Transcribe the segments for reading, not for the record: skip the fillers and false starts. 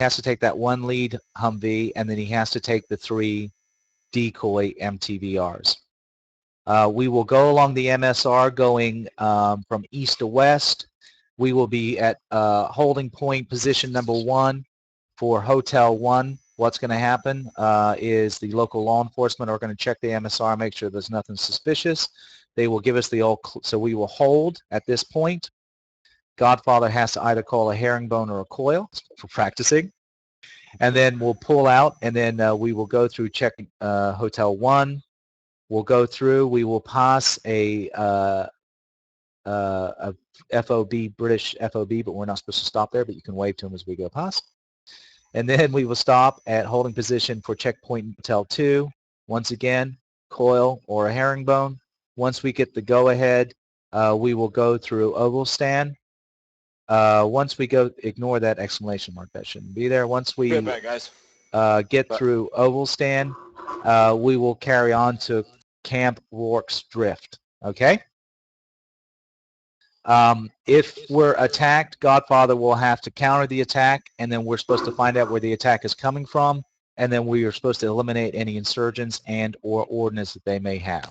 has to take that one lead Humvee, and then he has to take the 3 decoy MTVRs. We will go along the MSR going from east to west. We will be at holding point position number 1 for Hotel 1. What's going to happen is the local law enforcement are going to check the MSR, make sure there's nothing suspicious. They will give us the old, so we will hold at this point. Godfather has to either call a herringbone or a coil for practicing. And then we'll pull out, and then we will go through check Hotel 1. We'll go through, we will pass a FOB, British FOB, but we're not supposed to stop there, but you can wave to them as we go past. And then we will stop at holding position for checkpoint Hotel 2. Once again, coil or a herringbone. Once we get the go-ahead, we will go through oval stand. Once we go, ignore that exclamation mark, that shouldn't be there. Once we get through oval stand, we will carry on to Camp Rourke's Drift, okay? If we're attacked, Godfather will have to counter the attack, and then we're supposed to find out where the attack is coming from, and then we are supposed to eliminate any insurgents and or ordnance that they may have.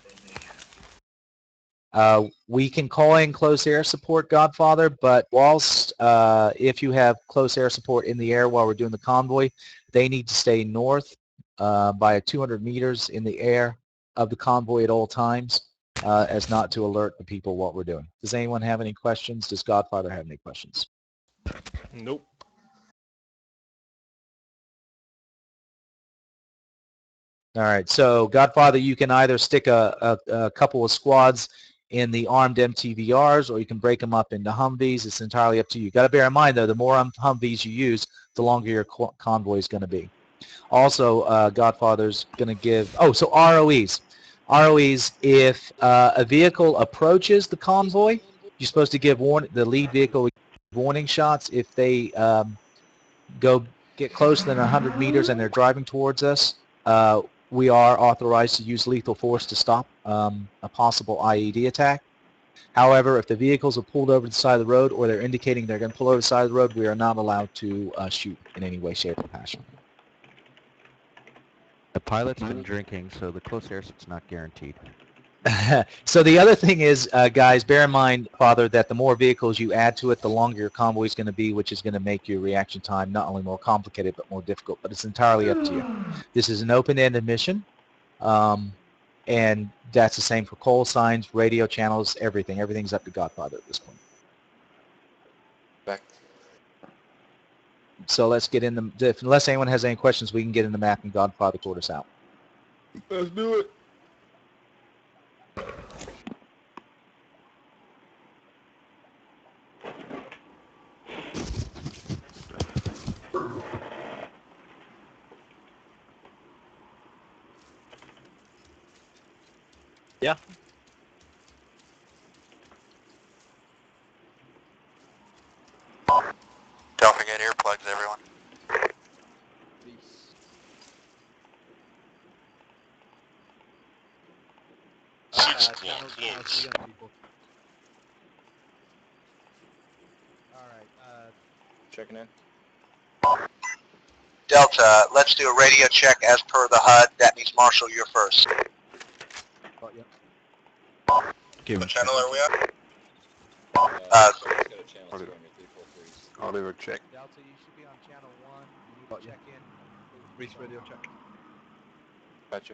We can call in close air support, Godfather, but whilst if you have close air support in the air while we're doing the convoy, they need to stay north by 200 meters in the air of the convoy at all times, as not to alert the people what we're doing. Does anyone have any questions? Does Godfather have any questions? Nope. All right, so Godfather, you can either stick a couple of squads in the armed MTVRs, or you can break them up into Humvees. It's entirely up to you. You got to bear in mind, though, the more Humvees you use, the longer your convoy is going to be. Also, Godfather's going to give, oh, so ROEs. ROEs, if a vehicle approaches the convoy, you're supposed to give the lead vehicle warning shots. If they get closer than 100 meters and they're driving towards us, we are authorized to use lethal force to stop a possible IED attack. However, if the vehicles are pulled over to the side of the road, or they're indicating they're going to pull over to the side of the road, we are not allowed to shoot in any way, shape, or fashion. The pilot's been drinking, so the close air is not guaranteed. So the other thing is, guys, bear in mind, Father, that the more vehicles you add to it, the longer your convoy is going to be, which is going to make your reaction time not only more complicated, but more difficult. But it's entirely up to you. This is an open-ended mission, and that's the same for call signs, radio channels, everything. Everything's up to Godfather at this point. Back. So let's get in the, unless anyone has any questions, we can get in the map and Godfather sort us out. Let's do it. Yeah. Don't forget earplugs, everyone. Checking in. Delta, let's do a radio check as per the HUD. That means Marshall, you're first. What channel are we on? Oliver, check. Delta, you should be on channel 1. You need to check in. Reach radio check. Gotcha.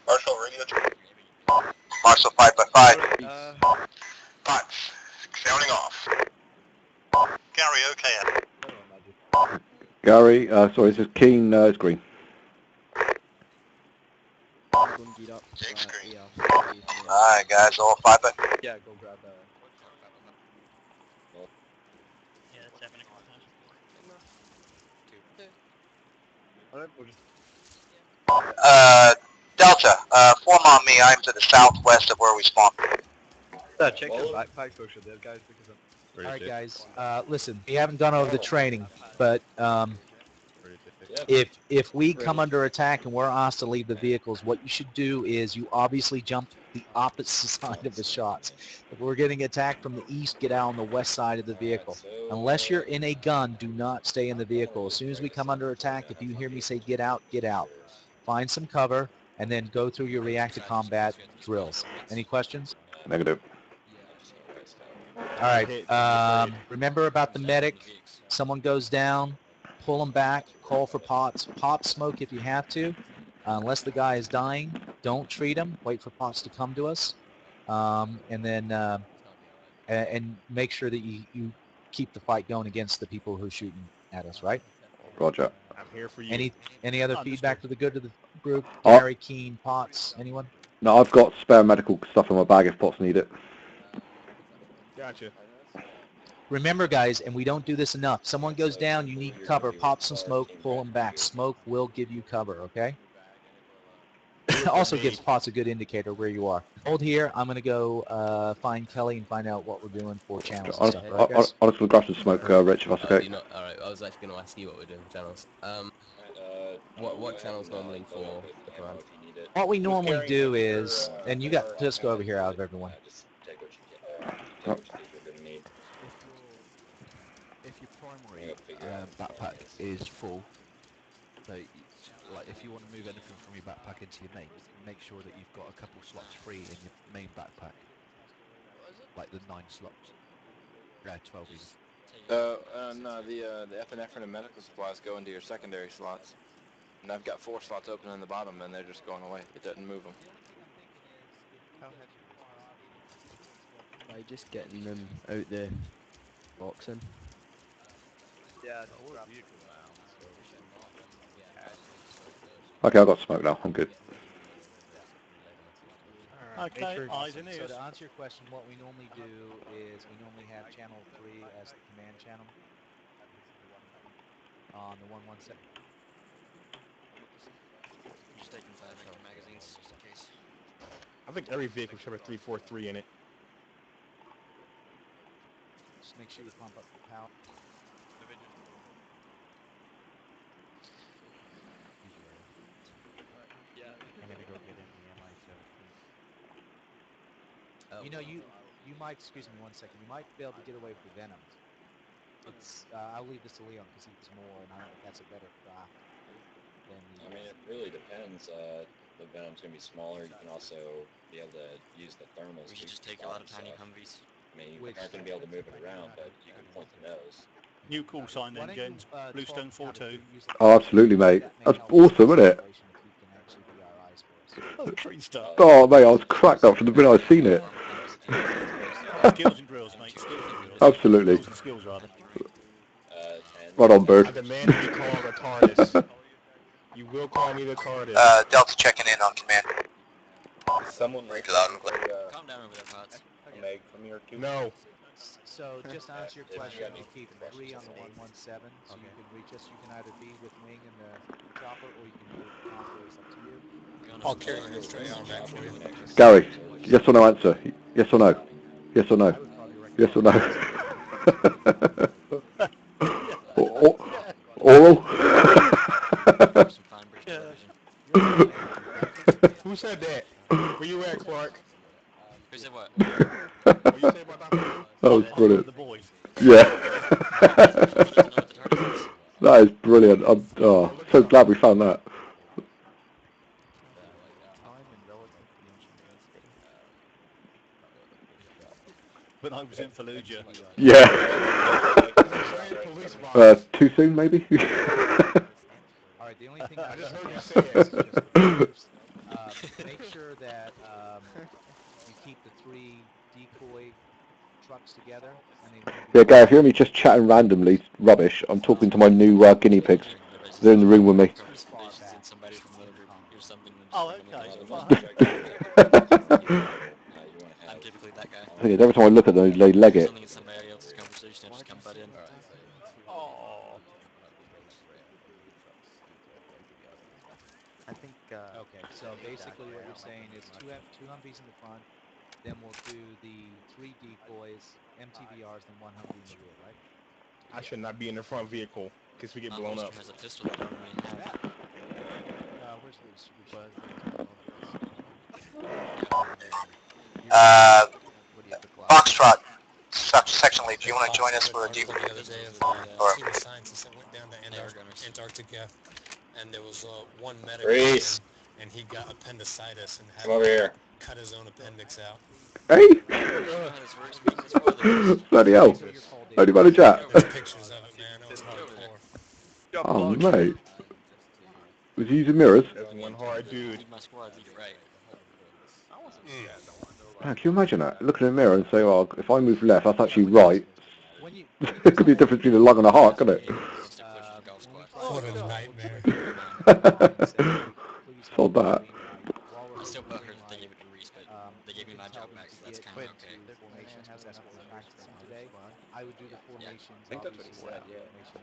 Marshall, radio check. Marshall 5 by 5. 5. Sounding off. Gary, okay. Gary, sorry, this is Keen, it's green. Jake's green. Alright, guys, all 5 by 5. Yeah, go grab that. Yeah, that's happening. Delta, form on me. I'm to the southwest of where we spawned. Check your backpack for sure, there, guys, because I'm... All right, guys, listen, we haven't gone over the training, but if we come under attack and we're asked to leave the vehicles, what you should do is you obviously jump the opposite side of the shots. If we're getting attacked from the east, get out on the west side of the vehicle. Unless you're in a gun, do not stay in the vehicle. As soon as we come under attack, if you hear me say get out, get out. Find some cover and then go through your reactive combat drills. Any questions? Negative. All right. Remember about the medic. Someone goes down, pull them back, call for pots. Pop smoke if you have to. Unless the guy is dying, don't treat him. Wait for pots to come to us. And then and make sure that you keep the fight going against the people who are shooting at us, right? Roger. I'm here for you. Any other feedback for the good of the group? Oh. Gary, Keen, Potts, anyone? No, I've got spare medical stuff in my bag if pots need it. Gotcha. Remember, guys, and we don't do this enough. Someone goes down, you need cover. Pop some smoke, pull them back. Smoke will give you cover, okay? Also gives Potts a good indicator where you are. Hold here. I'm going to go find Kelly and find out what we're doing for channels and stuff. Right, guys? I'll just go grab some smoke, Rich, if that's okay. Alright, I was actually going to ask you what we're doing for channels. What channels normally for the command? What we normally do is, and you got, just go over here out of everyone. If your primary backpack is full, so like if you want to move anything from your backpack into your main, make sure that you've got a couple slots free in your main backpack, like the 9 slots. Yeah, 12 even. No, the epinephrine and medical supplies go into your secondary slots. And I've got 4 slots open in the bottom, and they're just going away. It doesn't move them. By just getting them out the boxing. Yeah, Okay, I've got smoke now. I'm good. Okay, eyes and ears. So to answer your question, what we normally do is we normally have channel 3 as the command channel on the 117. Just taking 5 extra magazines just in case. I think every vehicle should have a 343 in it. Just make sure you pump up the power. Yeah. I'm gonna go get in the MI-17. You know, you might, excuse me 1 second, you might be able to get away with the Venom. It's, I'll leave this to Leon because he's more, and I don't know if that's a better craft than the... I mean, it really depends. The Venom's going to be smaller. You can also be able to use the thermals. We should just take a lot of tiny Humvees. I mean, you aren't going to be able to move it around, but you can point the nose. New call sign then, Gens. Bluestone 4-2. Oh, absolutely, mate. That's awesome, isn't it? Oh, great stuff. Oh, mate, I was cracked up from the minute I seen it. Skills and drills, mate. Skills and drills. Absolutely. Skills and skills, rather. Right on, I Bird. demand to be called a TARDIS. You will call me the TARDIS. Delta checking in on command. Someone Read loud and clear. Calm down over there, Pots. Meg from your two. No. So just to answer your question, you keep 3 on the 117, so you can reach us. You can either be with Wing and the chopper, or you can be with the Convoy. It's up to you. I'll carry your straight arm back for you. Gary, yes or no answer? Yes or no? Yes or no? Yes or no? Oral? Who said that? Where you at, Clark? Who said what? What you say about Dr. Who? That was brilliant. The boys. Yeah. That is brilliant. I'm so glad we found that. When I was in Fallujah. Yeah. Too soon, maybe? All right, the only thing I just heard you say it. Make sure that you keep the 3 decoy trucks together. And they Yeah, Gary, if you hear me just chatting randomly, rubbish, I'm talking to my new guinea pigs. They're in the room with me. Oh, okay. I'm typically that guy. Yeah, every time I look at them, they leg it. Something in somebody else's conversation, I just come butt in. Oh. I think. Okay, so basically what you're saying is two Humvees in the front, then we'll do the 3 decoys, MTVRs, then 1 Humvee in the rear, right? I should not be in the front vehicle. Because we get blown up. Has a pistol that I don't really have. Where's Luce? What do you have, the Glock? Foxtrot, section lead. Do you want to join us for a The debrief? other day of Or team of scientists that went down to Antarctica, and there was one medic Reese. and he got appendicitis and had Come over here. cut his own appendix out. Hey! Bloody hell. Only about a chat. There's pictures of it, man. It was hardcore. Oh, mate. Was he using mirrors? That's one hard dude. Lead my squad, lead it right. Man, can you imagine that? Look in the mirror and say, oh, if I move left, that's actually right. It could be a difference between a lung and a heart, couldn't it? What a nightmare. Sold that. I still butthurt that they gave it to Reese, but they gave me my job back, so that's kind of okay. Formations, because that's what we're practicing today. I would do the formations. I think that's what he said, yeah. If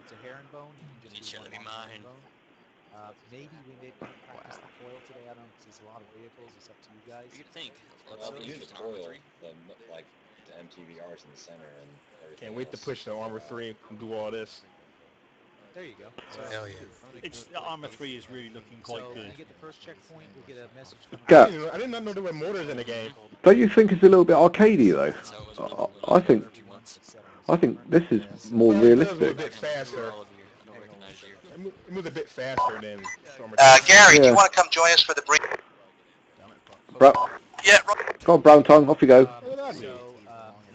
it's a herringbone, you can just do Shall one be long mine. herringbone. Maybe we may practice the coil today. I don't know, because there's a lot of vehicles. It's up to you guys. You think? You can just coil like the MTVRs in the center and everything. Can't wait to push the Armor 3 and do all this. There you go. So, Hell yeah. The Arma 3 is really looking quite so good. when you get the first checkpoint, we'll get a message coming Gat, I did not know there were motors in the game. don't you think it's a little bit arcadey though? I think this is more It moves a realistic. bit faster. It moves a bit faster than Stormer. Gary, do Yeah. you want to come join us for the brief? Yeah, go on, brown tongue, off you go. What did I do?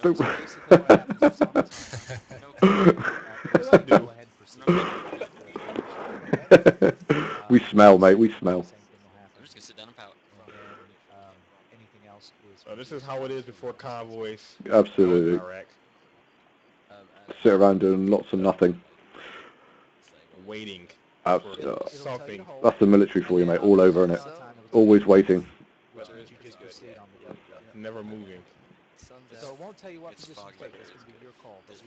Don't- What did I do? We smell, mate, we smell. I'm just gonna sit down and pout. Anything else is... Oh, this is how it is before convoys. Absolutely. Go in Iraq. Sit around doing lots of nothing. Waiting Abs- for something. That's the military for you, mate, all over, innit? Always waiting. Never moving. So it won't tell you what position to take. That's going to be your call. But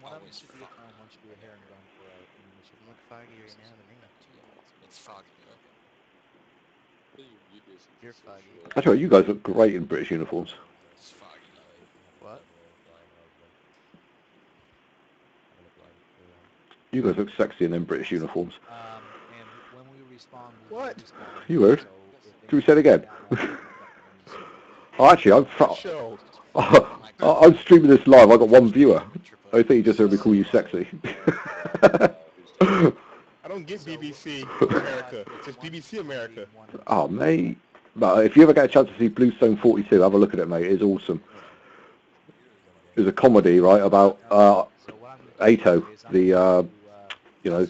one of them should be a turn, one should be a herringbone for ammunition. You look foggy right now to me. It's foggy. You're foggy. I tell you, you guys look great in British uniforms. It's foggy. What? You guys look sexy in them British uniforms. And when we respawn, What? You would? Should we say it again? Oh, actually, Show. I'm streaming this live. I got one viewer. I think he just heard me call you sexy. I don't get BBC America. It's BBC America. Oh, mate. But if you ever get a chance to see Bluestone 42, have a look at it, mate. It's awesome. It's a comedy, right, about Ato, the you know,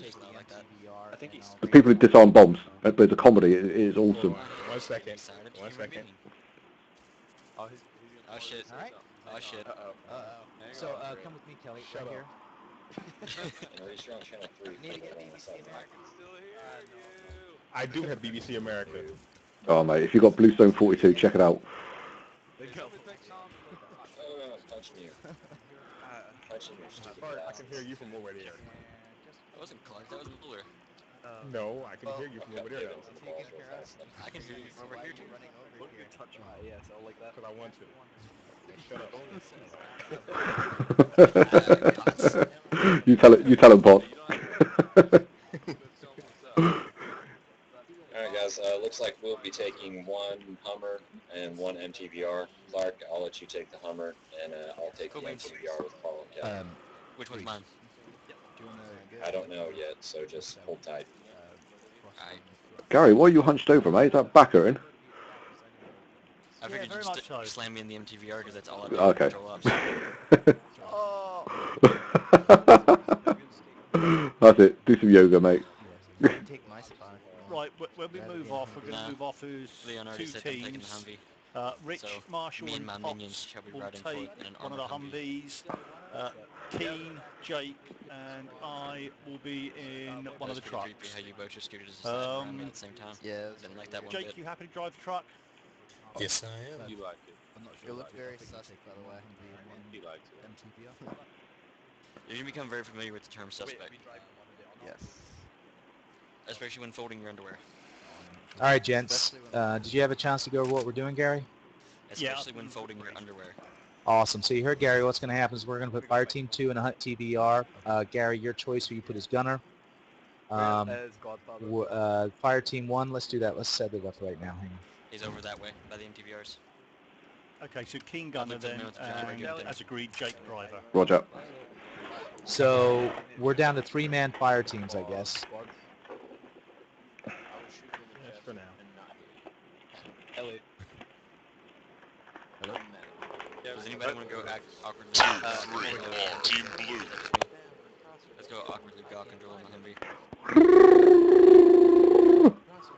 the people who disarm bombs. But it's a comedy. It is awesome. 1 second. 1 second. Oh shit. Alright. Oh shit. So come with me, Kelly. Shut Right up. here. Reese, you're on channel 3. You need to get BBC America. I do have BBC America. Oh, mate, if you've got Bluestone 42, check it out. Oh, touching you. Touching your stupid I can hear you from over there. That wasn't Clark, that was Mueller. No, I can hear you from over there though. I can hear you from over here too. Because I want to. Shut up. You tell him, boss. Alright guys, looks like we'll be taking one Hummer and one MTVR. Clark, I'll let you take the Hummer, and I'll take the MTVR with Paul and Kevin. Which one's mine? I don't know yet, so just hold tight. Gary, why are you hunched over, mate? Is that back hurting? I figured very you'd much so. slam me in the MTVR because that's all I do. Okay. Control ops. That's it. Do some yoga, mate. You can take my spot. Right, when we move off, we're going to move off as Leon already two said I'm taking the teams. Humvee. Rich, So, Marshall, me and and my Pops minions shall be will riding take forth in an one of the armored Humvees. Keen, Jake, and I will be in one of the trucks. Creepy how you both just scooted us around me at the same time. Yeah. Didn't like that one Jake, bit. you happy to drive the truck? Yes, I am. You like it. I'm not sure. You look very sus, by the way. He likes it. MTVR. You're gonna become very familiar with the term suspect, Yes. especially when folding your underwear. All right, gents. Did you have a chance to go over what we're doing, Gary? Especially when folding your underwear. Awesome. So you heard Gary. What's going to happen is we're going to put Fire Team 2 in a Hunt TVR. Gary, your choice who you put as gunner. Fire Team 1, let's do that. Let's set it up right now. Hang on. He's over that way by the MTVRs. Okay, so Keen Gunner then, and as agreed, Jake Driver. Roger. So we're down to 3-man fire teams, I guess. Yes, for now. Elliot. Hello? Does anybody want to go awkwardly? Team Blue. Let's go awkwardly got control on the Humvee.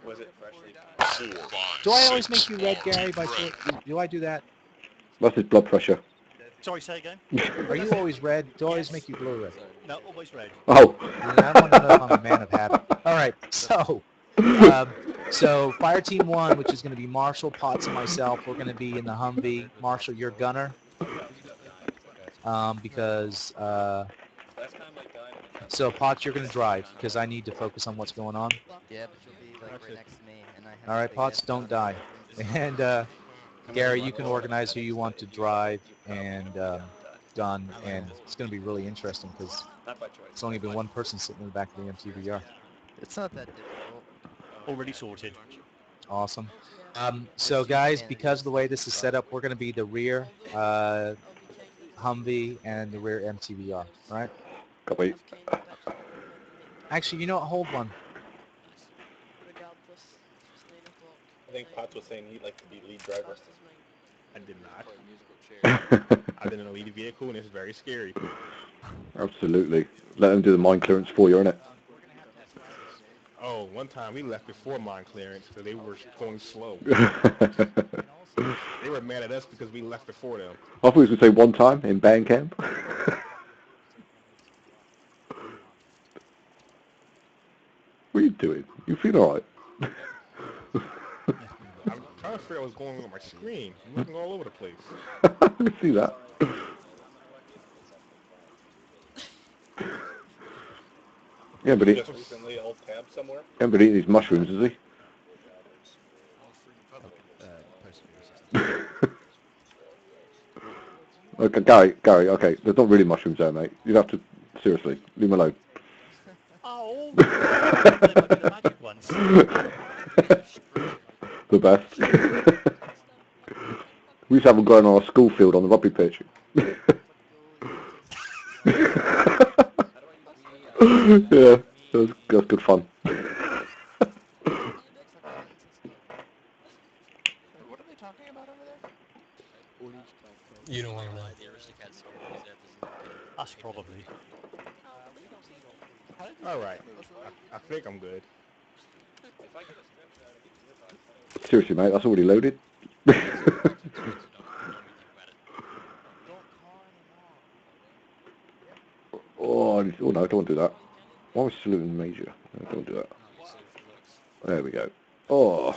Was it freshly? Do I always make you red, Gary? Do I do that? That's his blood pressure. Sorry, say again? Are you always red? Do I always make you blue red? No, always red. Oh. I want to know if I'm a man of habit. All right, so Fire Team 1, which is going to be Marshall, Potts, and myself, we're going to be in the Humvee. Marshall, you're gunner. So Potts, you're going to drive because I need to focus on what's going on. Yeah, but you'll be like right next to me, and I have. All right, Potts, don't die. And Gary, you can organize who you want to drive and gun, and it's going to be really interesting because it's only been one person sitting in the back of the MTVR. It's not that difficult. Already sorted. Awesome. So guys, because of the way this is set up, we're going to be the rear Humvee and the rear MTVR, all right? Copy. Actually, you know what? Hold one. I think Potts was saying he'd like to be lead driver. I did not. I didn't know lead vehicle, and it's very scary. Absolutely. Let them do the mine clearance for you, innit? Oh, one time we left before mine clearance because they were going slow. They were mad at us because we left before them. I thought he was going to say one time in band camp. What are you doing? You feel alright? I'm trying to figure out what's going on my screen. I'm looking all over the place. I can see that. Yeah, but just recently alt tab somewhere. He hasn't been eating these mushrooms, has he? Okay, Gary, okay, there's not really mushrooms there, mate. You'd have to, seriously, leave him alone. Oh, they might be the magic ones. The best. We used to have them going on our school field on the rugby pitch. Yeah, that was good fun. What are they talking about over there? You don't want to know. Us probably. Alright, I think I'm good. Seriously, mate, that's already loaded. Oh no, don't do that. Why was saluting Major? No, don't do that. There we go. Oh.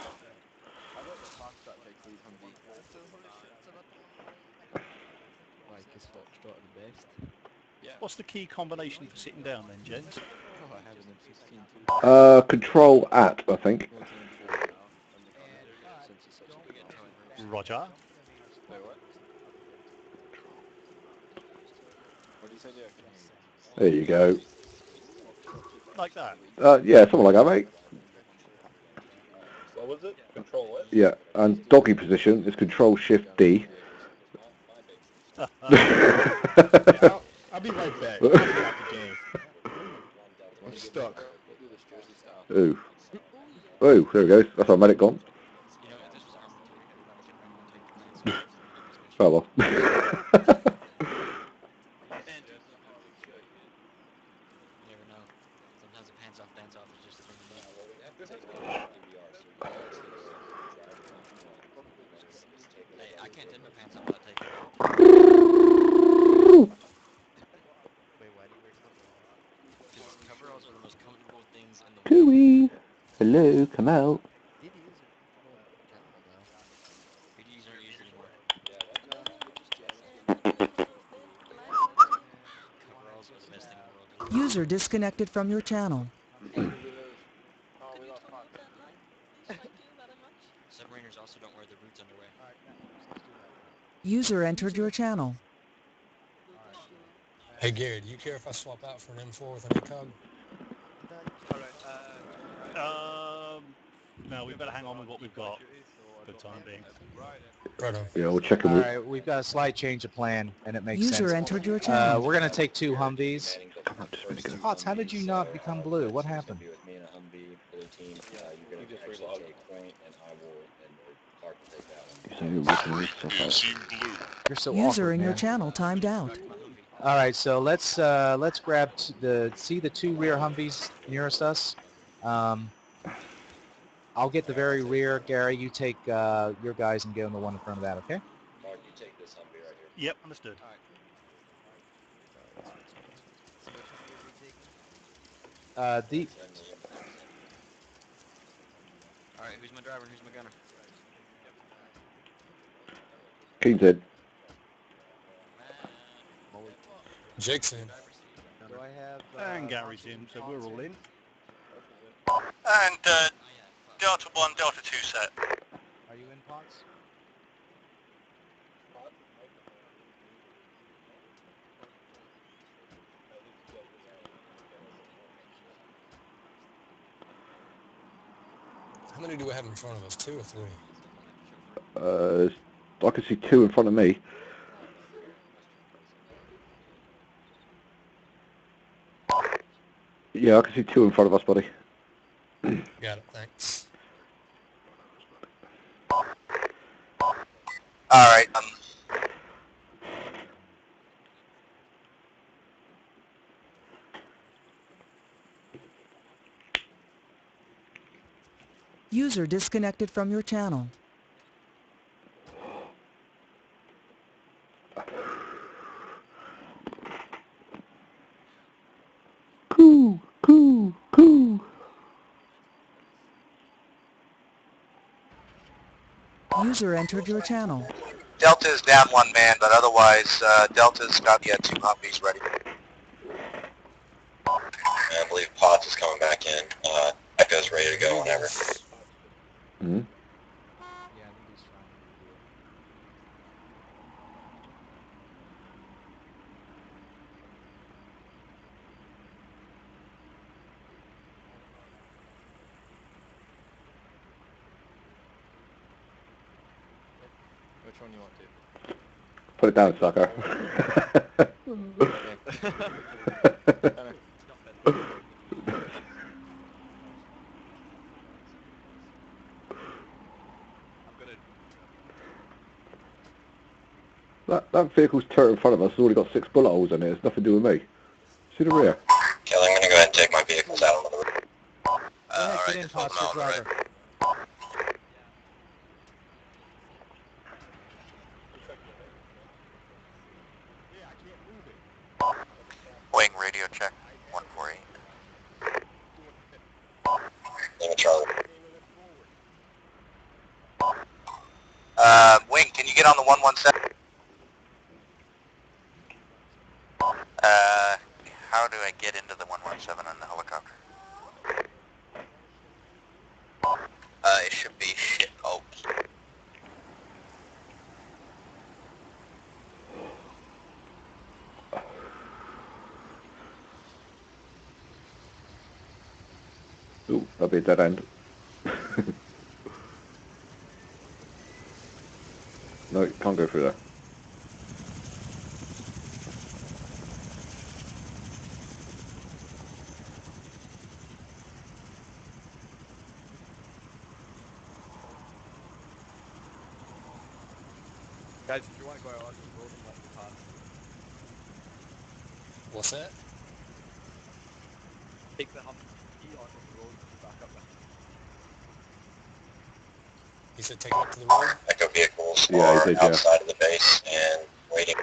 What's the key combination for sitting down then, gents? Control at, I think. Roger. There you go. Like that? Yeah, something like that, mate. What was it? Control what? Yeah, and doggy position is Control Shift D. I'll be right back. I'll be out the game. I'm stuck. Ooh. Oh, there we go. That's our medic gone. Oh well. I can't take my pants off without taking them off. Because coveralls are the most comfortable things in the world. Cooey. Hello, come out. PDs aren't used anymore. Coveralls are the best thing in the world. User disconnected from your channel. Submariners also don't wear their boots underway. User entered your channel. Hey Gary, do you care if I swap out for an M4 with an ACOG? No, we better hang on with what we've got for the time being. Right on. Yeah, we'll check All them. right, we've got a slight change of plan, and it makes User sense. entered your channel. We're going to take 2 Humvees. First Potts, how did you not become blue? What It's gonna happened? be with me and a Humvee, blue team. You're gonna actually take point, and I will, and Clark will take that one. Is Team Blue. You're so User awkward, in your man. channel timed out. All right, so let's grab the 2 rear Humvees nearest us. I'll get the very rear. Gary, you take your guys and get on the one in front of that, okay? Clark, you take this Humvee right here. Yep, understood. So which Humvee are we taking? The Alright, who's my driver and who's my gunner? Keen's in. Jake's in. Do I have, And Gary's in, so we're all in. And Delta 1, Delta 2 set. Are you in, Potts? How many do we have in front of us? 2 or 3? I can see 2 in front of me. Yeah, I can see 2 in front of us, buddy. Got it, thanks. Alright, User disconnected from your channel. Coo, coo, coo. User entered your channel. Delta is down 1 man, but otherwise, Delta's got the 2 Humvees ready. I believe Potts is coming back in. Echo's ready to go whenever. Hmm? Yeah, I think he's trying to do it. Which one you want to? Put it down, sucker. That vehicle's turret in front of us has already got 6 bullet holes in it. It's nothing to do with me. See the rear? Kelly, I'm gonna go ahead and take my vehicles out on the road. Alright, Get in, just hold Potts, them your out on the driver. right. Wing radio check, 148. Lima Charlie. Wing, can you get on the 117? How do I get into the 117 on the helicopter? It should be shit. Oh. Ooh, that'll be a dead end. No, you can't go through there. Guys, if you want to go out onto the road and let me pass. What's that? Take the Humvee onto the road and back up with me. He said take it up to the road? Echo vehicles Yeah, he are did, yeah. outside of the base and waiting.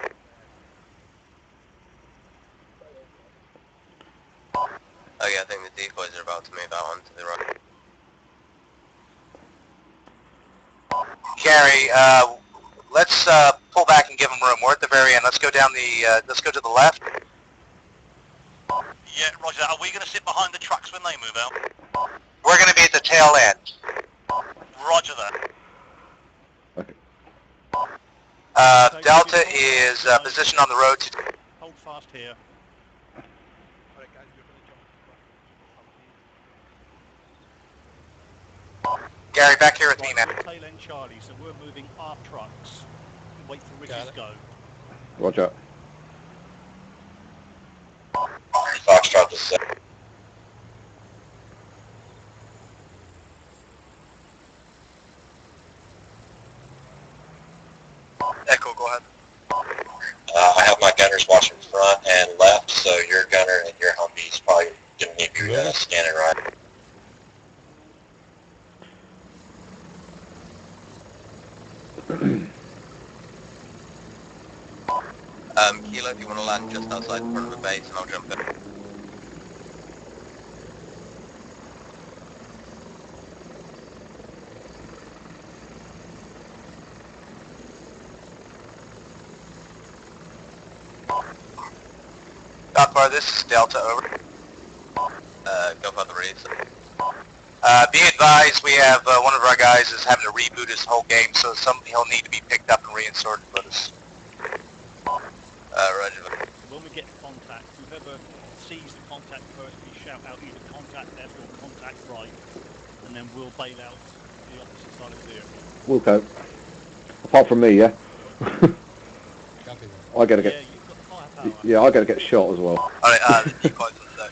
Oh yeah, I think the decoys are about to move out onto the road. Gary, let's pull back and give them room. We're at the very end. Let's go down the, let's go to the left. Yeah, roger that. Are we going to sit behind the trucks when they move out? We're going to be at the tail end. Roger that. Okay. Delta is positioned on the road to... Hold fast here. Gary, back here with me, man. We're tail end Charlie, so we're moving our trucks. Wait for Rich's go. Roger. Foxtrot to 6. Echo, go ahead. I have my gunners watching front and left, so your gunner and your Humvee's probably going to need to be scanning right. Kilo, if you want to land just outside the front of the base, and I'll jump in. Godfather, this is Delta, over. Godfather reads. Be advised, we have one of our guys is having to reboot his whole game, so he'll need to be picked up and reinserted with us. Roger. When we get contact, whoever sees the contact first, we shout out either contact left or contact right, and then we'll bail out the opposite side of the vehicle. We'll go. Apart from me, yeah? Copy that. I gotta get... Yeah, you've got firepower. Yeah, I gotta get shot as well. Alright, the decoys on the deck,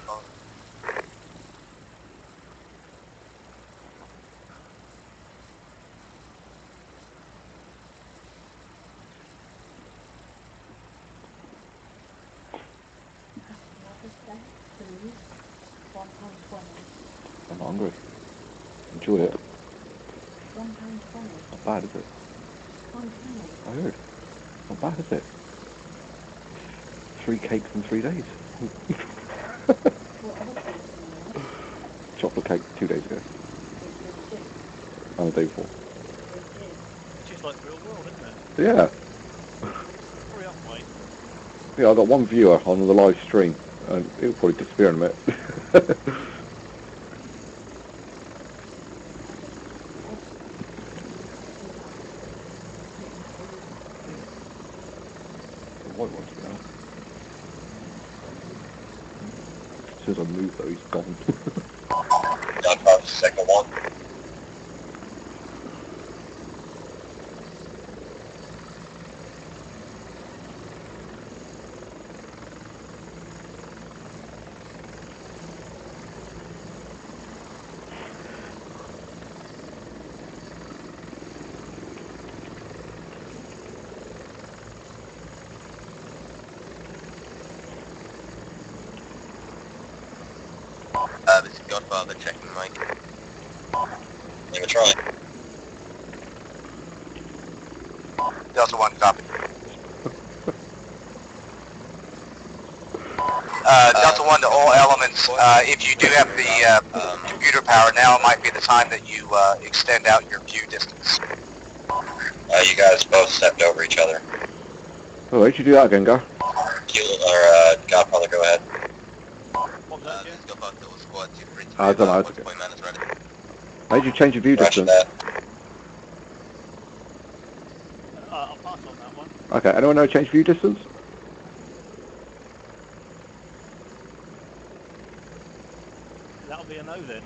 I'm hungry. Enjoy it. Not bad, is it? I heard. Not bad, is it? 3 cakes in 3 days. Chocolate cake 2 days ago. And the day before. It's just like real world, isn't it? Yeah. Hurry up, mate. Yeah, I got one viewer on the live stream, and it'll probably disappear in a minute. The white one's now. As soon as I move though, he's gone. Godfather, second one. This is Godfather checking mic. Give a try. Delta 1, copy. Delta 1 to all elements, if you do have the computer power, now might be the time that you extend out your view distance. You guys both stepped over each other. Oh, how'd you do that again, Gar? Godfather, go ahead. What was that, This is Godfather to all squad 233. I don't know. Watch point man is ready. How'd you change your view Roger distance? that. I'll pass on that one. Okay, anyone know change view distance? That'll be a no then.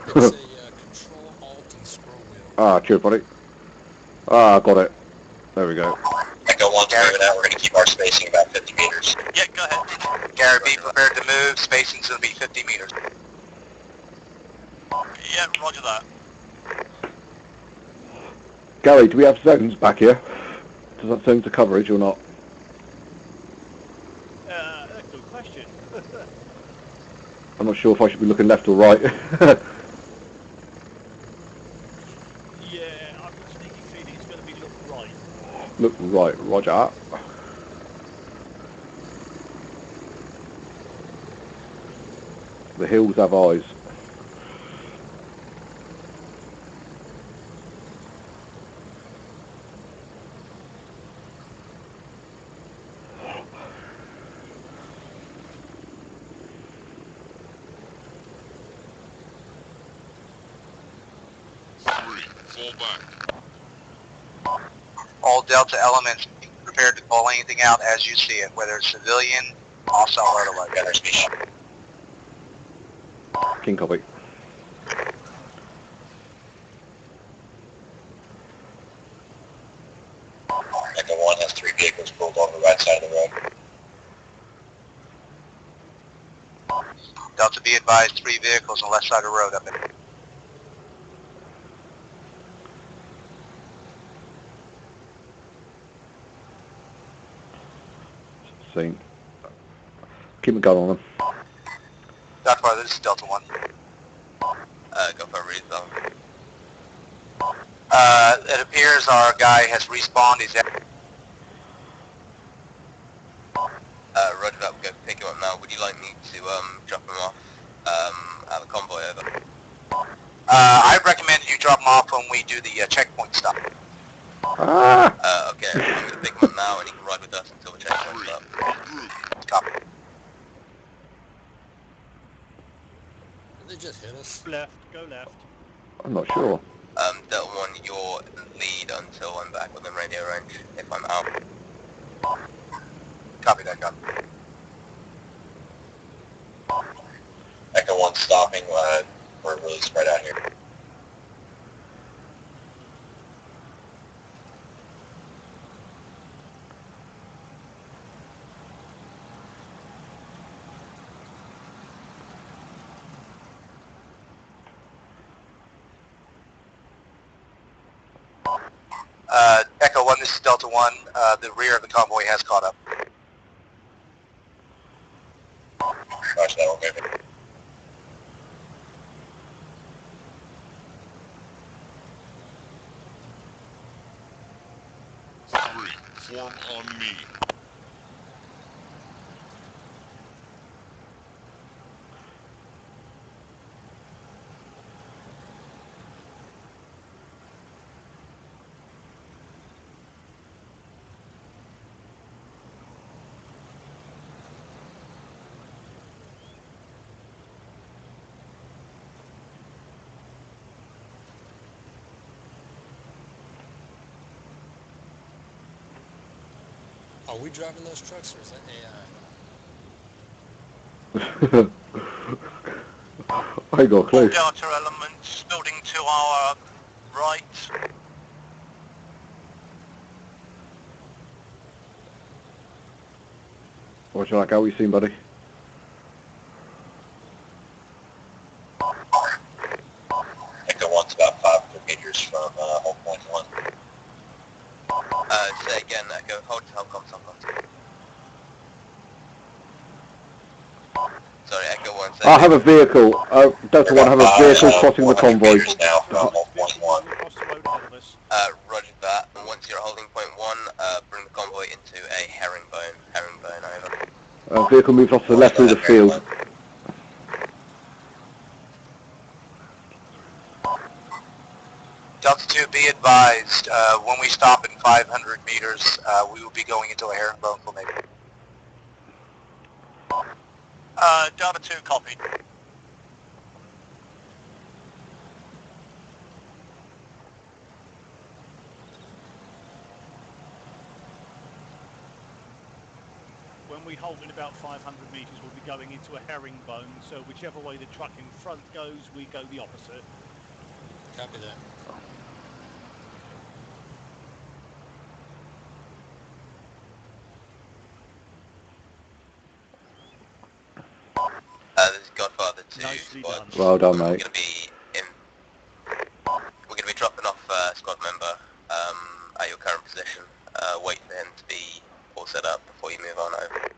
It's a control, alt, and scroll wheel. Ah, cheers, buddy. Ah, got it. There we go. Echo 1's moving out. We're going to keep our spacing about 50 meters. Yeah, go ahead. Gary, be prepared to move. Spacing's going to be 50 meters. Yeah, roger that. Gary, do we have zones back here? Does that zone to coverage or not? Good question. I'm not sure if I should be looking left or right. Yeah, I've got a sneaky feeling it's going to be look right. Look right, roger. The hills have eyes. Fall back. All Delta elements, prepared to call anything out as you see it, whether it's civilian, hostile, or otherwise. Gunner speech. King copy. Echo 1 has 3 vehicles pulled on the right side of the road. Delta, be advised, 3 vehicles on the left side of the road up in. Seen. Keep a gun on them. Godfather, this is Delta 1. Go for a read though. It appears our guy has respawned. He's at... Roger that, we'll go pick him up now. Would you like me to drop him off at the convoy over? I recommend you drop him off when we do the checkpoint stop. Okay, I'm going to pick him up now and he can ride with us until the checkpoint stop. Copy. Did they just hit us? Left, go left. I'm not sure. Delta 1, your lead until I'm back within radio range, if I'm out. Copy that, copy. Echo 1 stopping. We're really spread out here. Echo 1, this is Delta 1. The rear of the convoy has caught up. Roger that, we're moving. Form on me. Are we driving those trucks or is that AI? I got close. Delta elements building to our right. Roger that, how you seen, buddy? Echo 1's about 500 meters from home point 1. Say again, Echo, hold comms. Sorry, Echo 1, say I have a vehicle. Delta 1, I have a vehicle crossing the convoy. Meters now from home point 1. Roger that. And once you're at holding point 1, bring the convoy into a herringbone. Herringbone, over. Vehicle moves off to the left through the field. Delta 2, be advised, when we stop in 500 meters, we will be going into a herringbone formation. Delta 2, copy. When we halt in about 500 metres, we'll be going into a herringbone, so whichever way the truck in front goes, we go the opposite. Copy that. This is Godfather 2 Nicely squad. done. Well done, We're mate. going to be dropping off squad member at your current position. Wait for him to be all set up before you move on over.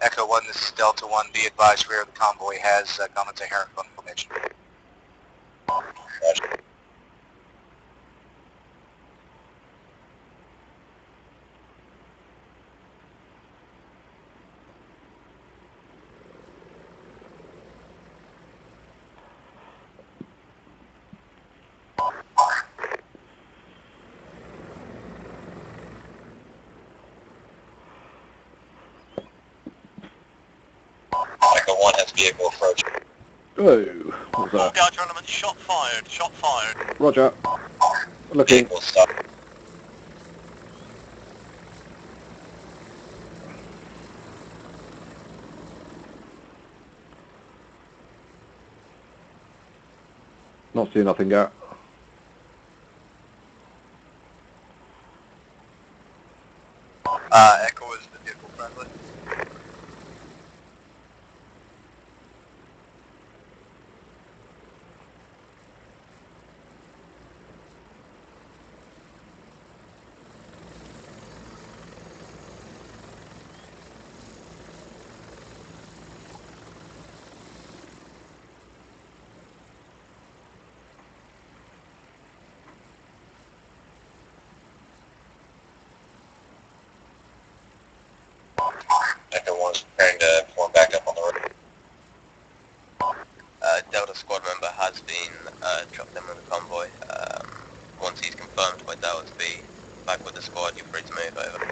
Echo 1, this is Delta 1. Be advised, rear of the convoy has gone into herringbone formation. Roger. Echo 1 has vehicle approaching. Oh, what was that? Delta element, shot fired, shot fired. Roger. Looking. Vehicle stop. Not seeing nothing yet. Echo is the vehicle friendly. Echo 1's preparing to form back up on the road. Delta squad member has been dropped in with the convoy. Once he's confirmed by Delta to be back with the squad, you're free to move over.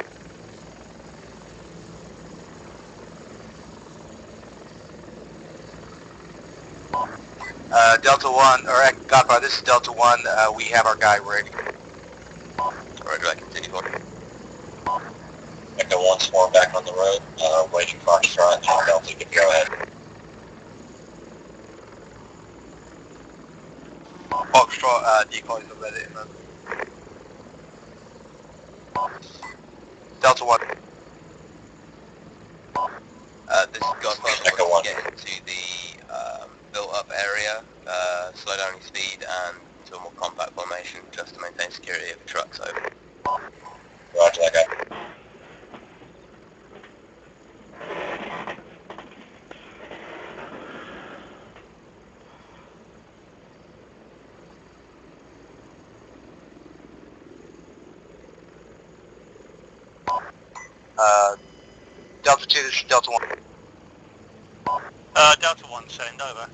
Delta 1, or Godfather, this is Delta 1. We have our guy ready. Roger, I continue on. Echo 1's form back on the road, waiting Foxtrot, and Delta can go ahead. Foxtrot decoys are ready. Delta 1. This is Godfather. Echo Once 1. you get into the built-up area, slow down your speed and to a more compact formation just to maintain security of the trucks over. Roger that guy. Delta 2, this is Delta 1. Delta 1, send over.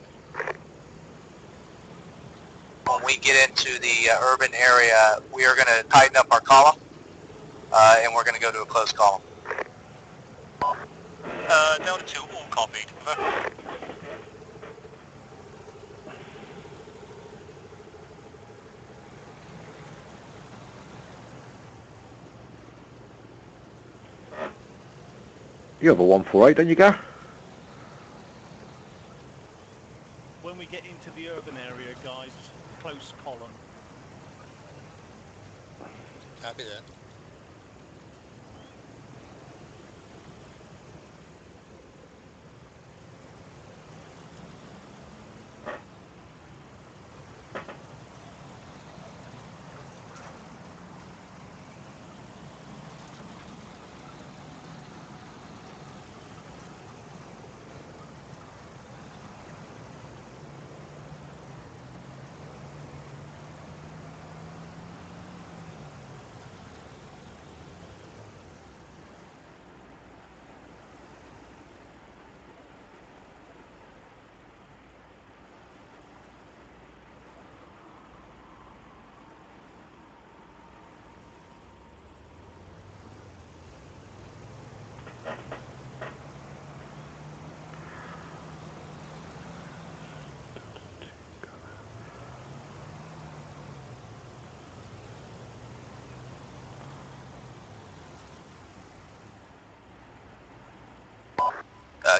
When we get into the urban area, we are going to tighten up our column, and we're going to go to a closed column. Delta 2, all copied. Over. You have a 148, don't you, Gar? When we get into the urban area, guys, close column. Copy that.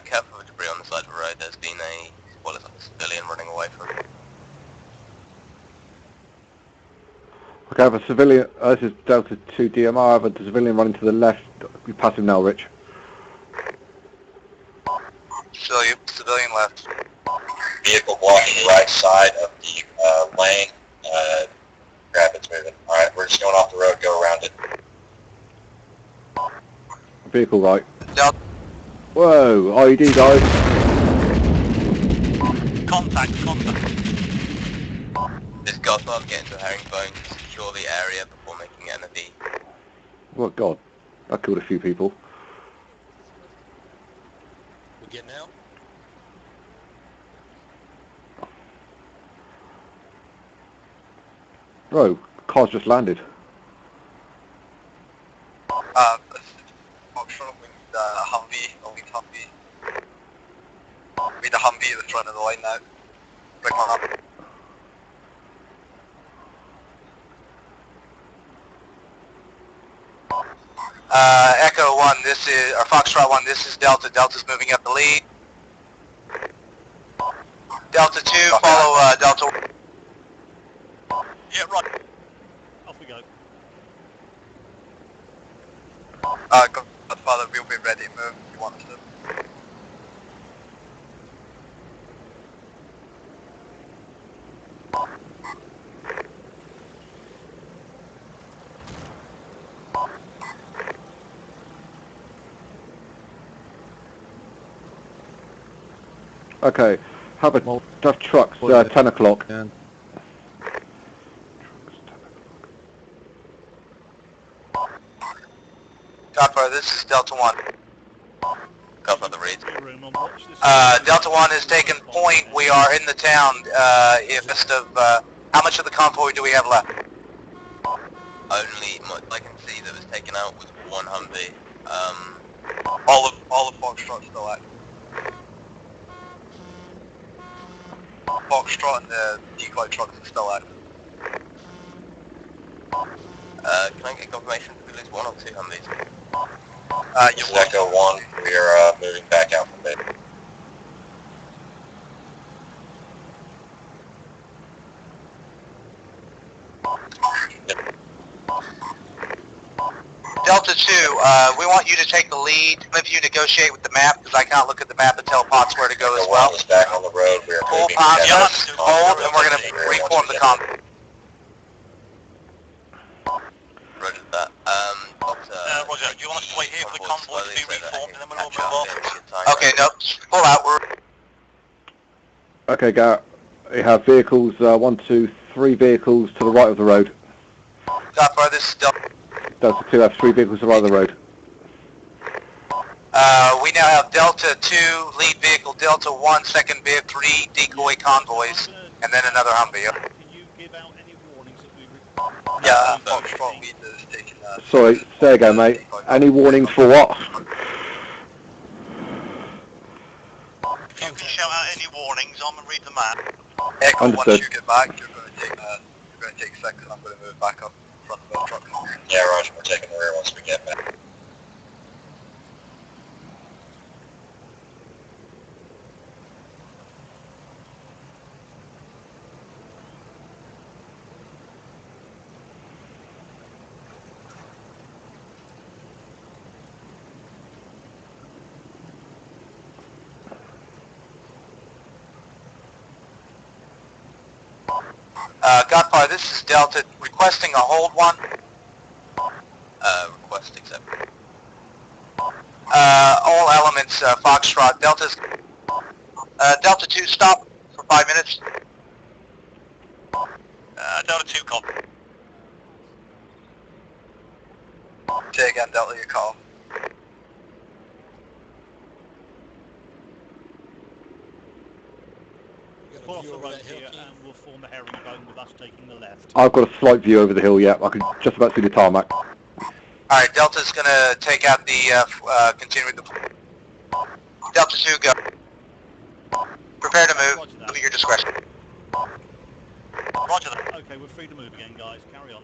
Careful with debris on the side of the road. There's been a, well, it's like a civilian running away from it. Okay, I have a civilian. This is Delta 2 DMR. I have a civilian running to the left. You pass him now, Rich. Civilian left. Vehicle blocking the right side of the lane. Traffic's moving. Alright, we're just going off the road, go around it. Vehicle right. Delta. Whoa, IED, guys. Contact. This is Godfather, get into a herringbone, secure the area before making NFE. Oh, God. That killed a few people. We getting out? Bro, car's just landed. Foxtrot, we need Humvee, only Humvee. We need a Humvee at the front of the line now. Bring one up. Echo 1, this is, or Foxtrot 1, this is Delta. Delta's moving up the lead. Delta 2, follow Delta 1. Yeah, right. Off we go. Godfather, we'll be ready to move if you want us to. Okay, have trucks, 10 o'clock. Godfather, this is Delta 1. Godfather read. Delta 1 has taken point. We are in the town. How much of the convoy do we have left? Only, I can see that was taken out was one Humvee. All of Foxtrot's still active. Foxtrot and the decoy trucks are still active. Can I get confirmation if we lose one or two Humvees? This is Echo 1. We are moving back out from there. Delta 2, we want you to take the lead. If you negotiate with the map, because I can't look at the map and tell Potts where to go as well. Is back on the road. We are Pull moving Potts, hold, and we're going to reform the convoy. Roger that. Roger, do you want us to wait here for the convoy to be reformed and then we'll all move off? Okay, no, pull out. Okay, Garrett, you have vehicles, 1, 2, 3 vehicles to the right of the road. Godfather, this is Delta. Delta 2 have 3 vehicles to the right of the road. We now have Delta 2, lead vehicle, Delta 1, second vehicle, 3 decoy convoys, and then another Humvee. Can you give out any warnings that we... Yeah, Foxtrot Weaver is taking Sorry, there you go, mate. Any warnings for what? If you can shout out any warnings, I'm going to read the map. Echo, Understood. once you get back, you're going to take a second. I'm going to move back up in front of the truck. Yeah, Roger. We're taking the rear once we get back. Godfather, this is Delta, requesting a hold 1. Request accepted. All elements, Foxtrot, Delta's... Delta 2, stop for 5 minutes. Delta 2, copy. Say again, Delta, your call. Pull off the road here and we'll form a herringbone with us taking the left. I've got a slight view over the hill, yeah. I can just about see the tarmac. Alright, Delta's going to take out the, continue with the... Delta 2, go. Prepare to move, at your discretion. Roger that. Okay, we're free to move again, guys. Carry on.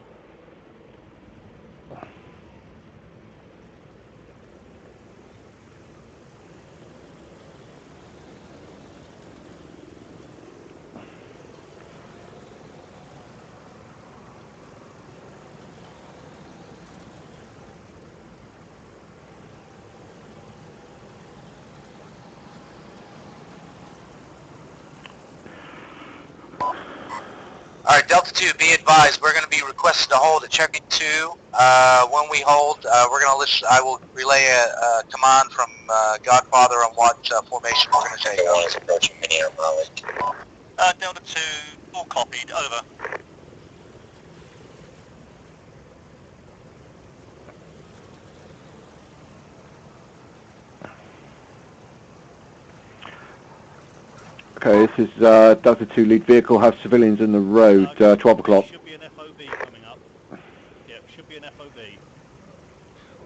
Alright, Delta 2, be advised, we're going to be requested to hold at checkpoint 2. When we hold, I will relay a command from Godfather on what formation we're going to take. Echo 1 is approaching Mini Arma Lake. Delta 2, all copied, over. Okay, this is Delta 2 lead vehicle, have civilians in the road, 12 o'clock. Should be an FOB coming up. Yeah, should be an FOB.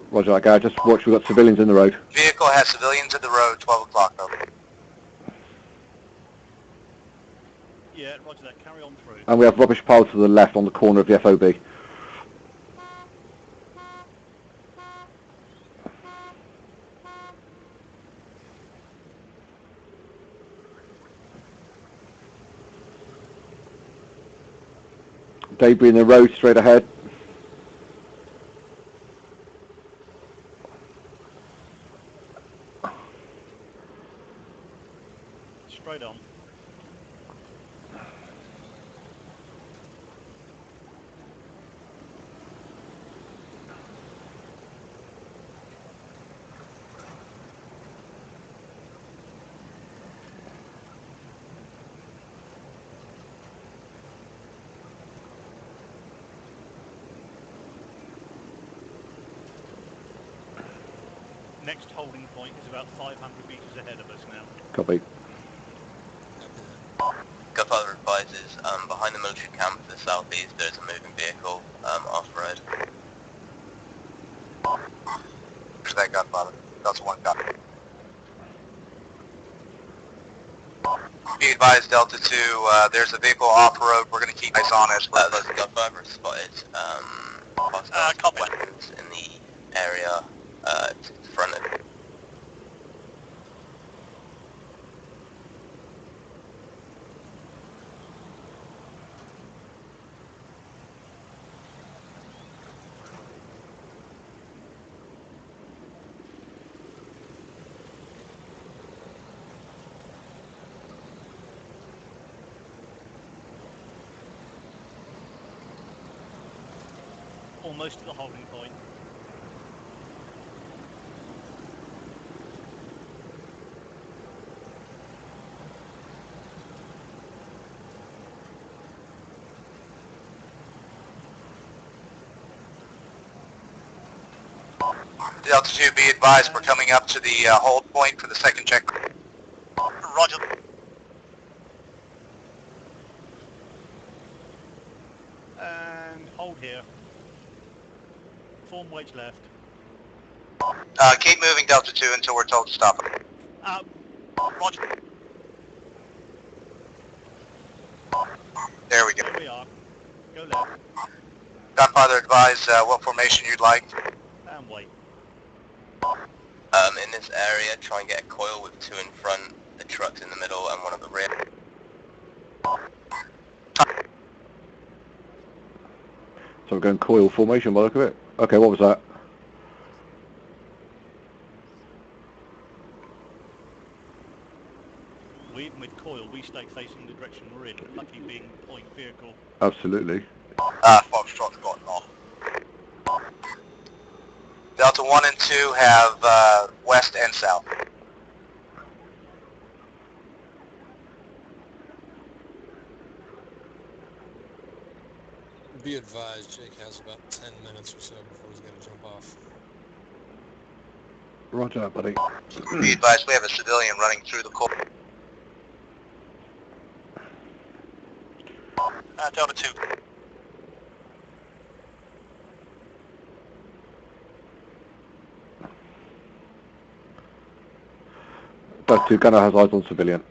Roger that, Garrett. Just watch, we've got civilians in the road. Vehicle has civilians in the road, 12 o'clock, over. Yeah, roger that. Carry on through. And we have rubbish piles to the left on the corner of the FOB. Debris in the road straight ahead. Straight on. Next holding point is about 500 meters ahead of us now. Copy. Godfather advises, behind the military camp to the southeast there is a moving vehicle, off-road. For that, Godfather. Delta 1, copy. Be advised, Delta 2, there's a vehicle off-road. We're going to keep eyes on it. There's Godfather spotted, hostile weapons in the area, to the front of it. Almost at the holding point. Delta 2, be advised, we're coming up to the hold point for the second check. Roger. And hold here. Form wedge left. Keep moving, Delta 2, until we're told to stop. Roger. There we go. There we are. Go left. Godfather, advise what formation you'd like. And wait. In this area, try and get a coil with 2 in front, the truck's in the middle, and 1 at the rear. So we're going coil formation by the look of it. Okay, what was that? Even with coil, we stay facing the direction we're in. Lucky being point vehicle. Absolutely. Foxtrot's got off. Delta 1 and 2 have west and south. Be advised, Jake has about 10 minutes or so before he's going to jump off. Roger that, buddy. Be advised, we have a civilian running through the coil. Delta 2. Delta 2, gunner has eyes on civilian.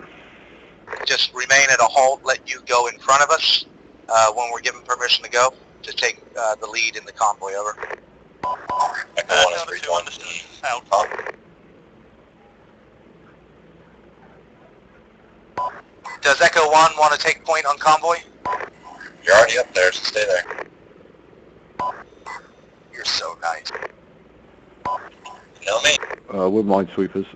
Just remain at a halt, let you go in front of us when we're given permission to go, to take the lead in the convoy, over. Echo 1 is 1. Out. Does Echo 1 want to take point on convoy? You're already up there, so stay there. You're so nice. You know me. We're minesweepers.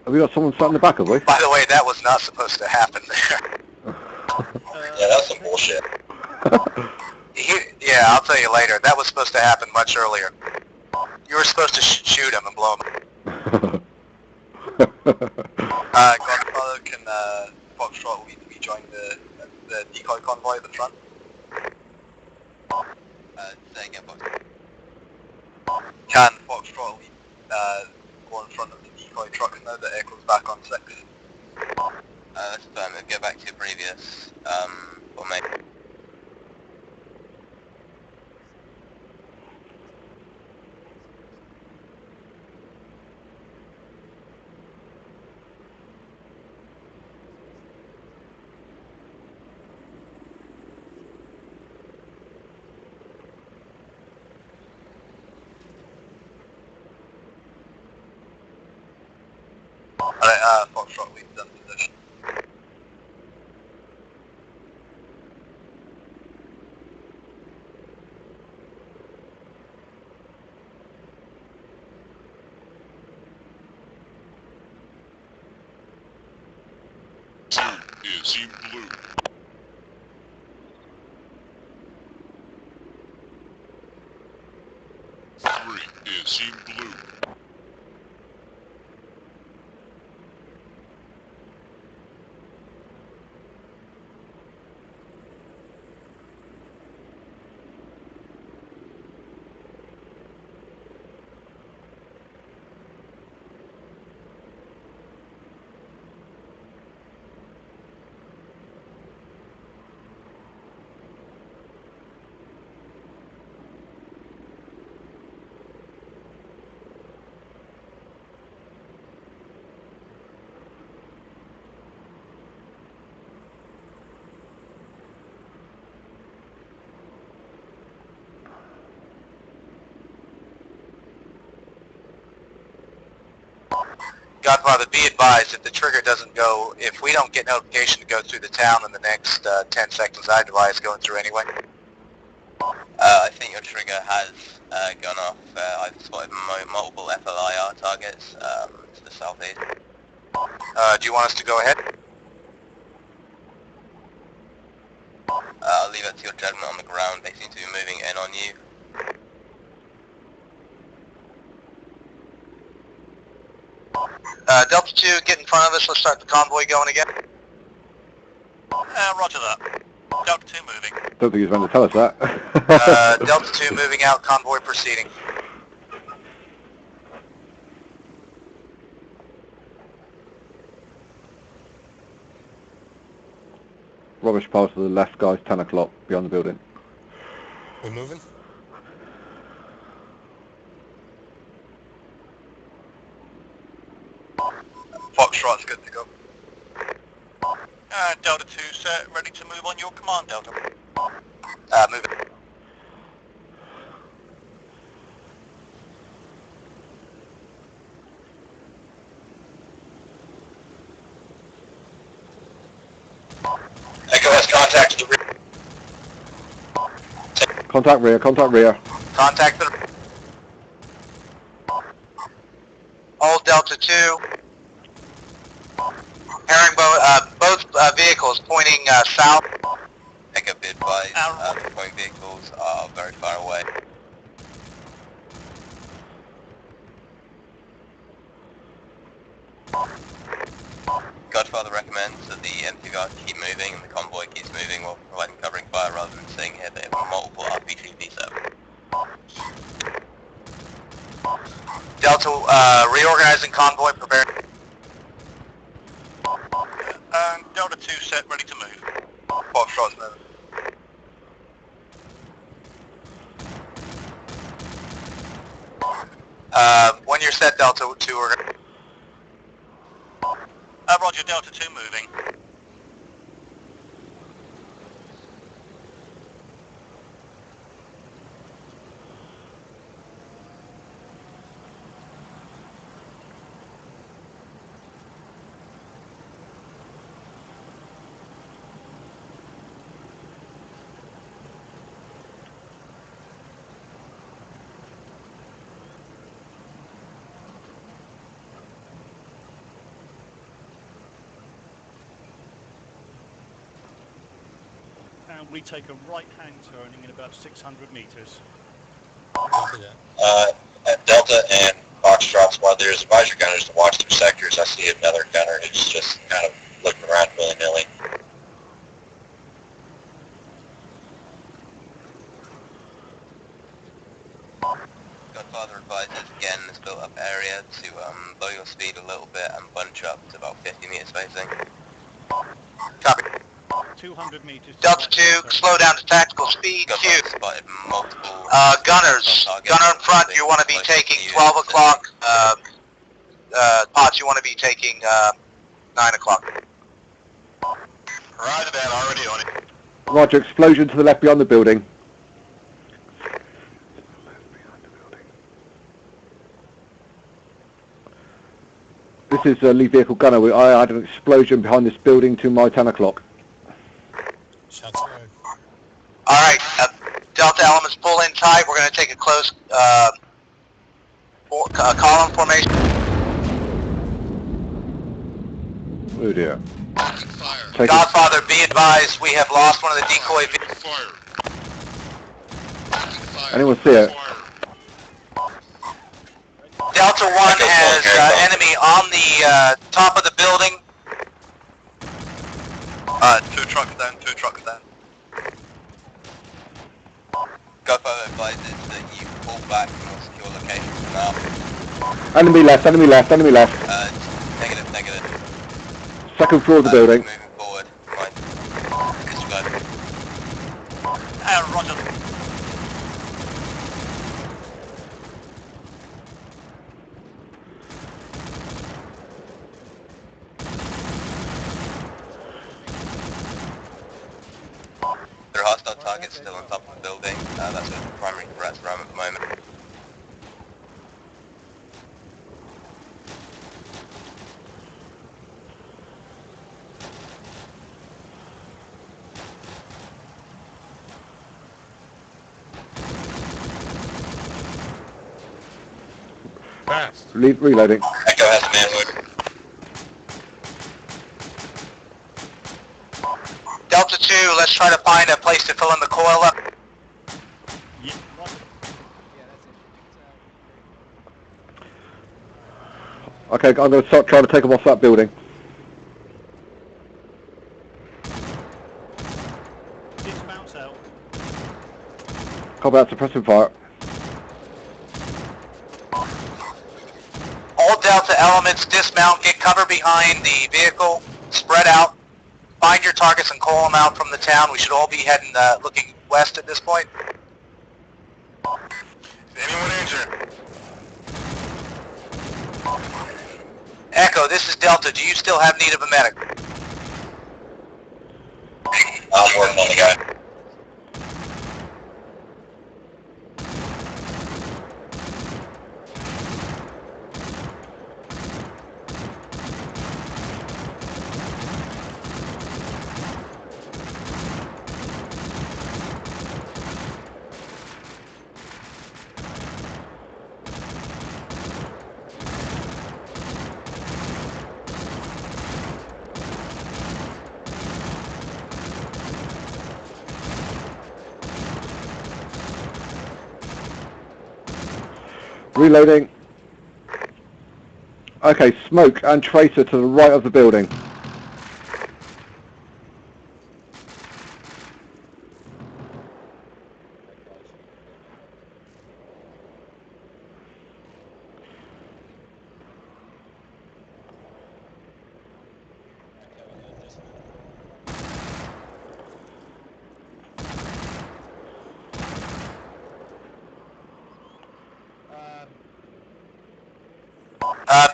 Have we got someone sat in the back, have we? By the way, that was not supposed to happen there. Yeah, that's some bullshit. Yeah, I'll tell you later. That was supposed to happen much earlier. You were supposed to shoot him and blow him. Godfather, can Foxtrot we join the decoy convoy at the front? Say again, boss. Can Foxtrot go in front of the decoy truck now that Echo's back on 6? That's fine. We'll go back to your previous, formation. Alright, Foxtrot, we've done position. is in blue. 3 is in blue. Godfather, be advised, if the trigger doesn't go, if we don't get notification to go through the town in the next 10 seconds, I advise going through anyway. I think your trigger has gone off. I've spotted multiple FLIR targets to the southeast. Do you want us to go ahead? I'll leave it to your judgment on the ground. They seem to be moving in on you. Delta 2, get in front of us. Let's start the convoy going again. Roger that. Delta 2 moving. Don't think he's meant to tell us that. Delta 2 moving out, convoy proceeding. Rubbish pile to the left, guys, 10 o'clock, beyond the building. We moving? Foxtrot's good to go. Delta 2 set, ready to move on your command, Delta. Moving. Echo has contacted the rear. Contact rear, contact rear. Contact the... All Delta 2. Both vehicles pointing south. Echo, be advised, deploying vehicles are very far away. Godfather recommends that the MTVR keep moving and the convoy keeps moving while providing covering fire rather than staying here. They have multiple RPG V7. Delta, reorganizing convoy, preparing. Delta 2 set, ready to move. Foxtrot's moving. When you're set, Delta 2, we're going to... Roger, Delta 2 moving. And we take a right-hand turning in about 600 meters. Copy that. Delta and Foxtrot squad leaders, advise your gunners to watch their sectors. I see another gunner who's just kind of looking around willy-nilly. Godfather advises again this built-up area to lower your speed a little bit and bunch up to about 50 meters spacing. Copy. 200 meters. Delta 2, slow down to tactical speed. Q. Spotted multiple Gunners. Gunner in front, you want to be taking 12 o'clock. Potts, you want to be taking 9 o'clock. Roger that, already on it. Roger, explosion to the left beyond the building. This is lead vehicle gunner. I had an explosion behind this building to my 10 o'clock. Shots fired. Alright, Delta elements pull in tight. We're going to take a close column formation. Oh dear. Fire. Take Godfather, be advised, we have lost one of the decoy vehicles. Fire. Anyone see it? Delta 1 has enemy on the top of the building. 2 trucks down, 2 trucks down. Godfather advises that you pull back to more secure locations for now. Enemy left, enemy left, enemy left. Negative, negative. Second floor of the building. Moving forward. Fine. Disregard. Roger. There are hostile targets still on top of the building. That's where the primary threats are at the moment. Fast. Reloading. Echo has a manhood. Delta 2, let's try to find a place to fill in the coil up. Yeah, right. Okay, I'm going to start trying to take them off that building. Dismounts out. Copy that, suppressing fire. All Delta elements dismount, get cover behind the vehicle, spread out, find your targets and call them out from the town. We should all be heading, looking west at this point. Is anyone injured? Echo, this is Delta. Do you still have need of a medic? I'm working on the guy. Reloading. Okay, smoke and tracer to the right of the building.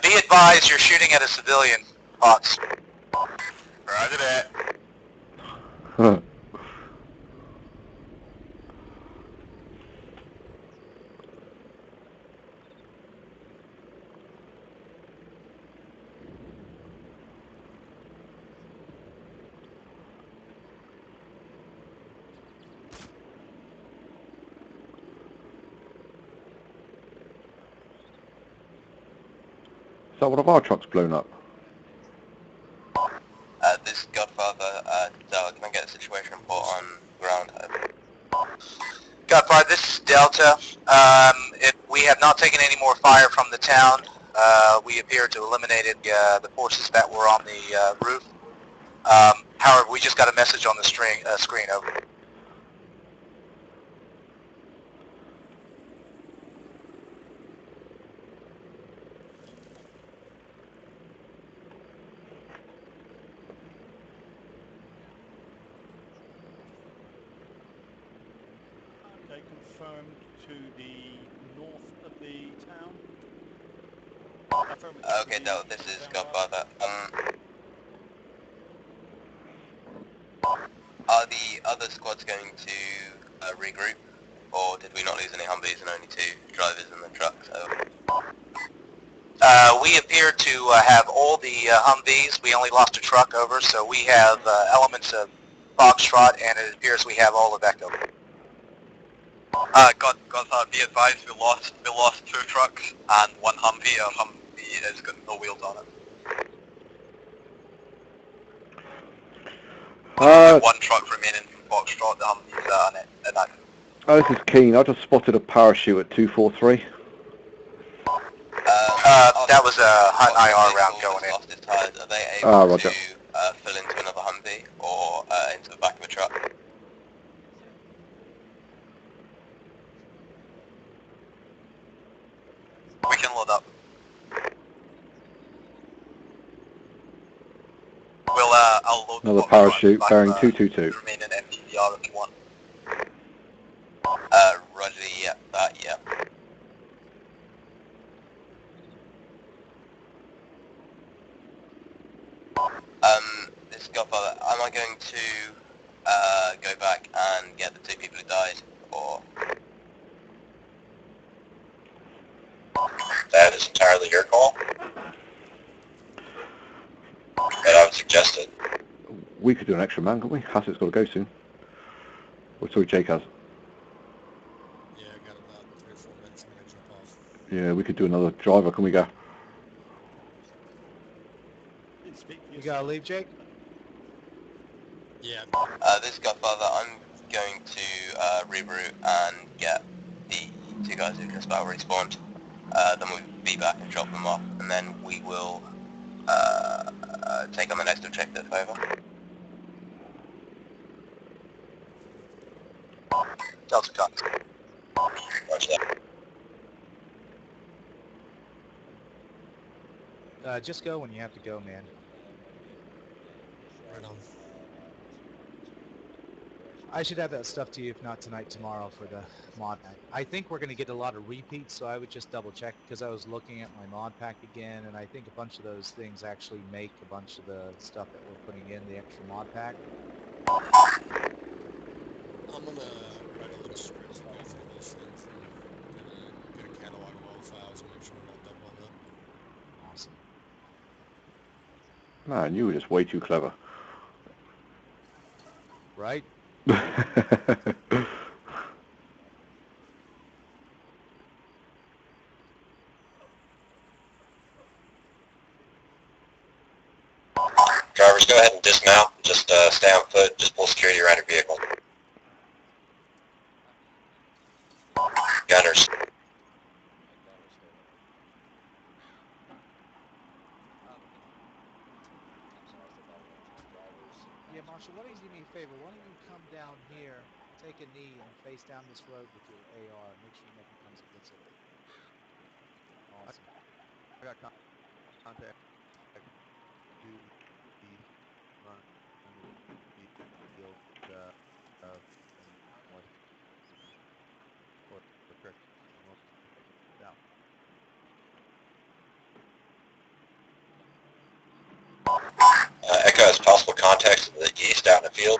Be advised, you're shooting at a civilian, Fox. Roger that. Huh. Is that one of our trucks blown up? This is Godfather. Can I get a situation report on ground? Godfather, this is Delta. If we have not taken any more fire from the town, we appear to have eliminated the forces that were on the roof. However, we just got a message on the screen, over. Okay, confirmed to the north of the town. Affirmative. Okay, no, this is Godfather. Are the other squads going to regroup, or did we not lose any Humvees and only 2 drivers in the trucks? We appear to have all the Humvees. We only lost a truck over, so we have elements of Foxtrot, and it appears we have all of Echo. Godfather, be advised, we lost 2 trucks and 1 Humvee. Our Humvee has got no wheels on it. One truck remaining from Foxtrot, the Humvees on it at that. Oh, this is Keen. I just spotted a parachute at 243. That was a Hunt IR round going in. Lost its tires. Are they able to fill into another Humvee or into the back of a truck? We can load up. I'll load Another parachute bearing 222. the remaining MTVR if you want. Roger, yeah, that, yeah. This Godfather, am I going to go back and get the 2 people who died, or? That is entirely your call. But I would suggest it. We could do an extra man, couldn't we? Hassett's got to go soon. Oh, sorry, Jake has. Yeah, I got about 3 or 4 minutes. I'm gonna jump off. Yeah, we could do another driver, can we, go? You gotta leave, Jake? Yeah. This Godfather, I'm going to reroute and get the 2 guys who just about respawned. Then we'll be back and drop them off, and then we will take on the next objective, over. Delta Cox. Roger that. Just go when you have to go, man. Right on. I should have that stuff to you, if not tonight, tomorrow for the mod pack. I think we're going to get a lot of repeats, so I would just double check because I was looking at my mod pack again, and I think a bunch of those things actually make a bunch of the stuff that we're putting in the extra mod pack. I'm gonna write a little script and go through those things and get a catalog of all the files and make sure we're not doubling up. Awesome. Man, you were just way too clever. Right? Drivers, go ahead and dismount. Just stay on foot. Just pull security around your vehicle. Gunners. Yeah, Marshall, why don't you do me a favor? Why don't you come down here, take a knee, and face down this road with your AR. Make sure nothing comes against it. Awesome. I got contact to the front of the field north or correct north south. Echo has possible contacts to the east out in the field.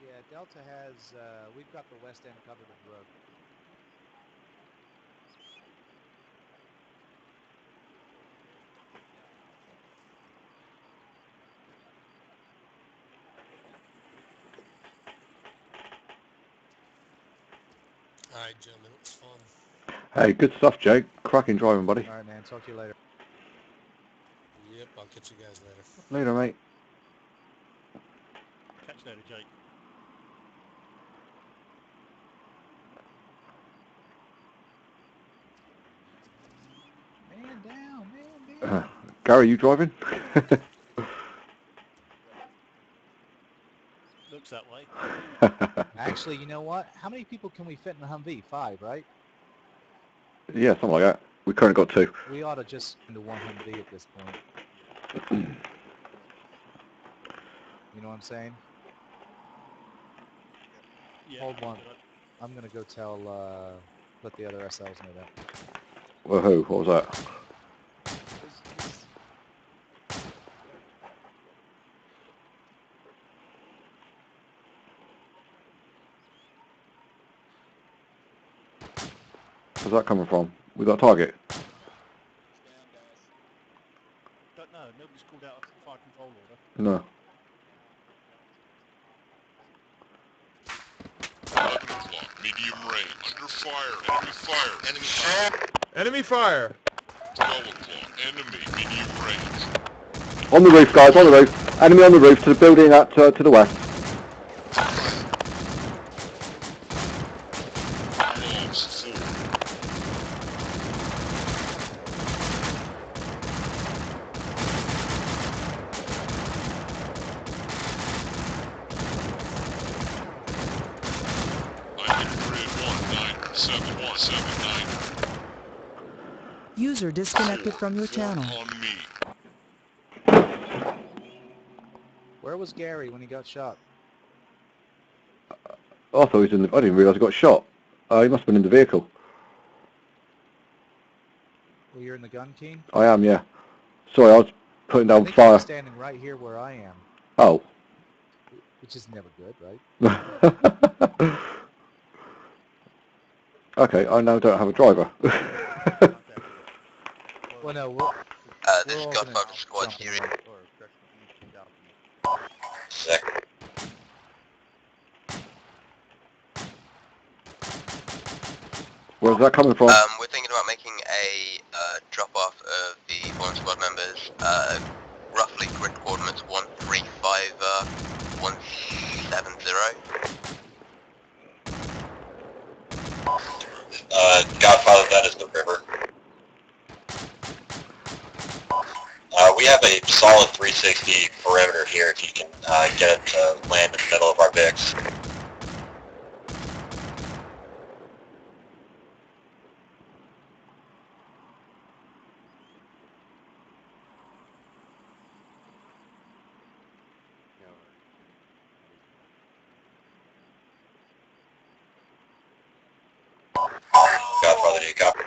Yeah, Delta has, we've got the west end covered of the road. All right, gentlemen, it was fun. Hey, good stuff, Jake. Cracking driving, buddy. All right, man. Talk to you later. Yep, I'll catch you guys later. Later, mate. Catch you later, Jake. Man down, man down. Gary, you driving? Looks that way. Actually, you know what? How many people can we fit in the Humvee? 5, right? Yeah, something like that. We currently got 2. We ought to just into one Humvee at this point. You know what I'm saying? Yeah. Hold one. I'm going to go tell, let the other SLs know that. Whoa, what was that? Where's that coming from? We got a target. Don't know. No. 11 o'clock. Medium range. Under fire. Enemy fire. Enemy fire. Enemy fire! 12 o'clock. Enemy. Medium range. On the roof, guys, on the roof. Enemy on the roof to the building to the west. Lost 4. I hit grid 19779. User disconnected from your channel. On me. Where was Gary when he got shot? Oh, I thought he was in the... I didn't realise he got shot. He must have been in the vehicle. Well, you're in the gun, King? I am, yeah. Sorry, I was putting down fire. He's standing right here where I am. Oh. Which is never good, right? Okay, I now don't have a driver. Well, no, this is Godfather Squad here. Sick. Where's that coming from? We're thinking about making a drop-off of the fallen squad members, roughly grid coordinates 135-170. Godfather, that is the river. We have a solid 360 perimeter here if you can get it to land in the middle of our VIX. Godfather, do you copy?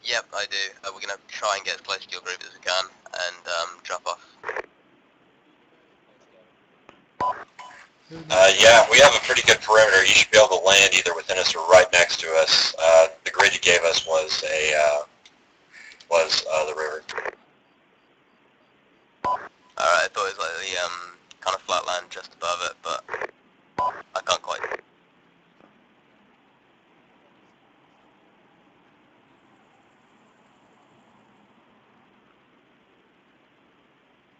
Yep, I do. We're going to try and get as close to your group as we can and drop off. Yeah, we have a pretty good perimeter. You should be able to land either within us or right next to us. The grid you gave us was the river. Alright, I thought it was like the kind of flat land just above it, but I can't quite.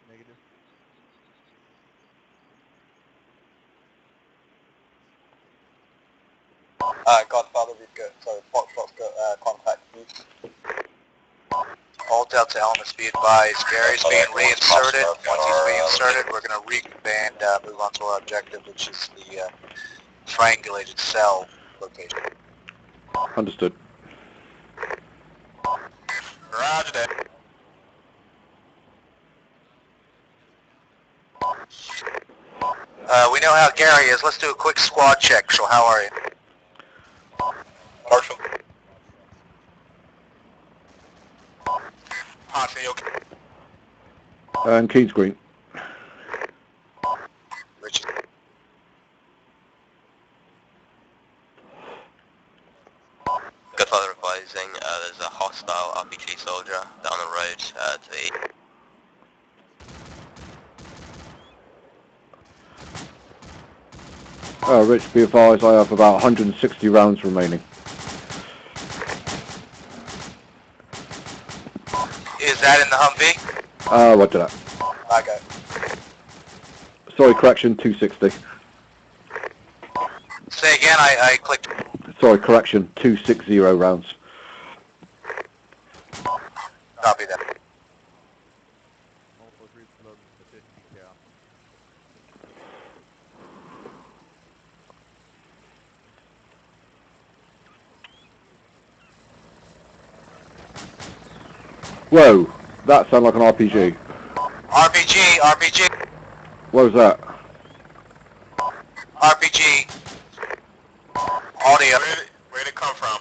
Negative. Godfather, we've got, so Foxtrot's got contact. All Delta elements be advised, Gary's being reinserted. Once he's reinserted, we're going to reconvey and move on to our objective, which is the triangulated cell location. Understood. Roger that. We know how Gary is. Let's do a quick squad check. So how are you? Marshall. Ponce, okay? And Keys Green. Richard. Godfather advising, there's a hostile RPG soldier down the road to the east. Rich, be advised I have about 160 rounds remaining. Is that in the Humvee? Roger that. Okay. Sorry, correction, 260. Say again, I clicked. Sorry, correction, 260 rounds. Copy that. Multiple group logs for 50 cal. Whoa, that sounded like an RPG. RPG. What was that? RPG. Audio. Where'd it come from?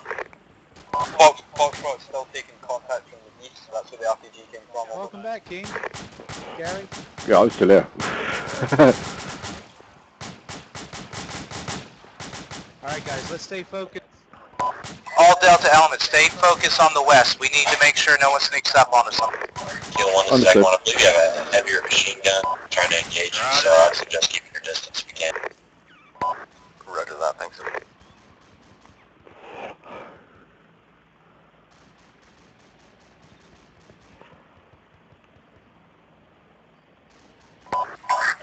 Foxtrot's still taking contact from the east, so that's where the RPG came from. Welcome back, King. Gary? Yeah, I'm still here. Alright guys, let's stay focused. all Delta elements, stay focused on the west. We need to make sure no one sneaks up on us. Kilo 1 to second 1, I believe you have a heavier machine gun trying to engage you, so I would suggest keeping your distance if you can. Roger that, thanks.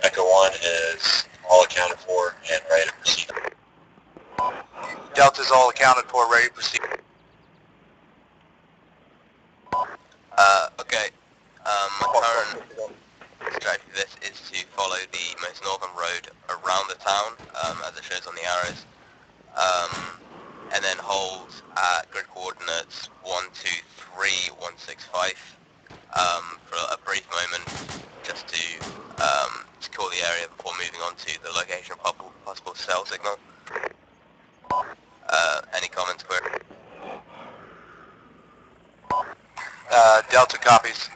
Echo 1 is all accounted for and ready to proceed. Delta's all accounted for, ready to proceed. Okay. My current strategy for this is to follow the most northern road around the town, as it shows on the arrows, and then hold at grid coordinates 123-165 for a brief moment, just to secure the area before moving on to the location of possible cell signal. Any comments, Query? Delta copies.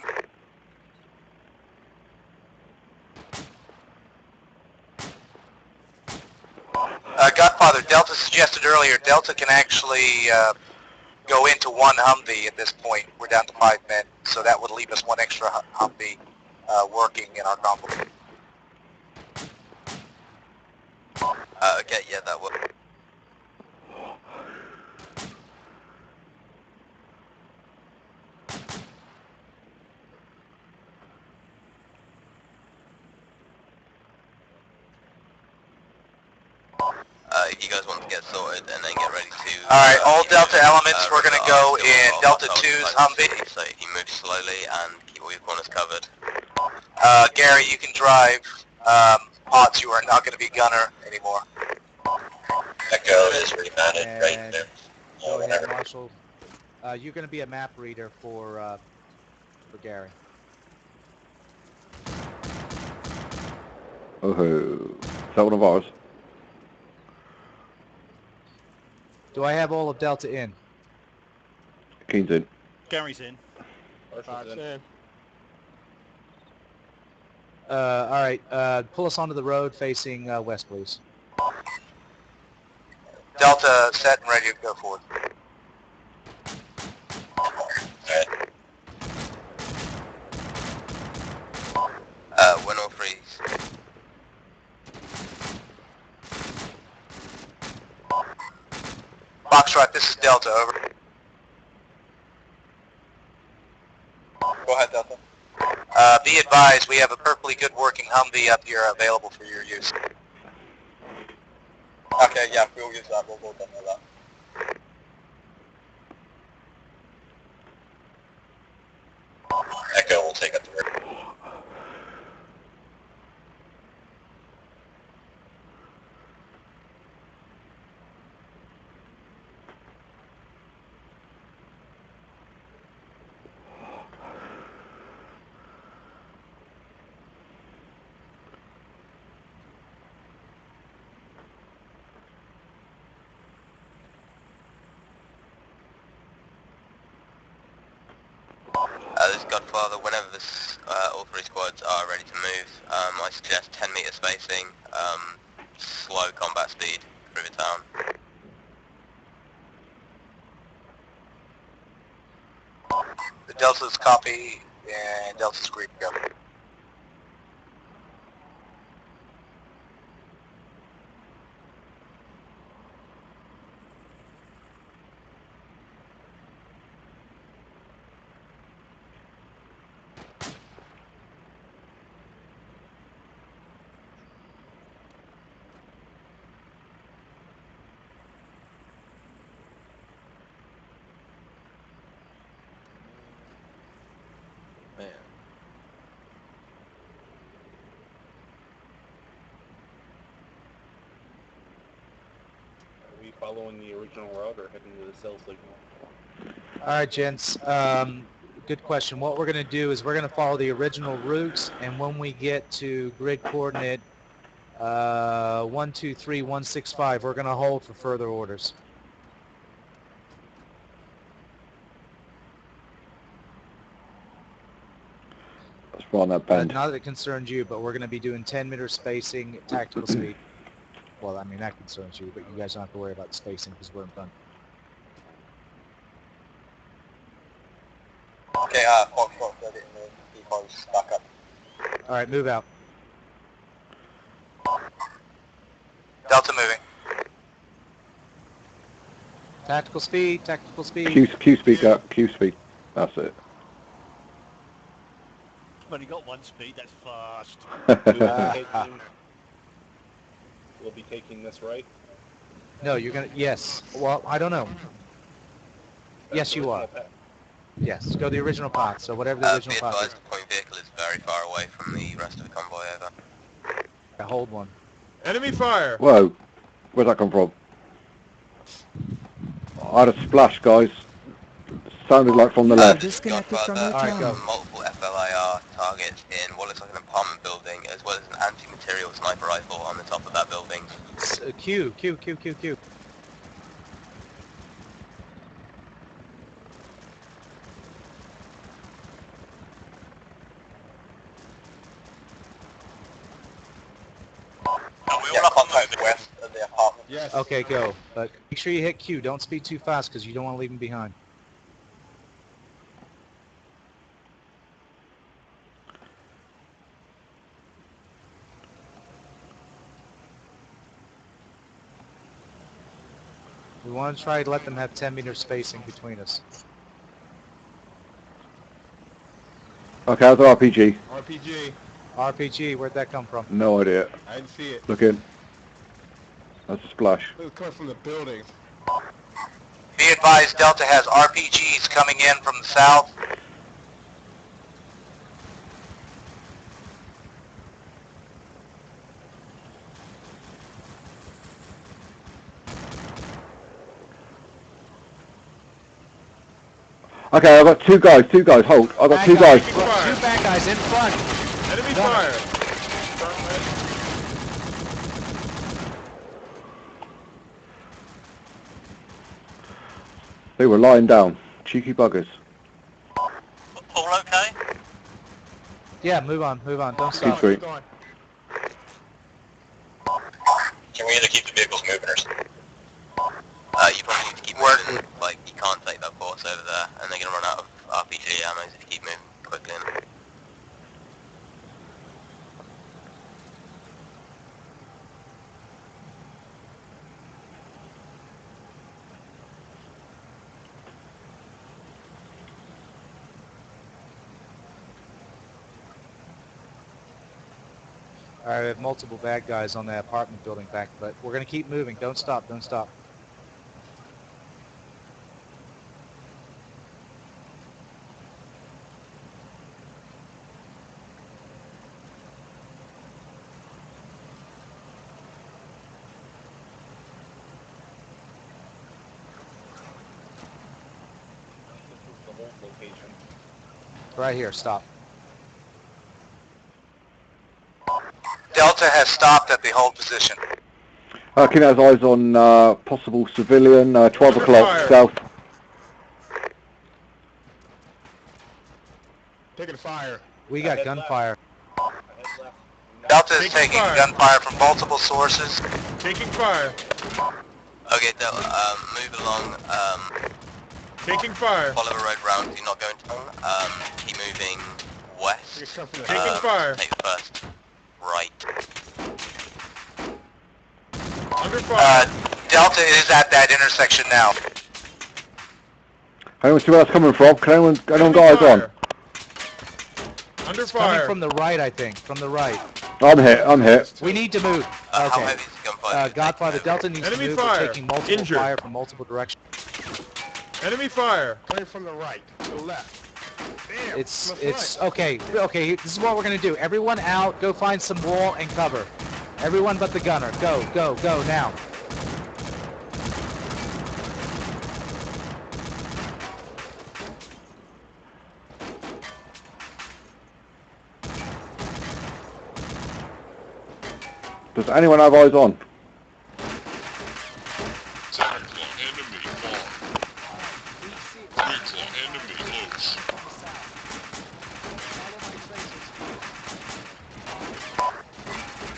Godfather, Delta suggested earlier, Delta can actually go into one Humvee at this point. We're down to 5 men, so that would leave us one extra Humvee working in our convoy. Okay, yeah, that will. You guys want to get sorted and then get ready to... Alright, all Delta elements, we're going to go in Delta 2's Humvee. So you move slowly and keep all your corners covered. Gary, you can drive. Potts, you are not going to be gunner anymore. Echo is remounted right And there. go ahead, Marshall. You're going to be a map reader for Gary. Oh, is that one of ours? Do I have all of Delta in? Keen's in. Gary's in. All right, pull us onto the road facing west, please. Delta set and ready to go forward. When all freeze. Foxtrot, this is Delta, over. Go ahead, Delta. Be advised, we have a perfectly good working Humvee up here available for your use. Okay, yeah, we'll use that. We'll done with that. Echo will take up the rear. This is Godfather. Whenever all three squads are ready to move, I suggest 10 meter spacing, slow combat speed through the town. The Delta's copy and Delta's green go. Man. Are we following the original route or heading to the cell signal? All right, gents. Good question. What we're going to do is we're going to follow the original routes, and when we get to grid coordinate 123-165, we're going to hold for further orders. Let's run that bend. Not that it concerns you, but we're going to be doing 10-meter spacing at tactical speed. Well, I mean, that concerns you, but you guys don't have to worry about spacing because we're in front. Okay, Foxtrot said it in the depots, back up. Alright, move out. Delta moving. Tactical speed, tactical speed. Q speed, go. Q speed. That's it. I've only got one speed, that's fast. We'll be taking this right. No, you're gonna, yes. Well, I don't know. Yes, you are. Yes, go the original path, so whatever the original Be path advised, the point vehicle is very far away from the rest of the convoy, over. is. Hold one. Enemy fire! Whoa. Where'd that come from? I had a splash, guys. Sounded like from the User left. disconnected from your Alright, channel. go. Multiple FLIR targets in what looks like an apartment building, as well as an anti-material sniper rifle on the top of that building. Q. We're up on the west of the apartment. Yes. Okay, go. But make sure you hit Q. Don't speed too fast because you don't want to leave him behind. We want to try to let them have 10-meter spacing between us. Okay, how's the RPG? RPG. RPG, where'd that come from? No idea. I didn't see it. Look in. That's a splash. It was coming from the building. Be advised, Delta has RPGs coming in from the south. Okay, I've got two guys, hold. I've got two guys. Two bad guys in front. Enemy fire! They were lying down. Cheeky buggers. All okay? Yeah, move on. Don't Q stop. street. Can we either keep the vehicles moving or... You probably need to keep moving, like, you can't take that force over there, and they're going to run out of RPG ammo if you keep moving quickly. Alright, we have multiple bad guys on that apartment building back, but we're going to keep moving. Don't stop. The whole location. Right here, stop. Delta has stopped at the hold position. King has eyes on possible civilian, 12 o'clock fire. south. Taking fire. We got gunfire. Delta is Taking taking fire. gunfire from multiple sources. Taking fire. Okay, Delta, move along, Taking fire. follow the road round, do not go into town, keep moving west. Taking fire. Take the first right. Under fire. Delta is at that intersection now. Anyone see where that's coming from? Can anyone got eyes on? Under It's fire. coming from the right, I think. From the right. I'm hit. We need to move. How Okay. heavy is the gunfire? Godfather, Delta needs Enemy to move. fire. We're taking multiple Injured. fire from multiple directions. Enemy fire. Coming from the right. To the left. Damn. It's okay. This is what we're gonna do. Everyone out. Go find some wall and cover. Everyone but the gunner. Go now. Does anyone have eyes on? 7 o'clock, enemy far. 3 o'clock, enemy close.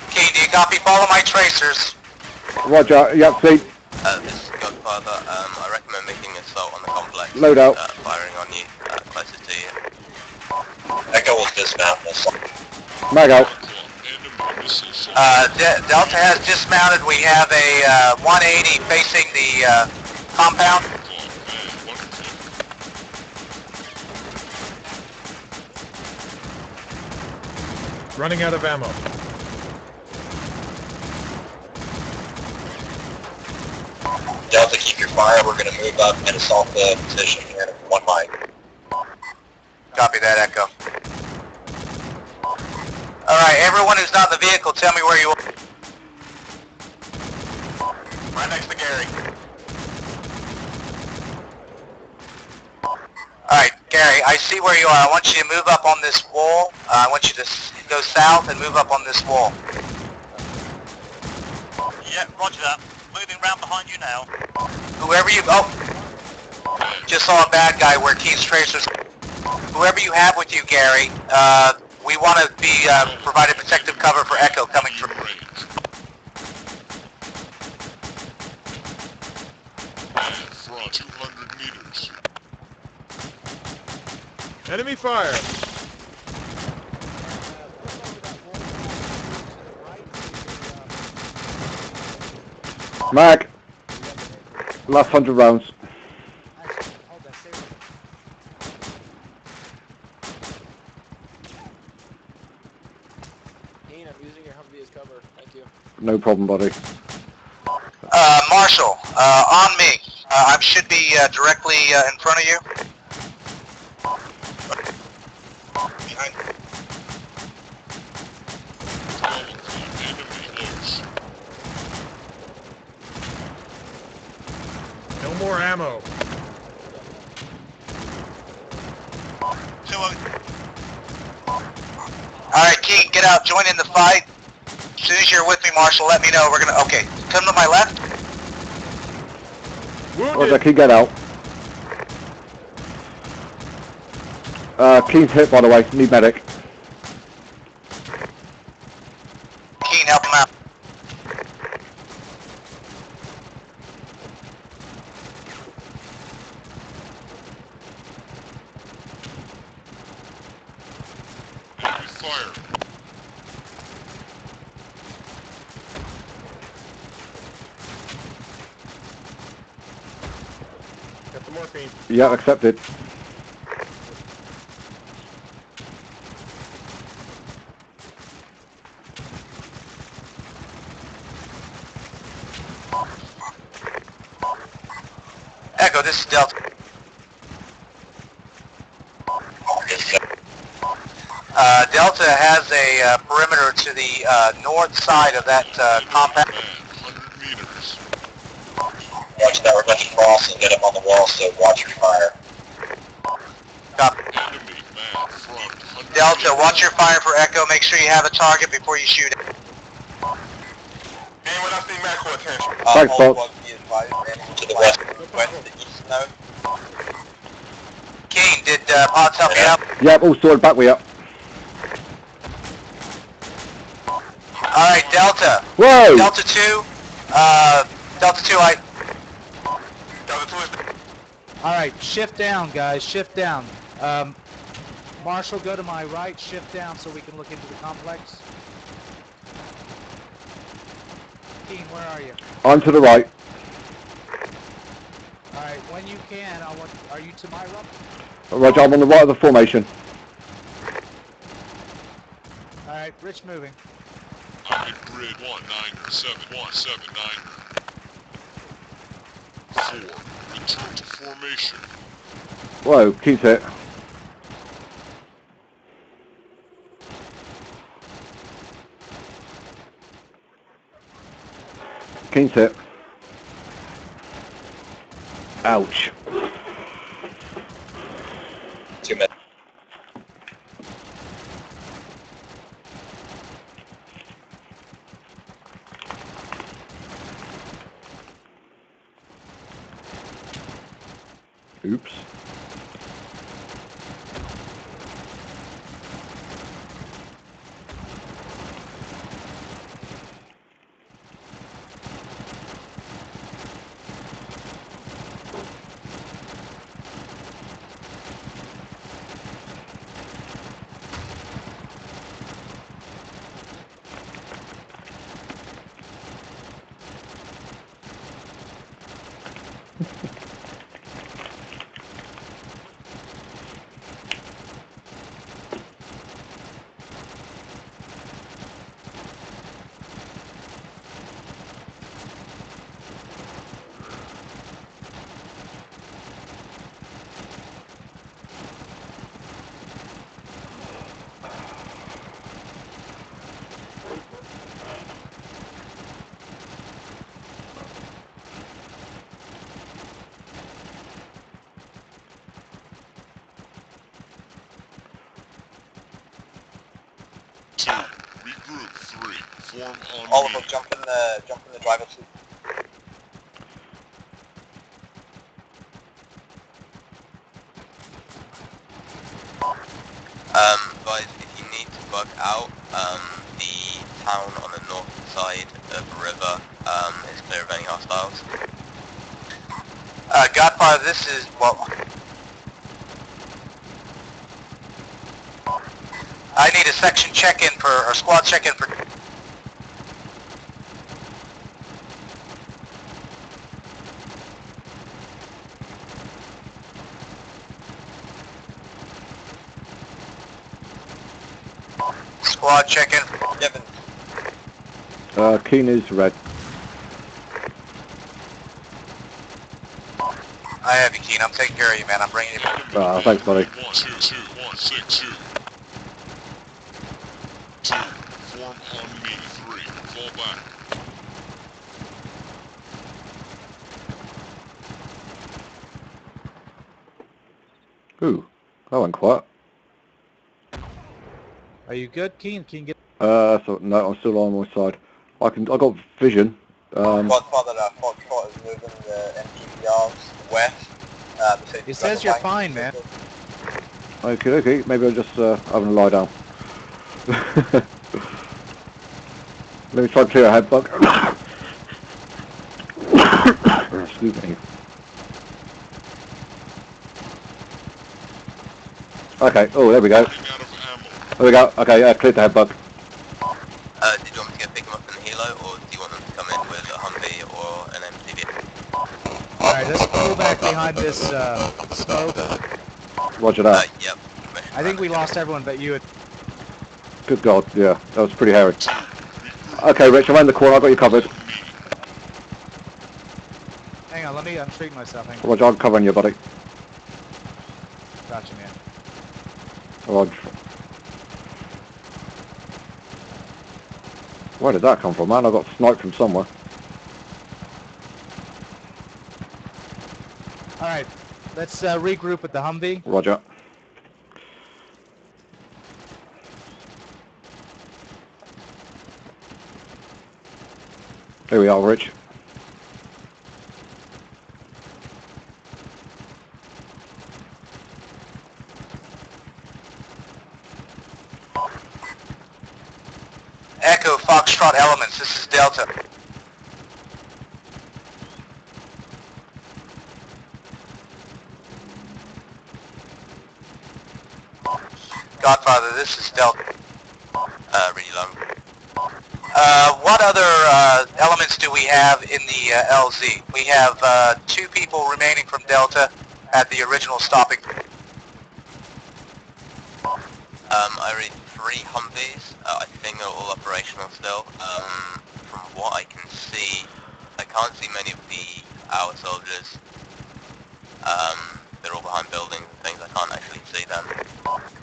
Key, do you copy? Follow my tracers. Roger, yep, see. This is Godfather, I recommend making an assault on the complex. Load out. Firing on you, closer to you. will dismount this. Mag out. Delta has dismounted. We have a 180 facing the compound. Running out of ammo. Delta, keep your fire. We're going to move up and assault the position here. 1 mic. Copy that, Echo. Alright, everyone who's not in the vehicle, tell me where you are. Right next to Gary. Alright, Gary, I see where you are. I want you to move up on this wall. I want you to go south and move up on this wall. Yeah, roger that. Moving round behind you now. Whoever you... Oh! Just saw a bad guy where Keith's tracers... Whoever you have with you, Gary, we want to be provided protective cover for Echo coming from... Front 200 meters. Enemy fire. Mag. Last 100 rounds. Ian, I'm using your Humvee as cover. Thank you. No problem, buddy. Marshall, on me. I should be directly in front of you. Behind. No more ammo. Alright, Keith, get out. Join in the fight. As soon as you're with me, Marshall, let me know. We're gonna... Okay, come to my left. Roger, Keen, get out. Keen's hit, by the way. Need medic. Keen, help him out. Enemy fire. Got the morphine. Yeah, accepted. Echo, this is Delta. Delta has a perimeter to the north side of that compound. 100 meters. Watch that, we're going to cross and get him on the wall, so watch your fire. Copy. Enemy man front 100 Delta, meters. watch your fire for Echo. Make sure you have a target before you shoot it. Anyone else need medical attention? Thanks, Bob. To the west, the east node. Keen, did Potts help you out? Yep, all sorted. Back way up. Alright, Delta. Whoa! Delta 2. Delta 2, Delta 2 is... Alright, shift down, guys. Shift down. Marshall, go to my right. Shift down so we can look into the complex. Keen, where are you? I'm to the right. Alright, when you can, are you to my right? Roger, I'm on the right of the formation. Alright, Rich moving. I'm in grid 197 4. Return to formation. Whoa, Keen's hit. Keen's hit. Ouch. 2 minutes. Oops. 2, regroup. 3, form on All me. of them jump in the driver's seat. Guys, if you need to bug out, the town on the north side of the river is clear of any hostiles. Godfather, this is, well, I need a section check-in or squad check-in for... Squad check-in. Given. Keen is red. I have you, Keen. I'm taking care of you, man. I'm bringing you... Thanks, buddy. 1, 2, 2, 1, 6, 2. 2, form on me. 3, fall back. Ooh, that went quiet. Are you good, Keen? Keen, get... So no, I'm still on my side. I got vision. Godfather, Foxtrot is moving the MTVRs west. It says you're fine, man. Okay, maybe I'll just having a lie down. Let me try to clear a head bug. Excuse me. Okay, oh, there we go. There we go. Okay, yeah, cleared the head bug. Did you want me to go pick them up in the helo, or do you want them to come in with a Humvee or an MTV? Alright, let's pull back behind this smoke. Roger that. Yep. I think we lost everyone but you. Good God, yeah, that was pretty hairy. Okay, Rich, I'm around the corner. I got you covered. Hang on, I'm treating myself. Hang on. Roger, I'm covering you, buddy. Gotcha, man. Roger. Where did that come from, man? I got sniped from somewhere. Alright, let's regroup at the Humvee. Roger. Here we are, Rich. Echo, Foxtrot Elements, this is Delta. Godfather, this is Delta. Really long. What other elements do we have in the LZ? We have 2 people remaining from Delta at the original stopping. I read 3 Humvees. I think they're all operational still. From what I can see, I can't see many of our soldiers. They're all behind buildings and things. I can't actually see them.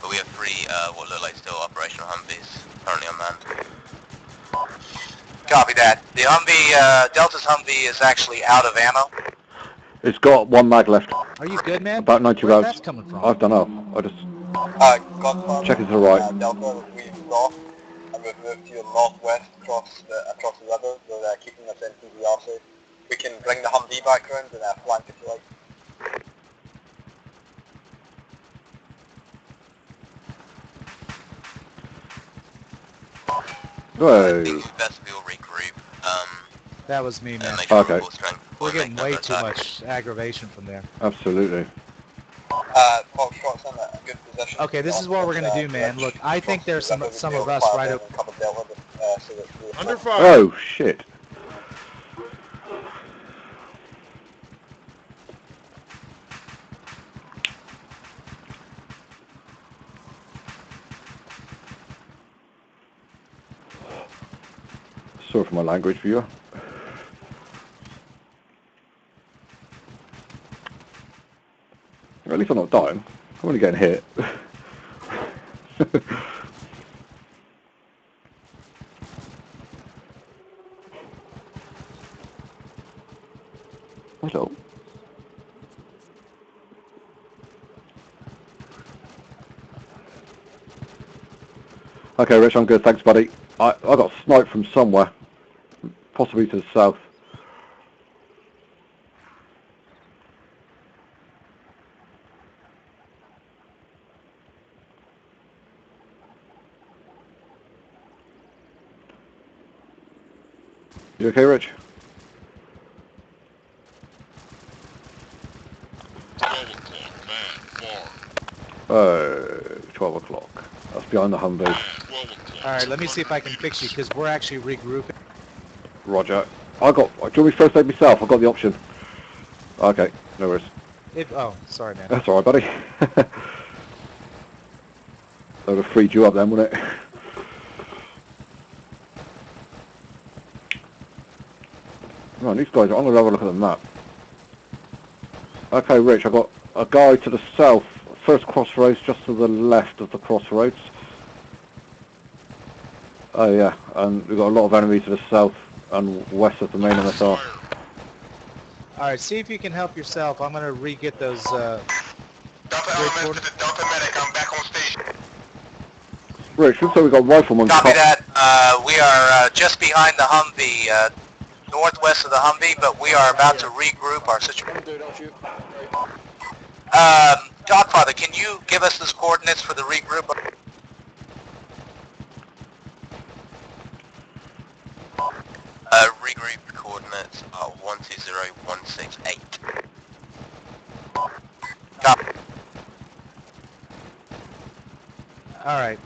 But we have 3 what look like still operational Humvees currently unmanned. Copy that. The Humvee, Delta's Humvee is actually out of ammo. It's got 1 mag left. Are you good, man? About 90 Where's rounds. that coming from? I don't know. I just... Godfather, check it to the right. Delta, we've lost, and we've moved to the northwest across the river. We're keeping us NTVR safe. We can bring the Humvee back around and flank if you like. Whoa. I think best we all regroup. That was me, man. Make sure Okay. we're full strength before We're we getting make way another too attack. much aggravation from there. Absolutely. Foxtrot's in a good position. Okay, this is what we're gonna do, man. Look, I think there's some of us right over... Under fire! Oh, shit. Sorry for my language, viewer. At least I'm not dying. I'm only getting hit. Hello. Okay, Rich, I'm good. Thanks, buddy. I got sniped from somewhere, possibly to the south. You okay, Rich? 12 o'clock, man, far. 12 o'clock. That's behind the Humvee. Man, 12 o'clock. All right, let me see if I can 200 fix you meters. because we're actually regrouping. Roger. Do you want me to first aid myself? I've got the option. Okay, no worries. Oh, sorry, man. That's alright, buddy. That would have freed you up then, wouldn't it? Right, these guys, I'm going to have a look at the map. Okay, Rich, I've got a guy to the south, first crossroads, just to the left of the crossroads. Oh yeah, and we've got a lot of enemies to the south and west of the main MSR. All right, see if you can help yourself. I'm going to re-get those... Delta elements to the Delta medic. I'm back on station. Rich, looks like we've got riflemen. Copy that. We are just behind the Humvee, northwest of the Humvee, but we are about to regroup our situation. Godfather, can you give us those coordinates for the regroup? Regroup coordinates are 120168. Copy. All right.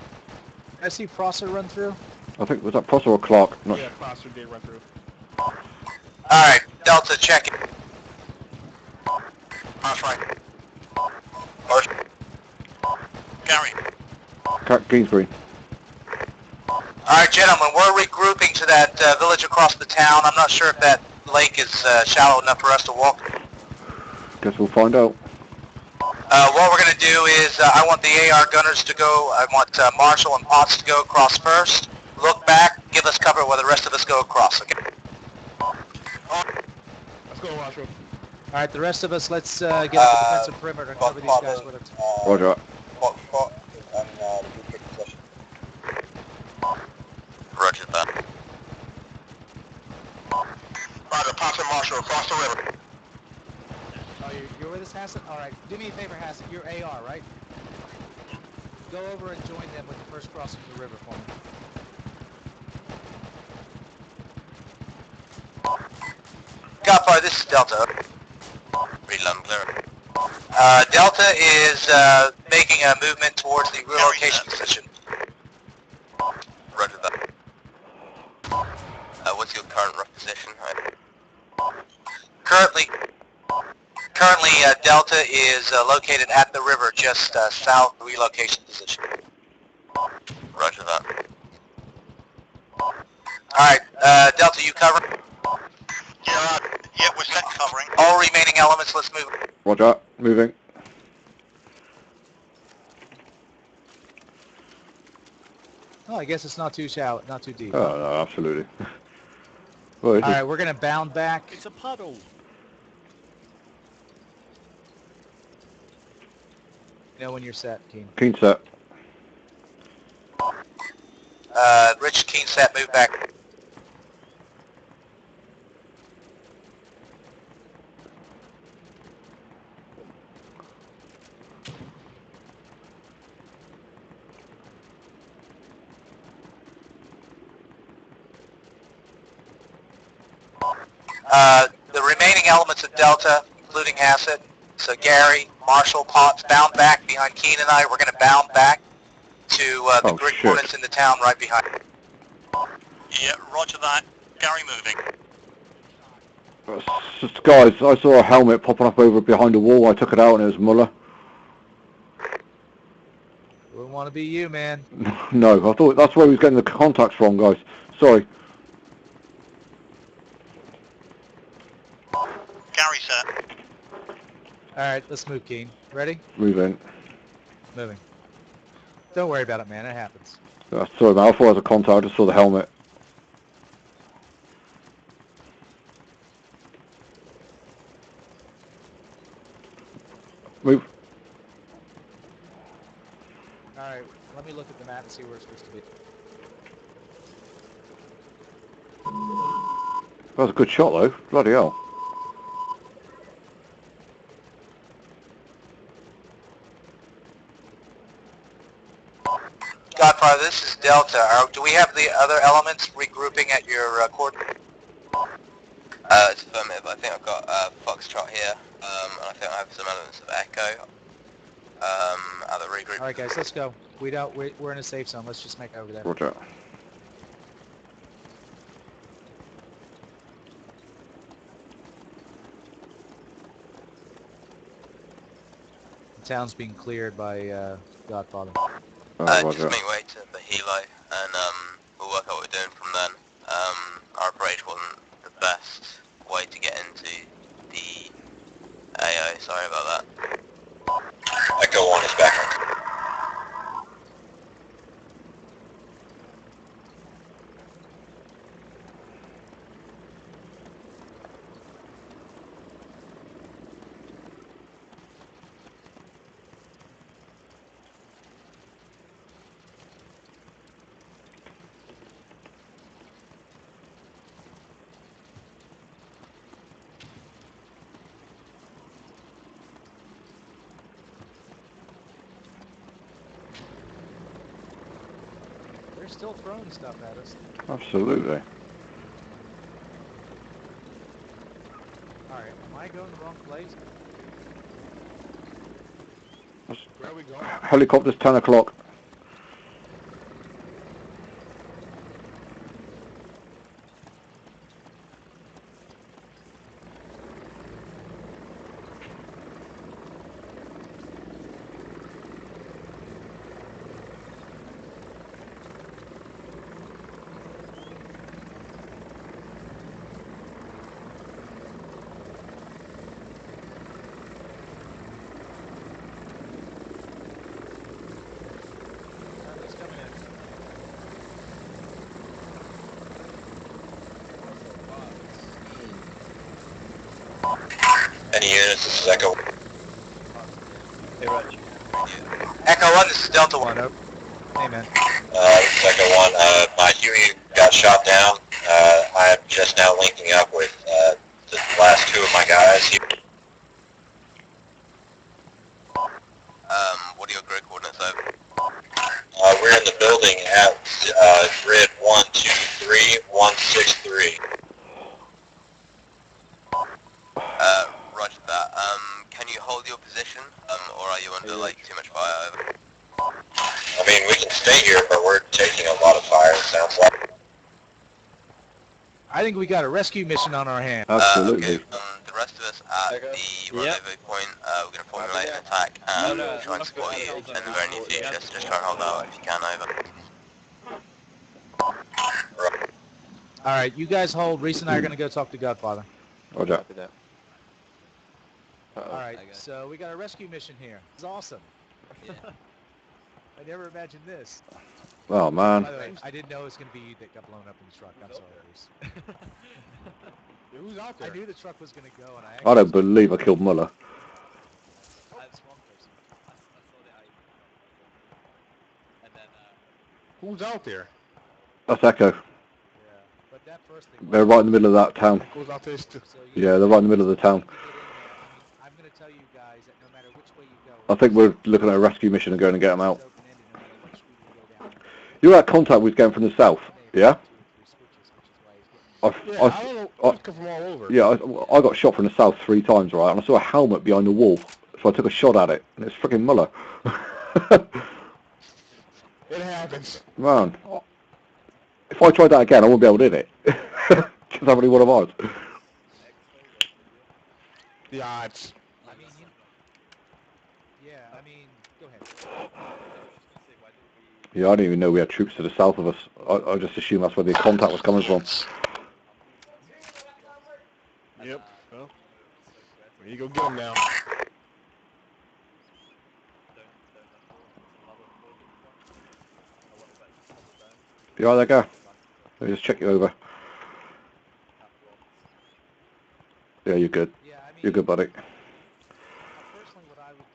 I see Prosser run through. I think, was that Prosser or Clark? Not Yeah, Foster did run through. Alright, Delta, check it. That's right. Gary. Kingsbury. Alright, gentlemen, we're regrouping to that village across the town. I'm not sure if that lake is shallow enough for us to walk. Guess we'll find out. What we're going to do is, I want the AR gunners to go, I want Marshall and Potts to go across first. Look back, give us cover while the rest of us go across, okay? Let's go, Marshall. All right, the rest of us, let's get up the defensive perimeter and cover these guys with our... Roger. Roger that. Roger, Potts and Marshall across the river. Oh, you're with us, Hassan? All right, do me a favor, Hassan. You're AR, right? Go over and join them with the first crossing of the river for me. Godfather, this is Delta. Read loud and clear. Delta is making a movement towards the relocation position. Roger that. What's your current rough position? Currently, Delta is located at the river, just south relocation position. Roger that. Alright, Delta, you cover? Yeah, we're set covering. All remaining elements, let's move. Roger. Moving. Oh, I guess it's not too shallow, not too deep. Oh, no, absolutely. Well, All right, we're going to bound back. It's a puddle. You know when you're set, Keen. Keen set. Rich, Keen set, move back. The remaining elements of Delta, including Hassett, so Gary, Marshall, Potts, bound back behind Keen and I. We're going to bound back to the grid coordinates in the town right behind. Yeah, roger that. Gary moving. Guys, I saw a helmet popping up over behind a wall. I took it out and it was Muller. Wouldn't want to be you, man. No, I thought that's where he was getting the contacts from, guys. Sorry. Gary set. All right, let's move, Keen. Ready? Moving. Moving. Don't worry about it, man. It happens. Sorry, man. I thought it was a contact. I just saw the helmet. Move. All Alright, let me look at the map and see where it's supposed to be. That was a good shot though. Bloody hell. Godfather, this is Delta. Do we have the other elements regrouping at your coordinate? It's affirmative. I think I've got Foxtrot here, and I think I have some elements of Echo at the regroup. Alright guys, let's go. We're in a safe zone. Let's just make it over there. Roger. The town's being cleared by Godfather. Just make way to the helo, and we'll work out what we're doing from then. Our approach wasn't the best way to get into the AO, sorry about that. Echo 1 is back on. They're still throwing stuff at us. Absolutely. Alright, am I going the wrong place? Where are we going? Helicopter's 10 o'clock. Charlie's coming in. Any units, this is Echo. Hey, Reg. Echo 1, this is Delta 1. Hey man. This is Echo 1. My Huey got shot down. I'm just now linking up with the last two of my guys. What are your grid coordinates over? We're in the building at grid 123, 163. Roger that. Can you hold your position, or are you under like too much fire over? I mean, we can stay here, but we're taking a lot of fire, it sounds like. I think we got a rescue mission on our hands. Absolutely. Okay, the rest of us at the rendezvous point, we're going to formulate an attack and try and support you in the very near future. Just try and hold out if you can, over. Alright, you guys hold. Reese and I are going to go talk to Godfather. Roger. Copy that. Alright, so we got a rescue mission here. It's awesome. Yeah. I never imagined this. Oh man. By the way, I didn't know it was going to be you that got blown up in the truck. I'm sorry, Reese. Who's out there? I knew the truck was going to go, and I don't believe I killed Muller. That's one person. I thought it and then Who's out there? That's Echo. Yeah, but that first thing. They're right in the middle of that town. Who's out there? Still? So, Yeah, they're right in the middle of the town. you get in there, I mean, I'm going to tell you guys that no matter which way you go, I think we're looking at a rescue mission and going to get them out. it's open-ended no matter what street you go down. You're at contact with going from the south, yeah? Yeah, I don't know. It's come from all over. Yeah, I got shot from the south 3 times, right? And I saw a helmet behind the wall, so I took a shot at it, and it's freaking Muller. It happens. Man, if I tried that again, I wouldn't be able to hit it. Because how many one of ours? The odds. I mean, I mean, go ahead. Yeah, I didn't even know we had troops to the south of us. I just assumed that's where the contact was coming from. Yep. Well, we need to go get him now. You alright there, guy? Let me just check you over. Yeah, you're good. Yeah, I mean, You're good, buddy. personally, what I would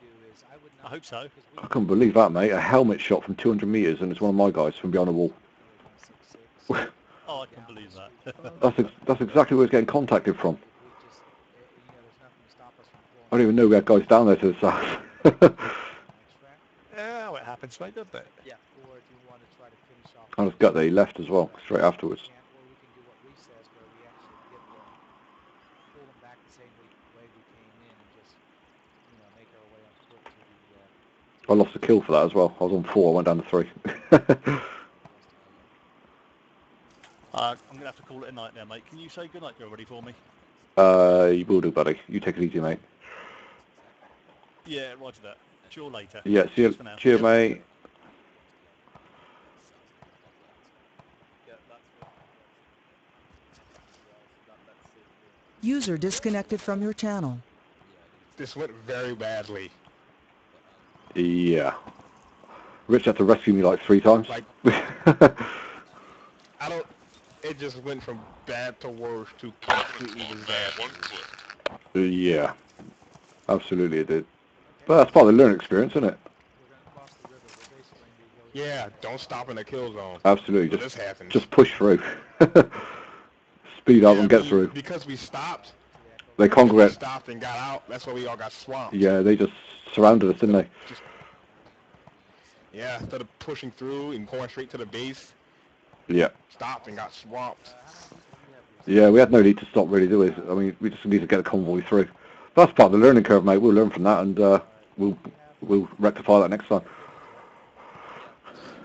I hope so. I couldn't believe that, mate. A helmet shot from 200 metres, and it's one of my guys from behind the wall. Oh, I can believe that. That's exactly where it's getting contacted from. I don't even know we had guys down there to the south. Yeah, what happens, mate, doesn't it? Yeah. I just got that he left as well, straight afterwards. I lost a kill for that as well. I was on 4, I went down to 3. I'm going to have to call it a night now, mate. Can you say goodnight to everybody for me? You will do, buddy. You take it easy, mate. Yeah, roger that. See you all later. Yeah, see you. For now. Cheers, mate. User disconnected from your channel. This went very badly. Yeah. Rich had to rescue me like 3 times. Like, it just went from bad to worse to completely disaster. One clip. Yeah. Absolutely it did. But that's part of the learning experience, isn't it? Yeah, don't stop in the kill zone. Absolutely. This happens. Just push through. Speed up and get through. Because we stopped. They conquer it. Stopped and got out. That's why we all got swamped. Yeah, they just surrounded us, didn't they? Yeah, instead of pushing through and going straight to the base. Yeah. Stopped and got swamped. Yeah, we had no need to stop really, do we? I mean, we just need to get a convoy through. That's part of the learning curve, mate. We'll learn from that, and we'll rectify that next time.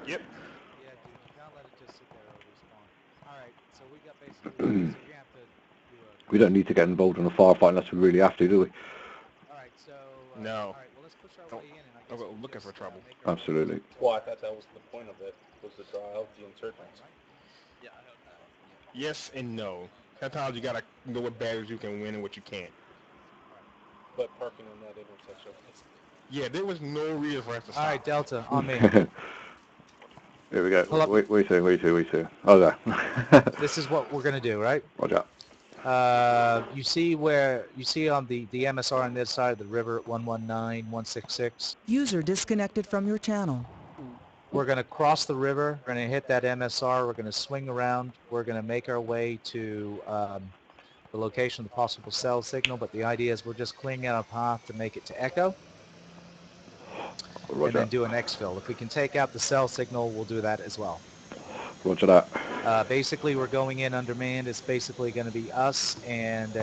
Yep. We don't need to get involved in a firefight unless we really have to, do we? No. I'm looking for trouble. Absolutely. Well, I thought that was the point of it, was to draw out the insurgents. Yeah, I heard that. Yes and no. Sometimes you gotta know what battles you can win and what you can't. But parking in that intersection. Yeah, there was no reason for us to stop. All right, Delta, on me. Here we go. Pull up. Wait here. Oh, there. This is what we're gonna do, right? Roger. You see on the MSR on this side of the river at 119-166? User disconnected from your channel. We're going to cross the river. We're going to hit that MSR. We're going to swing around. We're going to make our way to the location of the possible cell signal, but the idea is we're just clearing out a path to make it to Echo. Roger. And then do an exfil. If we can take out the cell signal, we'll do that as well. Roger that. Basically, we're going in undermanned. It's basically going to be us and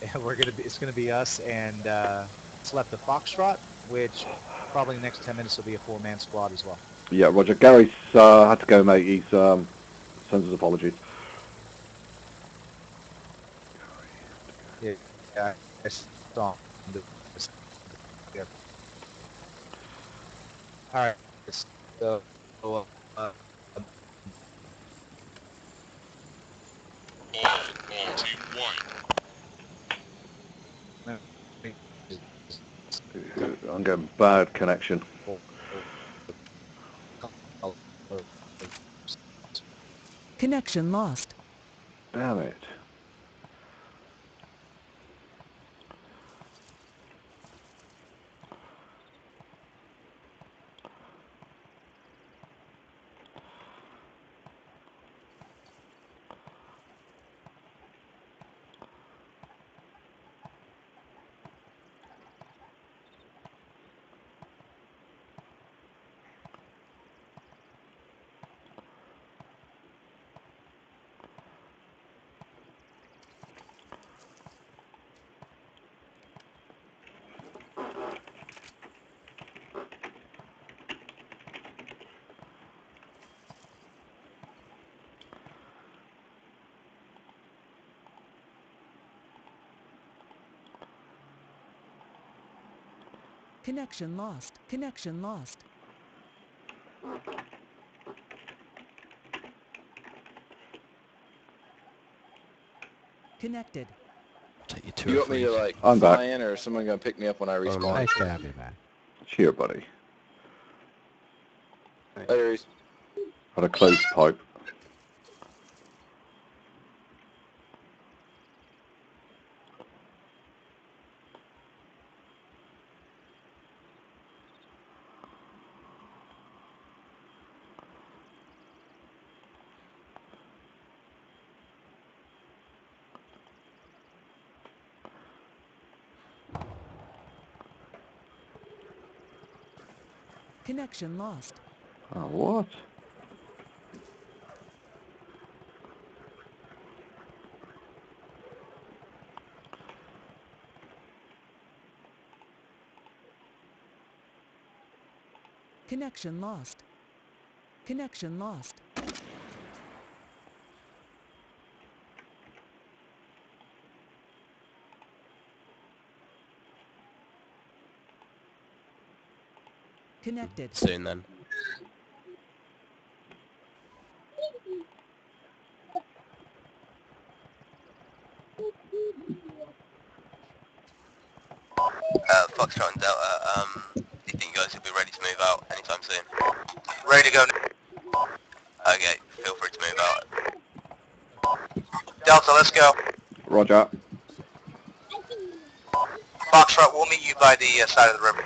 it's going to be us and Select the Foxtrot, which probably in the next 10 minutes will be a 4-man squad as well. Yeah, Roger. Gary's had to go, mate. He's sends his apologies. Yeah, it's on this. Yeah. All right. So, All Team White. I'm getting bad connection. Connection lost. Damn it. Connection lost. Connection lost. Connected. Take you 2 You or want me 3. to like I'm fly back. in, or is someone gonna pick me up when I respawn? Nice to have you, man. Cheer, buddy. Later, Reese. Had a close pipe. Connection lost. Oh, what? Connection lost. Connection lost. Connected. Soon then. Foxtrot and Delta, do you think you guys will be ready to move out anytime soon? Ready to go. Okay, feel free to move out. Delta, let's go. Roger. Foxtrot, we'll meet you by the side of the river.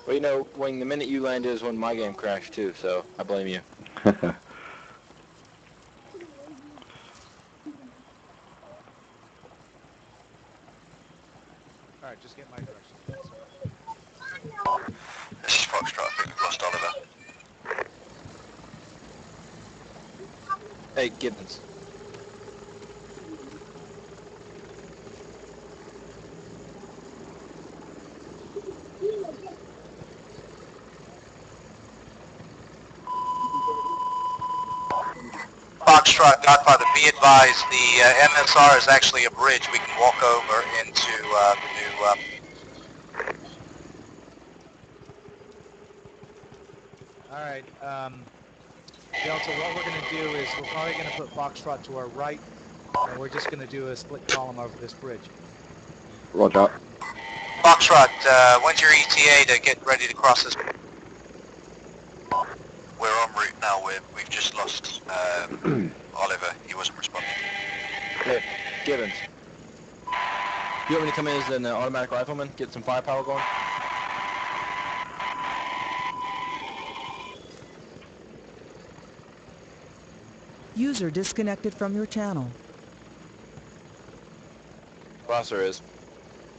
Well, you know, Wing, the minute you landed is when my game crashed too, so I blame you. Alright, just get my directions, please. This is Foxtrot. I think we've lost Oliver. Hey, Gibbons. Foxtrot, Godfather, be advised, the MSR is actually a bridge. We can walk over into the new... Alright, Delta, what we're going to do is we're probably going to put Foxtrot to our right, and we're just going to do a split column over this bridge. Roger. Foxtrot, when's your ETA to get ready to cross this? We're en route now. We've just lost Oliver. He wasn't responding. Hey, Gibbons. You want me to come in as an automatic rifleman, get some firepower going? User disconnected from your channel. Rosser is.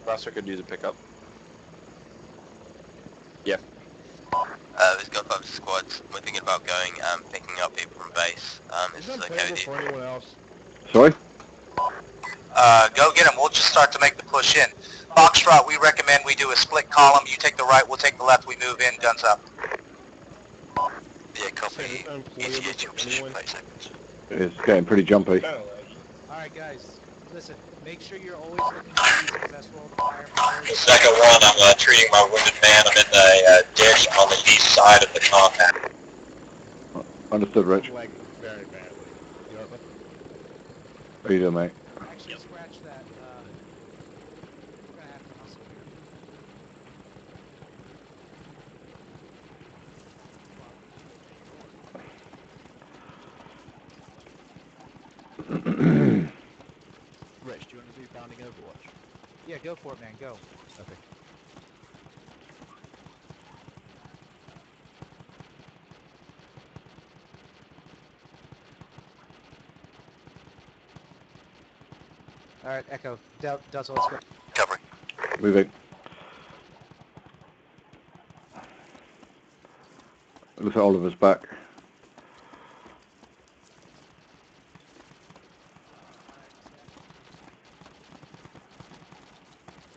Rosser could use a pickup. Yeah. There's Godfather squads. We're thinking about going and picking up people from base. Is this okay with you? For anyone else? Sorry? Go get him. We'll just start to make the push in. Foxtrot, we recommend we do a split column. You take the right, we'll take the left. We move in, guns up. Yeah, copy. ETA to position, 5 seconds. It's getting pretty jumpy. Alright guys, listen, make sure you're always looking for these best roll to firepower. Second one, I'm treating my wounded man. I'm in the ditch on the east side of the compound. Understood, Rich. Like, very badly. You alright, bud? How you doing, mate? Actually, scratch that, we're going to have to hustle here. Rich, do you want to do bounding Overwatch? Yeah, go for it, man, go. Okay. Alright, Echo, Delta, let's go. Covering. Moving. Looks like Oliver's back.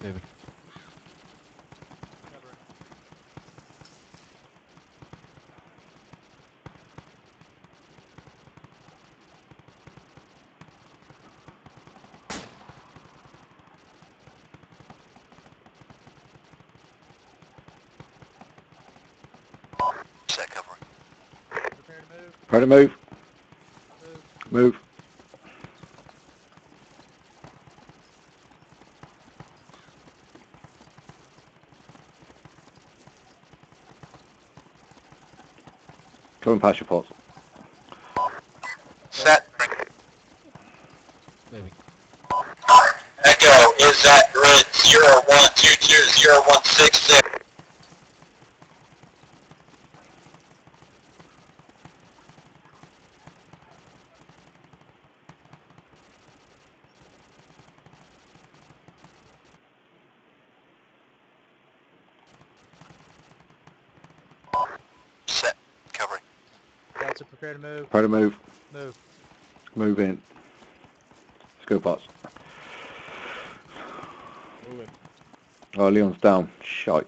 Moving. Covering. Set covering. Prepare to move. Ready to move. Move. Move. Coming past your pots. Set. Moving. Echo, is that bridge 01220166. Set. Covering. Delta, prepare to move. Prepare to move. Move. Move in. Let's go, Pots. Moving. Oh, Leon's down. Shite.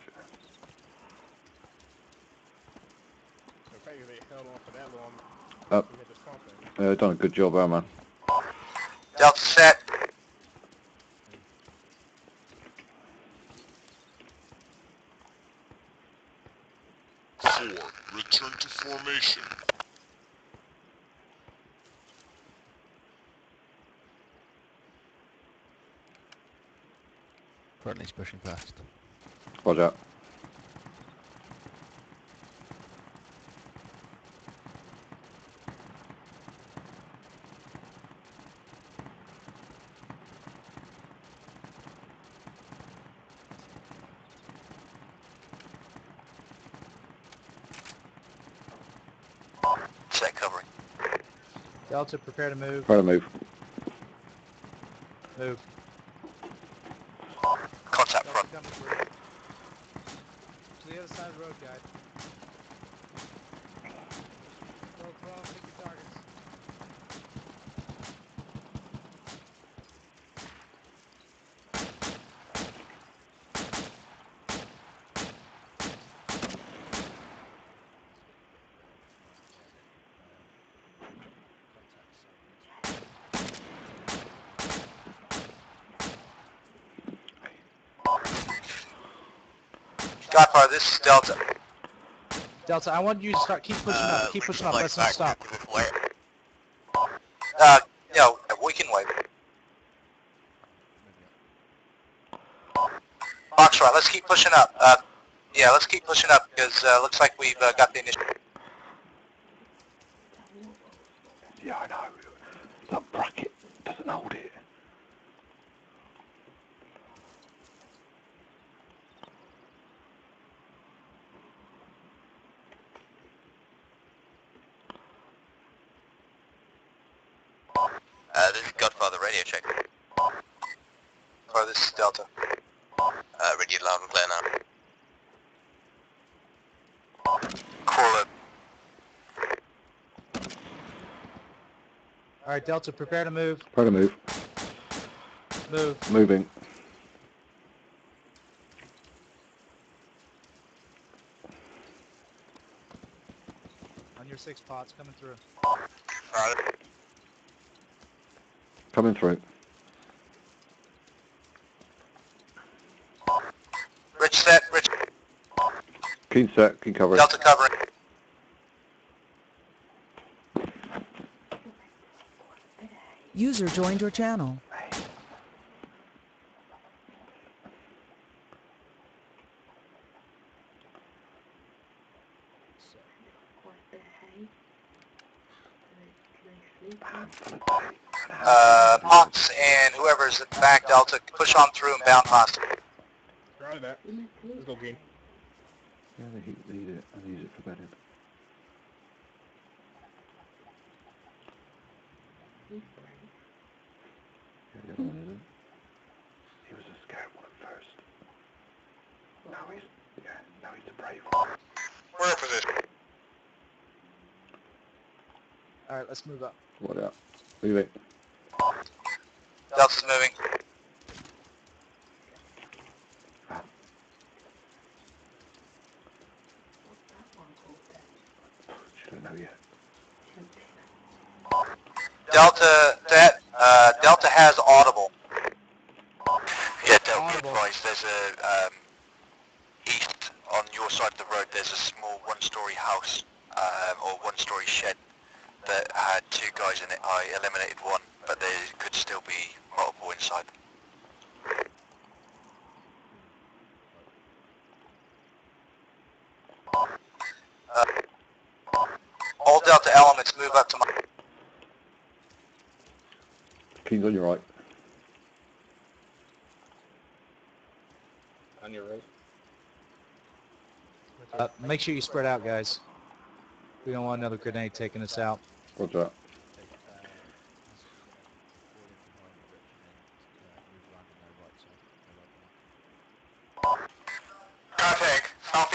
The fact that they held on for that long, Up. we had this pump in. Done a good job, man. Delta set. 4. Return to formation. Friendly's pushing past. Roger. Set covering. Delta, prepare to move. Prepare to move. Move. Contact Delta front. coming through. To the other side of the road, guys. Go prone, pick your targets. Godfather, this is Delta. Delta, I want you to start, keep pushing up, keep pushing up, let's not stop. No, we can wait. Foxtrot, let's keep pushing up. Yeah, let's keep pushing up because looks like we've got the initiative. Yeah, I know. That bracket doesn't hold it. This is Godfather, radio check. Or this is Delta. Radio loud and clear now. Crawler. Alright, Delta, prepare to move. Prepare to move. Move. Moving. On your 6 pots, coming through. Alright. Coming through. Rich set, Rich. Keen set, keen covering. Delta covering. User joined your channel. Pox and whoever's in the back, Delta, push on through and bound hostile. Try that. Let's go, Keen. Yeah, they need it. I use it for bedding. Yeah, the other one isn't. He was a scared one at first. Now he's the brave one. We're in position. Alright, let's move up. What out? Move it. Delta's moving. She don't know yet. Delta has audible. Yeah, Delta, advise, there's a, east on your side of the road, there's a small one-story house, or one-story shed that had 2 guys in it. I eliminated one, but there could still be multiple inside. All Delta elements move up to my... Keen's on your right. On your right. Make sure you spread out, guys. We don't want another grenade taking us out. Roger that. Okay, Hassel, you're going to fall in behind Rich and then move around on their right side, their right flank. Contact. South.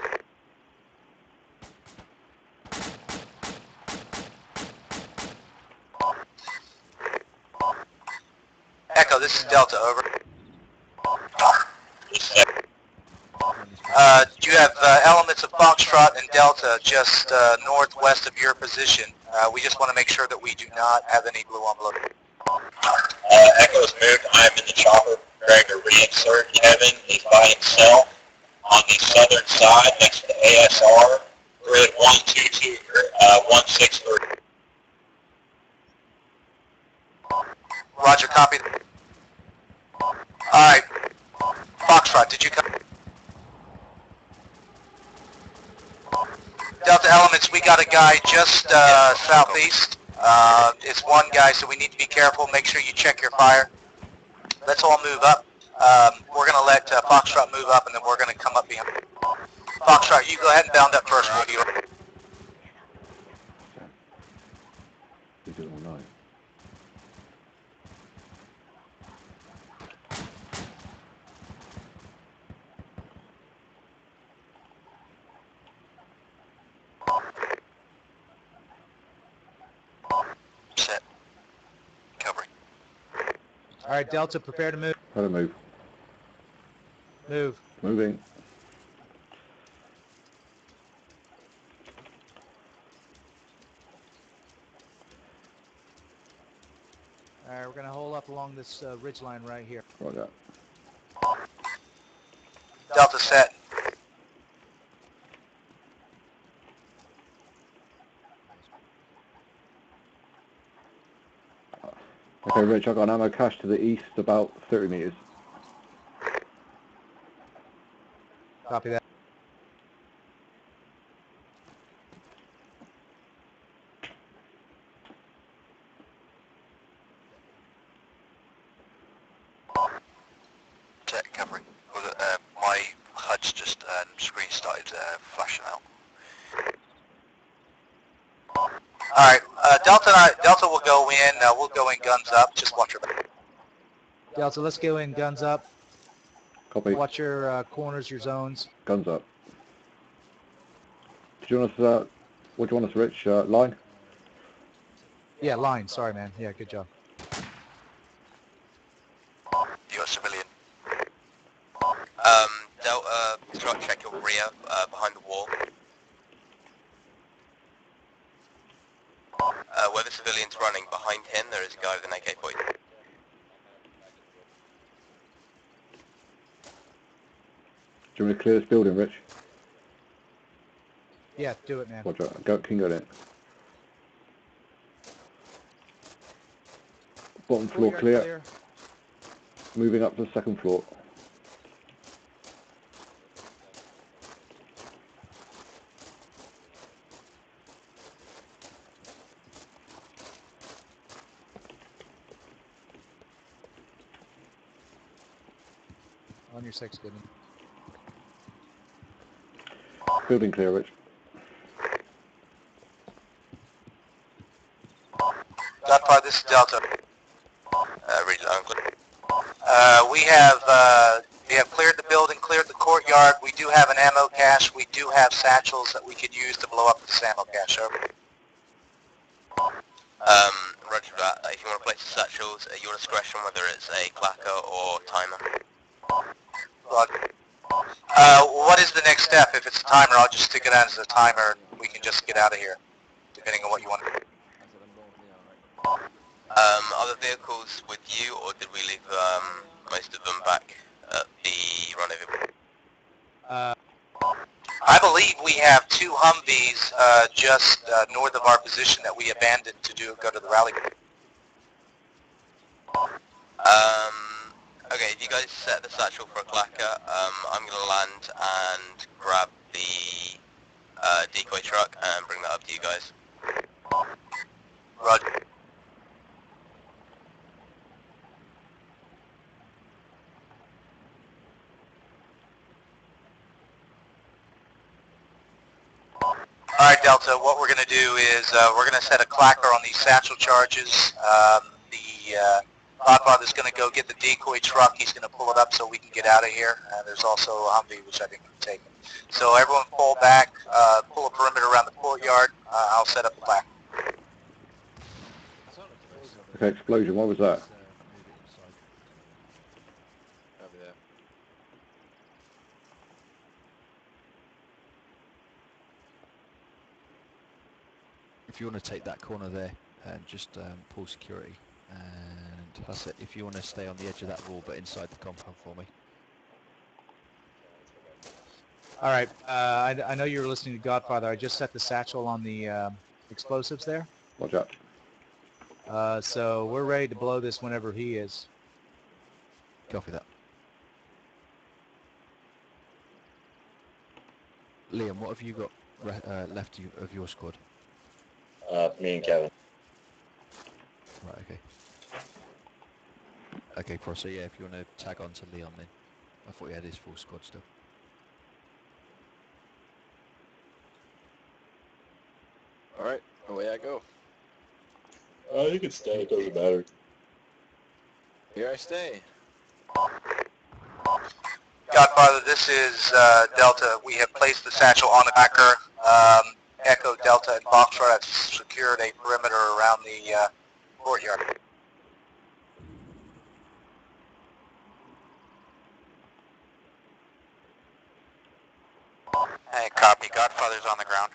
Echo, this is Delta, over. You have elements of Foxtrot and Delta just northwest of your position. We just want to make sure that we do not have any blue on blue. Echo's moved. I'm in the chopper, preparing to reinsert. Kevin is by himself on the southern side next to the ASR. Grid 163. Roger, copy. Alright. Foxtrot, did you come? Delta Elements, we got a guy just southeast. It's one guy, so we need to be careful. Make sure you check your fire. Let's all move up. We're going to let Foxtrot move up, and then we're going to come up behind. Foxtrot, you go ahead and bound up first. We'll be right. We do it all night. Set. Covering. All right, Delta, prepare to move. How to move. Move. Moving. All right, we're going to hold up along this ridge line right here. Roger. Delta set. Okay, Rich, I've got an ammo cache to the east, about 30 meters. Copy that. Set covering. My HUD's just screen started flashing out. Alright, Delta will go in. We'll go in guns up. Just watch your back. Delta, let's go in, guns up. Copy. Watch your corners, your zones. Guns up. Do you want us, what do you want us, Rich? Line? Yeah, line. Sorry, man. Yeah, good job. You're a civilian. Delta, check your rear behind the wall. Where the civilian's running, behind him there is a guy with an AK-40. Do you want me to clear this building, Rich? Yeah, do it, man. Roger. Go, can go in. Bottom floor clear. Moving up to the second floor. On your 6, Goodman. Building clear, Rich. Gunfire, this is Delta. Read it on. We have cleared the building, cleared the courtyard. We do have an ammo cache. We do have satchels that we could use to blow up this ammo cache. Over. Roger that. If you want to place the satchels at your discretion, whether it's a clacker or timer. Roger. What is the next step? If it's a timer, I'll just stick it as a timer and we can just get out of here, depending on what you want to do. Other vehicles with you, or did we leave most of them back at the rendezvous? I believe we have 2 Humvees just north of our position that we abandoned to go to the rally. Okay, if you guys set the satchel for a clacker, I'm going to land and grab the decoy truck and bring that up to you guys. Roger. right, Delta, what we're going to do is we're going to set a clacker on these satchel charges. The Godfather's going to go get the decoy truck. He's going to pull it up so we can get out of here. There's also a Humvee, which I think we can take. So everyone pull back, pull a perimeter around the courtyard. I'll set up the clacker. Okay, explosion, what was that? Move it inside. Over there. If you want to take that corner there and just pull security, and that's it. If you want to stay on the edge of that wall but inside the compound for me. All right. I know you were listening to Godfather. I just set the satchel on the explosives there. Watch out. So we're ready to blow this whenever he is. Copy that. Liam, what have you got left of your squad? Me and Kevin. Right, okay. Okay, Pro, so yeah, if you want to tag on to Leon then. I thought he had his full squad still. Alright, away I go. You can stay, it doesn't matter. Here I stay. Godfather, this is Delta. We have placed the satchel on the backer. Echo, Delta, and Foxtrot have secured a perimeter around the courtyard. Hey, copy. Godfather's on the ground.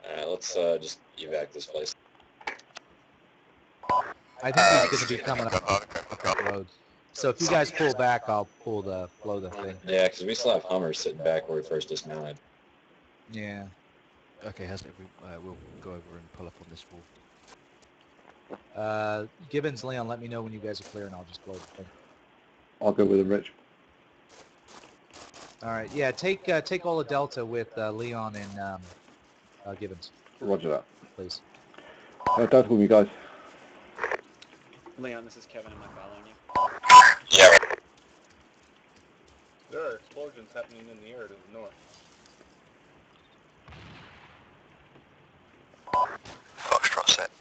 Alright, let's just evac this place. I think he's going to be coming up that road. So if you guys pull back, I'll blow the thing. Yeah, because we still have Hummers sitting back where we first dismounted. Yeah. Okay, Hasn't we'll go over and pull up on this wall. Gibbons, Leon, let me know when you guys are clear, and I'll just blow the thing. I'll go with him, Rich. All right. Yeah. Take all of Delta with Leon and Gibbons. Roger that. Please. Delta with me, guys. Leon, this is Kevin. Am I following you? Yeah. There are explosions happening in the air to the north. Foxtrot set.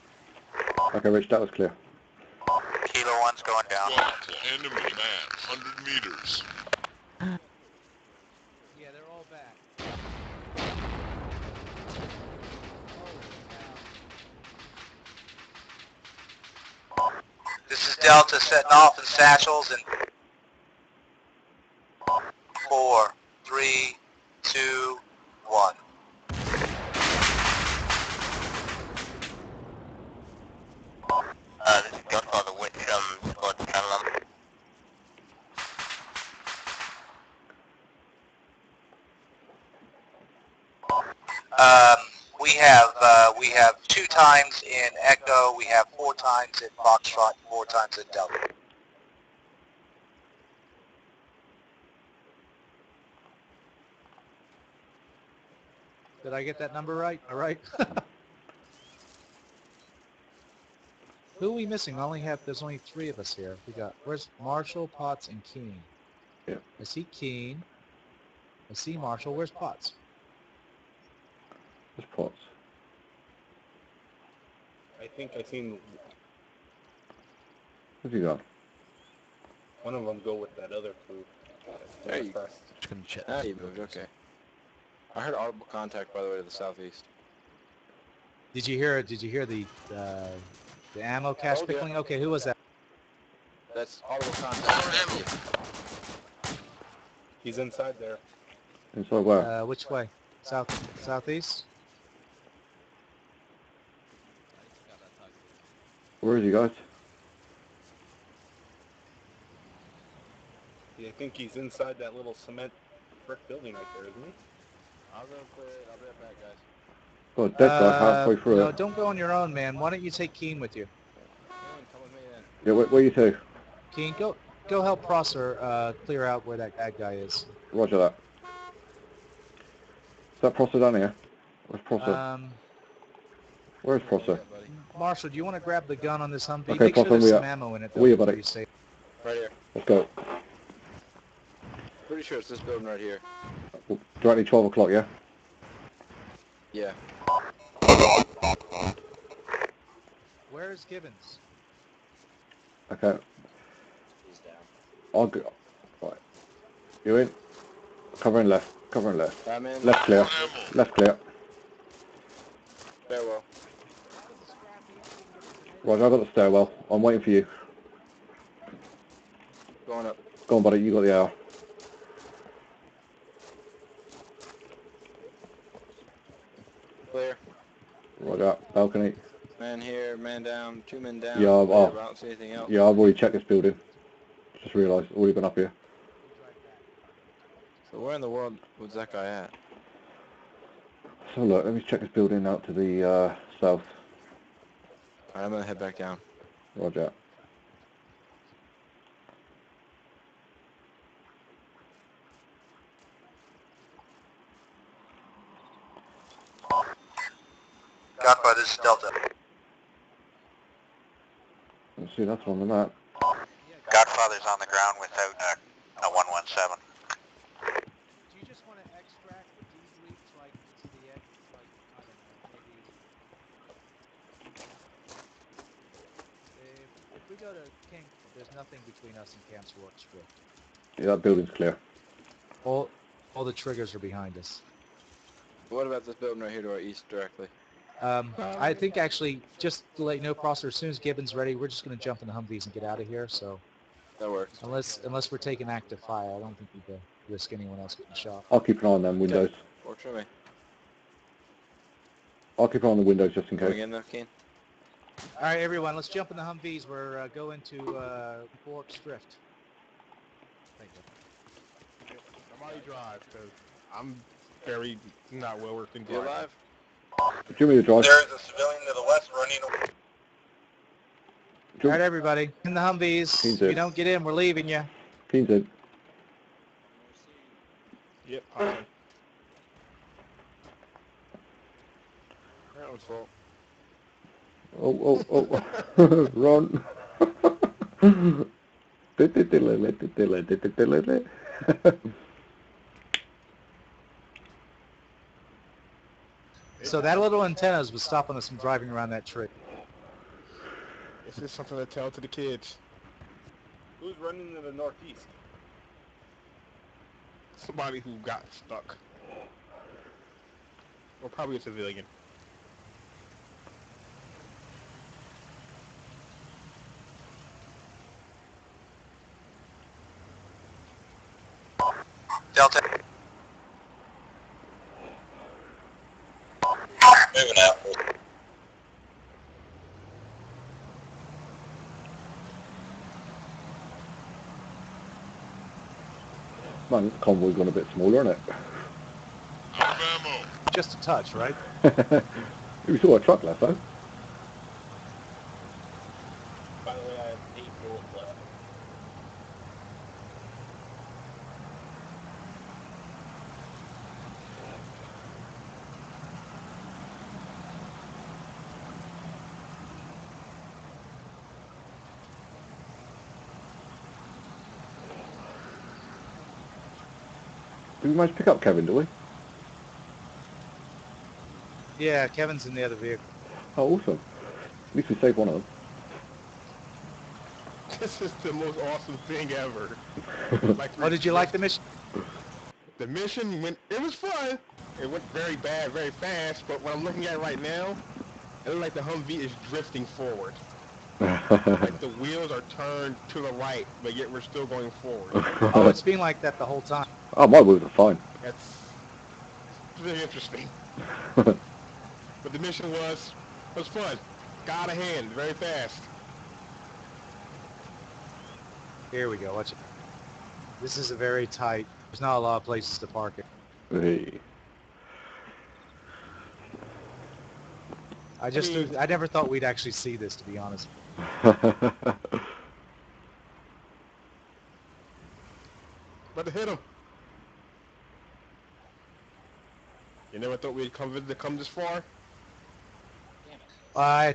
Okay, Rich, that was clear. Kilo 1's going down. Enemy man, 100 meters. Yeah, they're all back. This is Delta setting off in satchels in 4, 3, 2, 1. This is Godfather, which squad channel number? We have 2 times in Echo, we have 4 times in Foxtrot, 4 times in Delta. Did I get that number right? All right. Who are we missing? There's only 3 of us here. Where's Marshall, Potts, and Keene? Yeah. I see Keene. I see Marshall. Where's Potts? There's Potts. I think I seen Where's he gone? one of them go with that other crew. There you go. Just gonna check. Ah, you moved, okay. I heard audible contact, by the way, to the southeast. Did you hear the ammo cache Oh, yeah. pickling? Okay, who was that? That's audible contact. He's inside there. Inside where? Which way? Southeast? Where is he, guys? Yeah, I think he's inside that little cement brick building right there, isn't he? I'll go clear it. I'll be right back, guys. Oh, dead guy halfway through No, it. don't go on your own, man. Why don't you take Keene with you? Come with me then. Yeah, where you two? Keene, go help Prosser clear out where that bad guy is. Roger that. Is that Prosser down here? Where's Prosser? Where's Prosser? Marshall, do you want to grab the gun on this Humvee? Okay, Make sure Prosser, there's some ammo in it, though, we are, before buddy. you save. Right here. Let's go. Pretty sure it's this building right here. Directly 12 o'clock, yeah? Yeah. Where is Gibbons? Okay. He's down. I'll go. Right. You in? Covering left. Covering left. I'm in. Left clear. Left clear. Stairwell. Roger, I got the stairwell. I'm waiting for you. Going up. Go on, buddy. You got the hour. Clear. Roger. Balcony. Man here, man down, 2 men down. Yeah, Clear, I but I don't see anything else. yeah, I've already checked this building. Just realised. Already been up here. So where in the world was that guy at? So look, let me check this building out to the south. Alright, I'm gonna head back down. Roger. Godfather, this is Delta. Let's see, that's on the map. Godfather's on the ground without a 117. Do you just want to extract the debrief so I can get to the edge? Like, I don't know, maybe... If we go to King, there's nothing between us and Camp's Works Drift. Yeah, that building's clear. All the triggers are behind us. What about this building right here to our east directly? I think actually, just to let you know, Prosser, as soon as Gibbons ready, we're just going to jump in the Humvees and get out of here. So that works. Unless we're taking active fire, I don't think we could risk anyone else getting shot. I'll keep an eye on them windows. Works for me. I'll keep an eye on the windows just in case. Coming in though, Keen. All right, everyone, let's jump in the Humvees. We're going to Forks Drift. Thank you. Somebody drive, because I'm very not well working You driving. alive? Give me the drive. There is a civilian to the west running away. All right, everybody, in the Humvees. If you don't get in, we're leaving you. Keen's in. Yep, popping. That was fault. Oh, run. So that little antennas was stopping us from driving around that tree. This is something to tell to the kids. Who's running to the northeast? Somebody who got stuck. Or probably a civilian. Delta. Moving out. Man, this convoy's gone a bit smaller, isn't it? Out of ammo. Just a touch, right? We saw a truck last time. By the way, I have 8 bullets left. Did we manage to pick up Kevin, do we? Yeah, Kevin's in the other vehicle. Oh, awesome. At least we saved one of them. This is the most awesome thing ever. Oh, did you like the mission? The mission went, it was fun. It went very bad, very fast, but what I'm looking at right now, it looks like the Humvee is drifting forward. Like the wheels are turned to the right, but yet we're still going forward. Oh, it's been like that the whole time. Oh, my wheels are fine. That's very interesting. But the mission was fun. Got out of hand, very fast. Here we go. Watch it. This is a very tight. There's not a lot of places to park it. Hey. I never thought we'd actually see this, to be honest. But to hit him. You never thought we'd come this far? I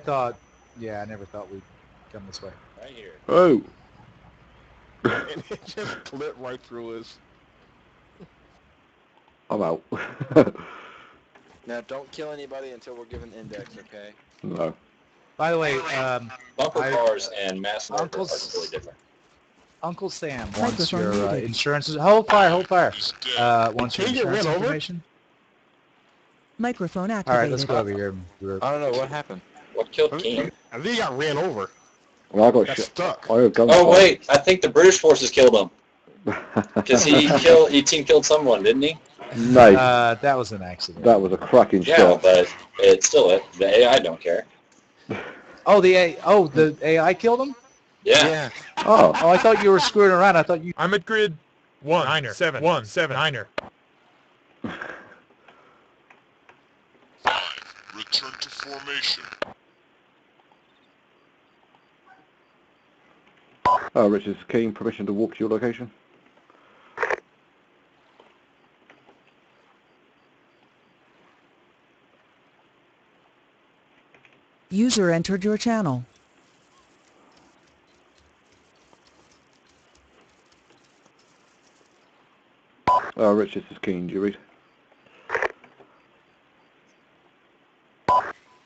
never thought we'd come this way. Right here. Oh. And it just clipped right through us. I'm out. Now, don't kill anybody until we're given index, okay? No. By the way, Bumper cars and mass murder are Uncle's- totally different. Uncle Sam wants Microphone your muted. insurance. Hold fire, hold fire. Wants your Can you get insurance ran over? information. Microphone All activated. right, let's go over here. I don't know what happened. What killed Keen? I think he got ran over. Well, I got Got shit. stuck. I have guns. Oh wait, I think the British forces killed him because he team killed someone, didn't he? Mate, That was an accident. that was a cracking Yeah, shot. but it's still the AI don't care. Oh, the AI killed him. Yeah. Oh. Oh, I thought you were screwing around. I thought you. I'm at grid 1-7-1-7-9er. Return to formation. Richard's keen. Permission to walk to your location. User entered your channel. Richard's is keen. Do you read?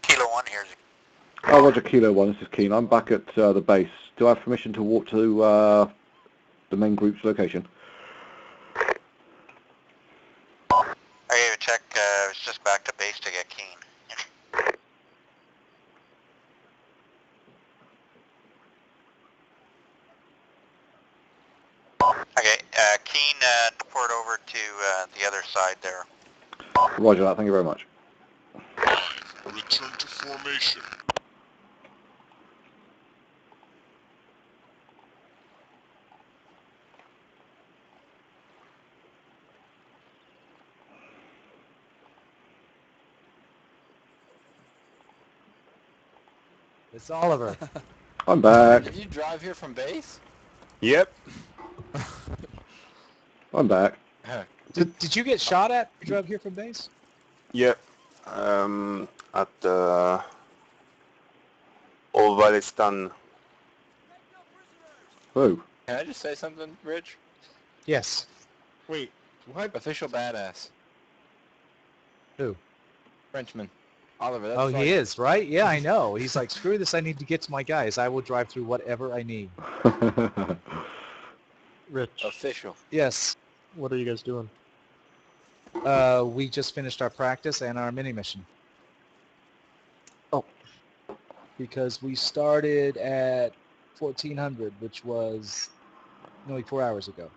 Kilo 1 here. Roger, Kilo 1. This is Keen. I'm back at the base. Do I have permission to walk to the main group's location? I gave a check. I was just back to base to get Keen. Okay, Keen, report over to the other side there. Roger that. Thank you very much. Return to formation. It's Oliver. I'm back. Did you drive here from base? Yep. I'm back. Did you get shot at? You drove here from base? Yep. At Ovalistan. Who? Can I just say something, Rich? Yes. Wait, what? Official badass. Who? Frenchman. Oliver, that's Oh, like, he is, right? Yeah, I know. He's like, screw this. I need to get to my guys. I will drive through whatever I need. Rich, official. Yes. what are you guys doing? We just finished our practice and our mini mission. Oh. Because we started at 1400, which was nearly 4 hours ago.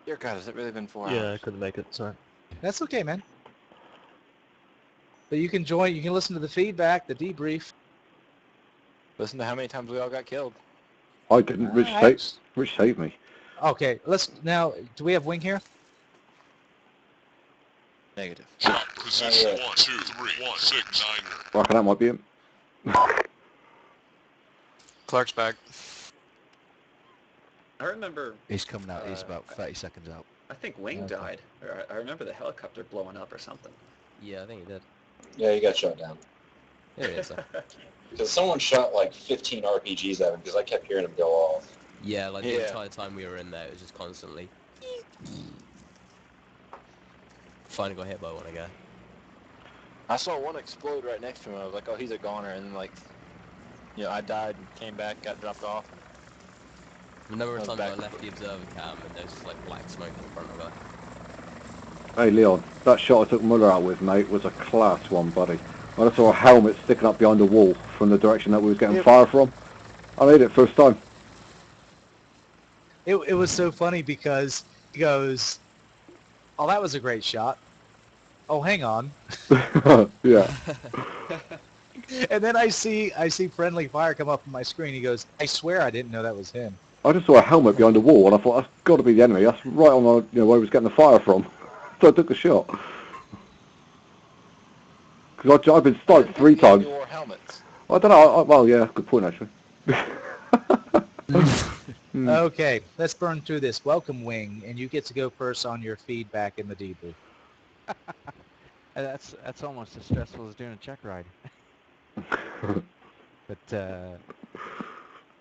Dear God, has it really been 4 hours? Yeah, I couldn't make it, sorry. That's okay, man. But you can join, you can listen to the feedback, the debrief. Listen to how many times we all got killed. I didn't. Rich saved me. Okay, let's, now, do we have Wing here? Negative. Shot position 1, 2, 3, 1, 6, 9. Reckon that might be him. Clark's back. I remember, He's coming out. He's about 30 seconds out. I think Wing died. Or I remember the helicopter blowing up or something. Yeah, I think he did. Yeah, he got shot down. Yeah, he is. Because someone shot like 15 RPGs at him because I kept hearing him go off. Yeah, like the entire time we were in there, it was just constantly. Finally got hit by one again. I saw one explode right next to him. I was like, oh, he's a goner. And then, like, you know, I died and came back, got dropped off. The number of times I left the observer cam and there's just like black smoke in front of her. Hey Leon, that shot I took Muller out with, mate, was a class one, buddy. I just saw a helmet sticking up behind a wall from the direction that we was getting fire from. I made it first time. It was so funny because he goes, oh, that was a great shot. Oh, hang on. Yeah. And then I see friendly fire come up on my screen. He goes, I swear I didn't know that was him. I just saw a helmet behind a wall, and I thought, that's got to be the enemy. That's right on the, where he was getting the fire from. So I took the shot. Because I've been sniped 3 times. Wore helmets. I don't know. Well, yeah, good point, actually. Okay, let's burn through this. Welcome, Wing, and you get to go first on your feedback in the debrief. That's almost as stressful as doing a check ride. But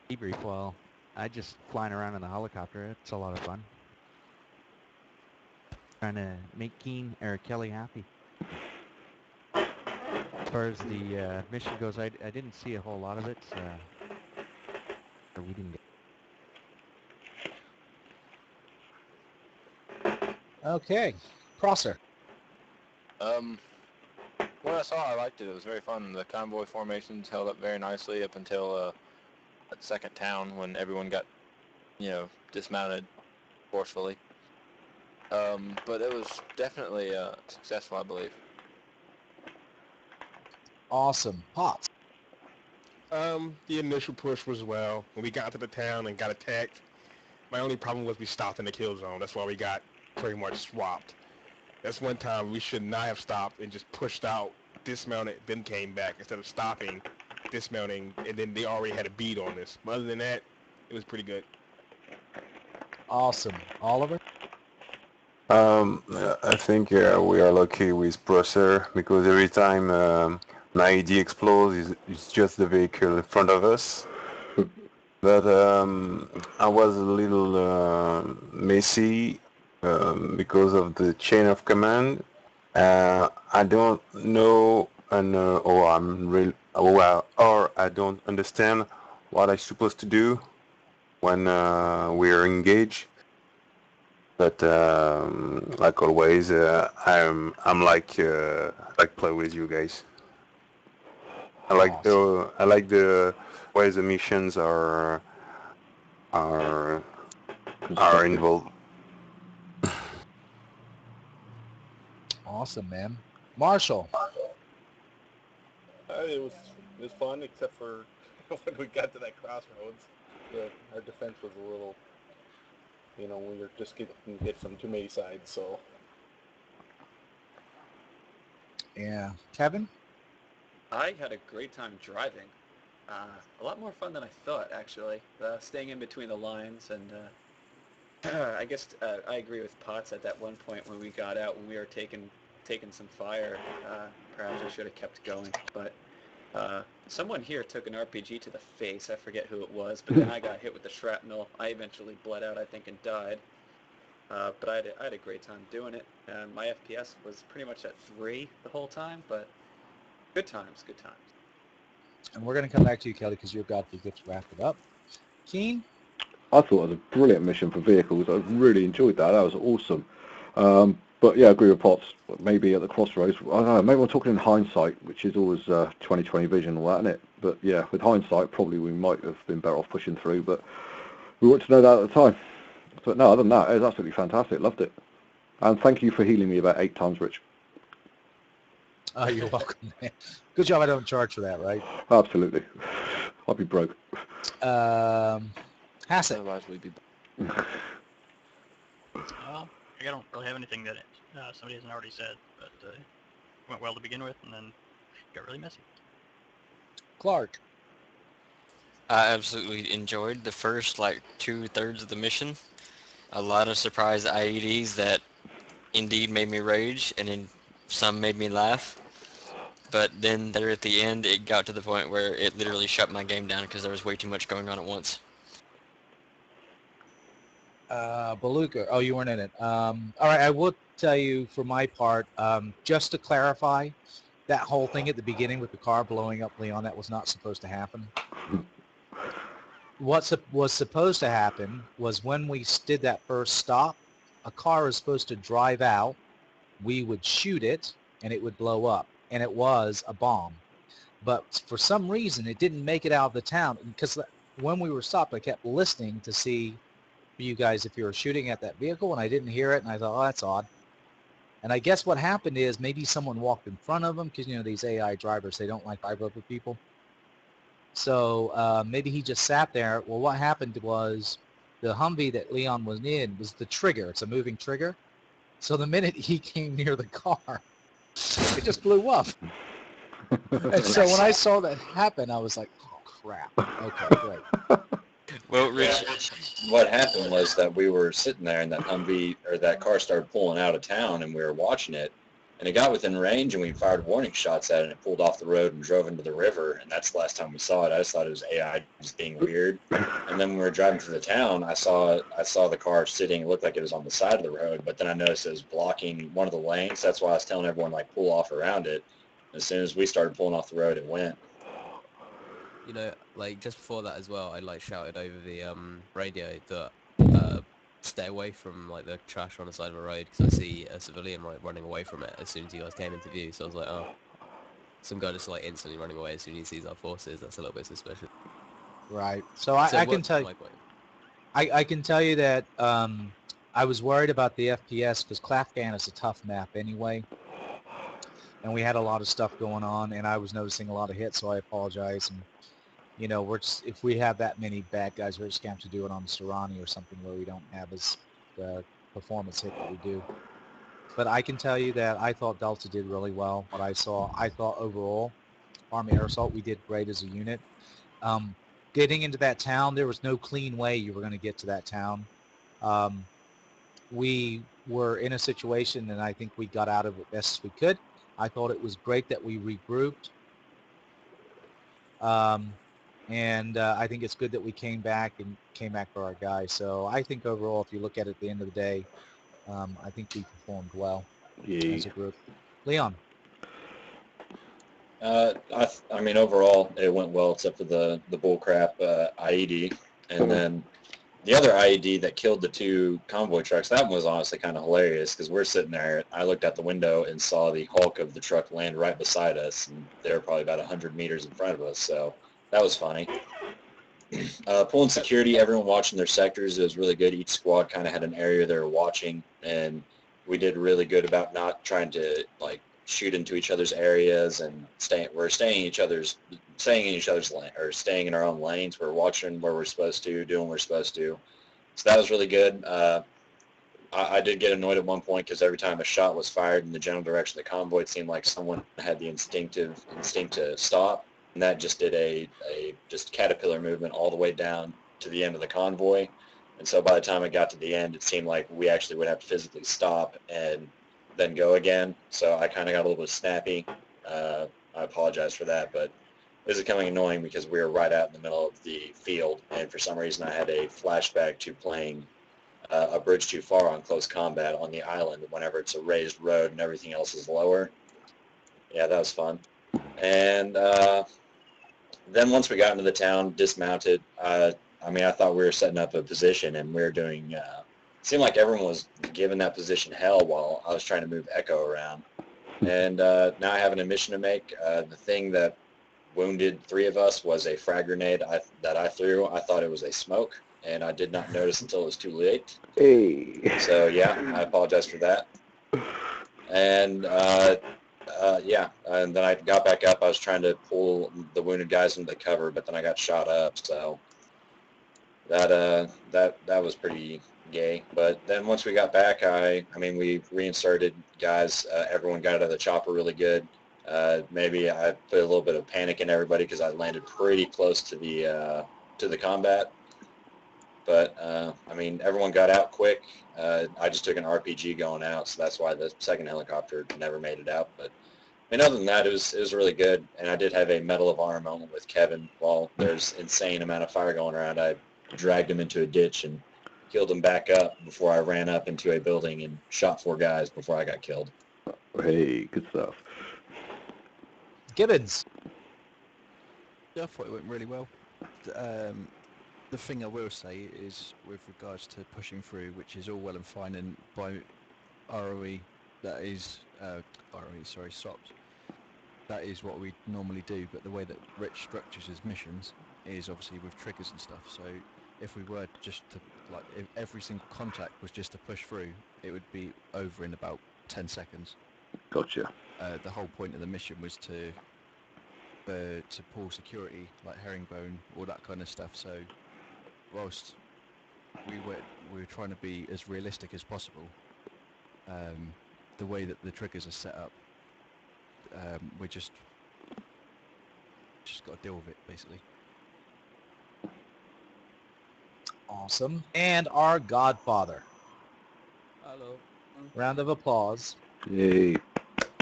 debrief, well, I just flying around in the helicopter. It's a lot of fun. Trying to make Keen or Kelly happy. As far as the mission goes, I didn't see a whole lot of it. Or we didn't get. Okay, Prosser. What I saw, I liked it. It was very fun. The convoy formations held up very nicely up until that second town when everyone got, dismounted forcefully. But it was definitely successful, I believe. Awesome. Pops. The initial push was well. When we got to the town and got attacked, my only problem was we stopped in the kill zone. That's why we got pretty much swapped. That's one time we should not have stopped and just pushed out, dismounted, then came back instead of stopping, dismounting, and then they already had a bead on us. But other than that, it was pretty good. Awesome. Oliver? I think we are lucky with Prosser because every time an IED explodes, it's just the vehicle in front of us. But I was a little messy because of the chain of command. I don't know, or I don't understand what I'm supposed to do when we're engaged. But like always, I'm like play with you guys. I like the way the missions are involved. Awesome, man. Marshall. It was fun, except for when we got to that crossroads. Our defense was a little, we were just getting hit from too many sides. So. Yeah, Kevin. I had a great time driving. A lot more fun than I thought, actually. Staying in between the lines, and I guess I agree with Potts at that one point when we got out, when we were taking some fire. Perhaps I should have kept going, but someone here took an RPG to the face. I forget who it was, but then I got hit with the shrapnel. I eventually bled out, I think, and died. But I had a great time doing it. My FPS was pretty much at 3 the whole time, but good times, good times. And we're going to come back to you, Kelly, because you've got to get wrap it up. Keen? I thought it was a brilliant mission for vehicles. I really enjoyed that. That was awesome. But yeah, I agree with Potts. Maybe at the crossroads, I don't know, maybe we're talking in hindsight, which is always 20/20 vision and all that, isn't it? But yeah, with hindsight, probably we might have been better off pushing through, but we wanted to know that at the time. But no, other than that, it was absolutely fantastic. Loved it. And thank you for healing me about 8 times, Rich. Oh, you're welcome, man. Good job I don't charge for that, right? Absolutely. I'd be broke. Hassett. Otherwise, we'd be... I don't really have anything that somebody hasn't already said, but it went well to begin with, and then got really messy. Clark. I absolutely enjoyed the first, 2/3 of the mission. A lot of surprise IEDs that indeed made me rage, and then some made me laugh. But then there at the end, it got to the point where it literally shut my game down because there was way too much going on at once. Beluga. Oh, you weren't in it. All right, I will tell you for my part, just to clarify, that whole thing at the beginning with the car blowing up Leon, that was not supposed to happen. What was supposed to happen was when we did that first stop, a car was supposed to drive out, we would shoot it, and it would blow up. And it was a bomb. But for some reason, it didn't make it out of the town. Because when we were stopped, I kept listening to see you guys if you were shooting at that vehicle, and I didn't hear it, and I thought, oh, that's odd. And I guess what happened is maybe someone walked in front of them, because, these AI drivers, they don't like drive over people. So maybe he just sat there. Well, what happened was the Humvee that Leon was in was the trigger. It's a moving trigger. So the minute he came near the car, it just blew up. And so when I saw that happen, I was like, oh, crap. Okay, great. Well, Rich, what happened was that we were sitting there and that Humvee, or that car started pulling out of town and we were watching it. And it got within range, and we fired warning shots at it, and it pulled off the road and drove into the river, and that's the last time we saw it. I just thought it was AI just being weird. And then when we were driving through the town, I saw the car sitting. It looked like it was on the side of the road, but then I noticed it was blocking one of the lanes. That's why I was telling everyone, like, pull off around it. As soon as we started pulling off the road, it went. You know, like, just before that as well, I, like, shouted over the radio that stay away from, like, the trash on the side of a road, because I see a civilian, like, running away from it as soon as you guys came into view. So I was like, oh, some guy just, like, instantly running away as soon as he sees our forces. That's a little bit suspicious. Right. So I can tell you, I can tell you that I was worried about the FPS because Clafgan is a tough map anyway, and we had a lot of stuff going on, and I was noticing a lot of hits, so I apologize. And you know, if we have that many bad guys, we're just going to have to do it on Serrani or something where we don't have as the performance hit that we do. But I can tell you that I thought Delta did really well. What I saw, I thought overall, Army Air Assault, we did great as a unit. Getting into that town, there was no clean way you were going to get to that town. We were in a situation, and I think we got out of it best as we could. I thought it was great that we regrouped. And I think it's good that we came back for our guys. So I think overall, if you look at it at the end of the day, I think we performed well as a group. Leon? I mean, overall, it went well except for the bullcrap IED. And then the other IED that killed the two convoy trucks, that one was honestly kind of hilarious because we're sitting there. I looked out the window and saw the hulk of the truck land right beside us, and they were probably about 100 meters in front of us. So that was funny. Pulling security, everyone watching their sectors, it was really good. Each squad kind of had an area they were watching, and we did really good about not trying to like shoot into each other's areas and staying in each other's lane, or staying in our own lanes. We're watching where we're supposed to, doing what we're supposed to. So that was really good. I did get annoyed at one point because every time a shot was fired in the general direction of the convoy, it seemed like someone had the instinct to stop. And that just did a just caterpillar movement all the way down to the end of the convoy. And so by the time it got to the end, it seemed like we actually would have to physically stop and then go again. So I kind of got a little bit snappy. I apologize for that, but this is becoming annoying because we were right out in the middle of the field, and for some reason I had a flashback to playing a bridge too far on close combat on the island whenever it's a raised road and everything else is lower. Yeah, that was fun. And then once we got into the town, dismounted, I thought we were setting up a position, and we were doing, it seemed like everyone was giving that position hell while I was trying to move Echo around. And now I have an mission to make. The thing that wounded 3 of us was a frag grenade that I threw. I thought it was a smoke, and I did not notice until it was too late. Hey. So yeah, I apologize for that. And yeah, and then I got back up. I was trying to pull the wounded guys into the cover, but then I got shot up. So that was pretty gay. But then once we got back, we reinserted guys. Everyone got out of the chopper really good. Maybe I put a little bit of panic in everybody because I landed pretty close to the combat. But everyone got out quick. I just took an RPG going out, so that's why the second helicopter never made it out. But other than that, it was really good. And I did have a Medal of Honor moment with Kevin. While there's insane amount of fire going around, I dragged him into a ditch and killed him back up before I ran up into a building and shot 4 guys before I got killed. Hey, good stuff. Gibbons. Yeah, I thought it went really well. The thing I will say is with regards to pushing through, which is all well and fine, and by ROE, that is SOPs. That is what we normally do, but the way that Rich structures his missions is obviously with triggers and stuff. So if we were just to, if every single contact was just to push through, it would be over in about 10 seconds. Gotcha. The whole point of the mission was to pull security, like herringbone, all that kind of stuff. So whilst we were trying to be as realistic as possible, the way that the triggers are set up, we just got to deal with it, basically. Awesome. And our Godfather. Hello. Round of applause. Yay.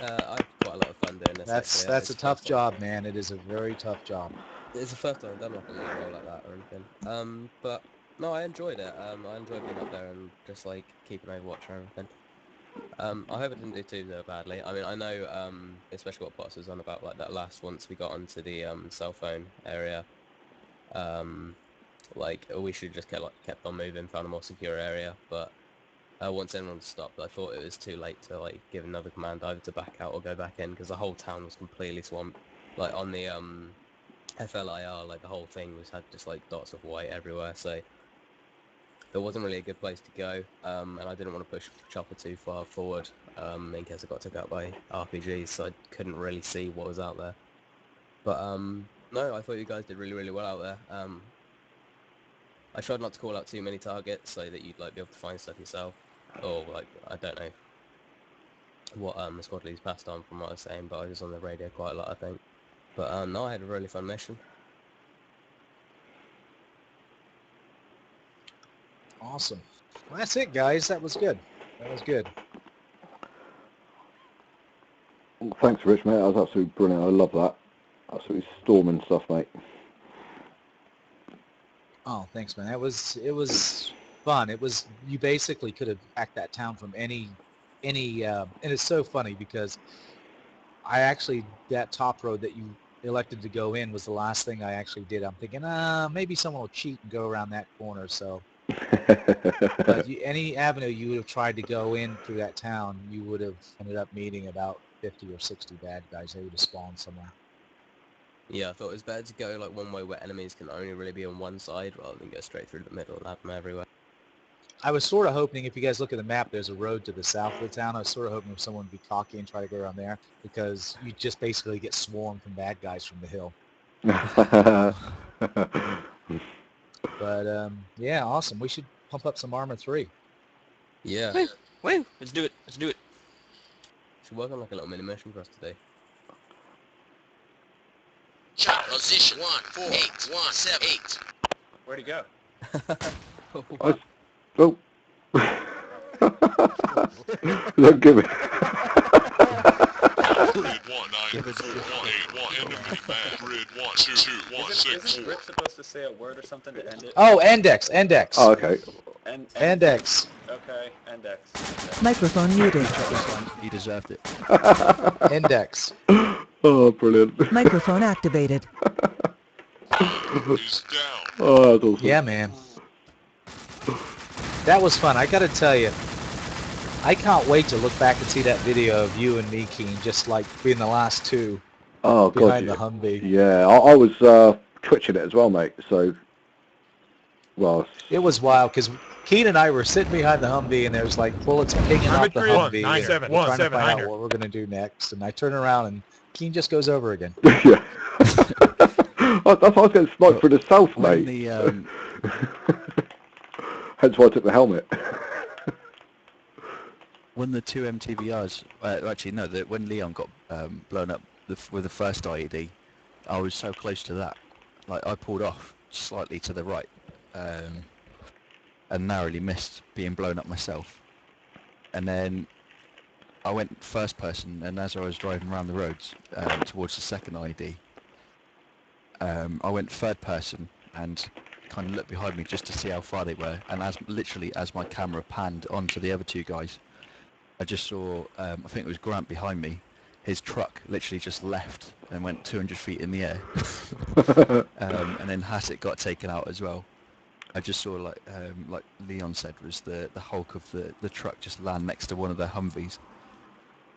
I had quite a lot of fun doing this. That's actually. a tough job, man. It is a very tough job. It's the first time I've done like a lead role like that or anything. But no, I enjoyed it. I enjoyed being up there and just like keeping Overwatch and everything. I hope I didn't do too badly. I mean, I know, especially what Potts was on about, like that last once we got onto the cell phone area. Like we should just kept on moving, found a more secure area. But once everyone stopped, I thought it was too late to like give another command either to back out or go back in because the whole town was completely swamped. Like on the FLIR, like the whole thing had just like dots of white everywhere, so there wasn't really a good place to go, and I didn't want to push the chopper too far forward in case I got took out by RPGs, so I couldn't really see what was out there. But no, I thought you guys did really, really well out there. I tried not to call out too many targets so that you'd like be able to find stuff yourself, or like I don't know what the squad leads passed on from what I was saying, but I was on the radio quite a lot, I think. But no, I had a really fun mission. Awesome. Well, that's it, guys. That was good. That was good. Thanks, Rich, mate. That was absolutely brilliant. I love that. Absolutely storming stuff, mate. Oh, thanks, man. It was fun. It was, you basically could have backed that town from any and it's so funny because I actually, that top road that you elected to go in was the last thing I actually did. I'm thinking, maybe someone will cheat and go around that corner. So, but any avenue you would have tried to go in through that town, you would have ended up meeting about 50 or 60 bad guys. They would have spawned somewhere. Yeah, I thought it was better to go like one way where enemies can only really be on one side rather than go straight through the middle and have them everywhere. I was sort of hoping, if you guys look at the map, there's a road to the south of the town. I was sort of hoping if someone would be cocky and try to go around there, because you just basically get swarmed from bad guys from the hill. But yeah, awesome. We should pump up some Arma 3. Yeah. Woo! Woo! Let's do it. Let's do it. Should work on like a little mini mission for us today. Chop position 14817. Where'd he go? Oh. Don't give it. Grid 19418 enemy man. Grid 12216. Isn't Rick supposed to say a word or something to end it? Oh, Index. Oh, okay. Index. Okay, Index. Microphone muted. He deserved it. Index. Oh, brilliant. Microphone activated. He's down. Oh, that's awesome. Yeah, man. That was fun. I got to tell you, I can't wait to look back and see that video of you and me, Keen, just like being the last two behind the Humvee. Yeah, I was twitching it as well, mate. So, well, it was wild because Keen and I were sitting behind the Humvee, and there was like bullets pinging off the Humvee. And we're trying to find out what we're going to do next. And I turn around, and Keen just goes over again. Yeah. That's why I was getting sniped through the south, mate. Hence why I took the helmet. When the two MTVRs, actually no, when Leon got blown up with the first IED, I was so close to that. Like I pulled off slightly to the right, and narrowly missed being blown up myself. And then I went first person, and as I was driving around the roads towards the second IED, I went third person and kind of looked behind me just to see how far they were. And as my camera panned onto the other two guys, I just saw, I think it was Grant behind me, his truck literally just left and went 200 feet in the air. And then Hassett got taken out as well. I just saw, like Leon said, was the hulk of the truck just land next to one of their Humvees.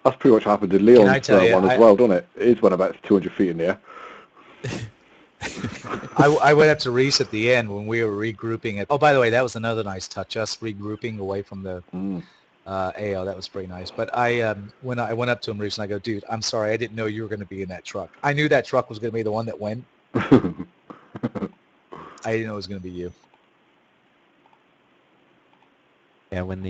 That's pretty much what happened to Leon's one as well, doesn't it? It is one about 200 feet in the air. I went up to Reese at the end when we were regrouping it. Oh, by the way, that was another nice touch, us regrouping away from the AO. That was pretty nice. But when I went up to him, Reese, and I go, dude, I'm sorry, I didn't know you were going to be in that truck. I knew that truck was going to be the one that went. I didn't know it was going to be you. Yeah, when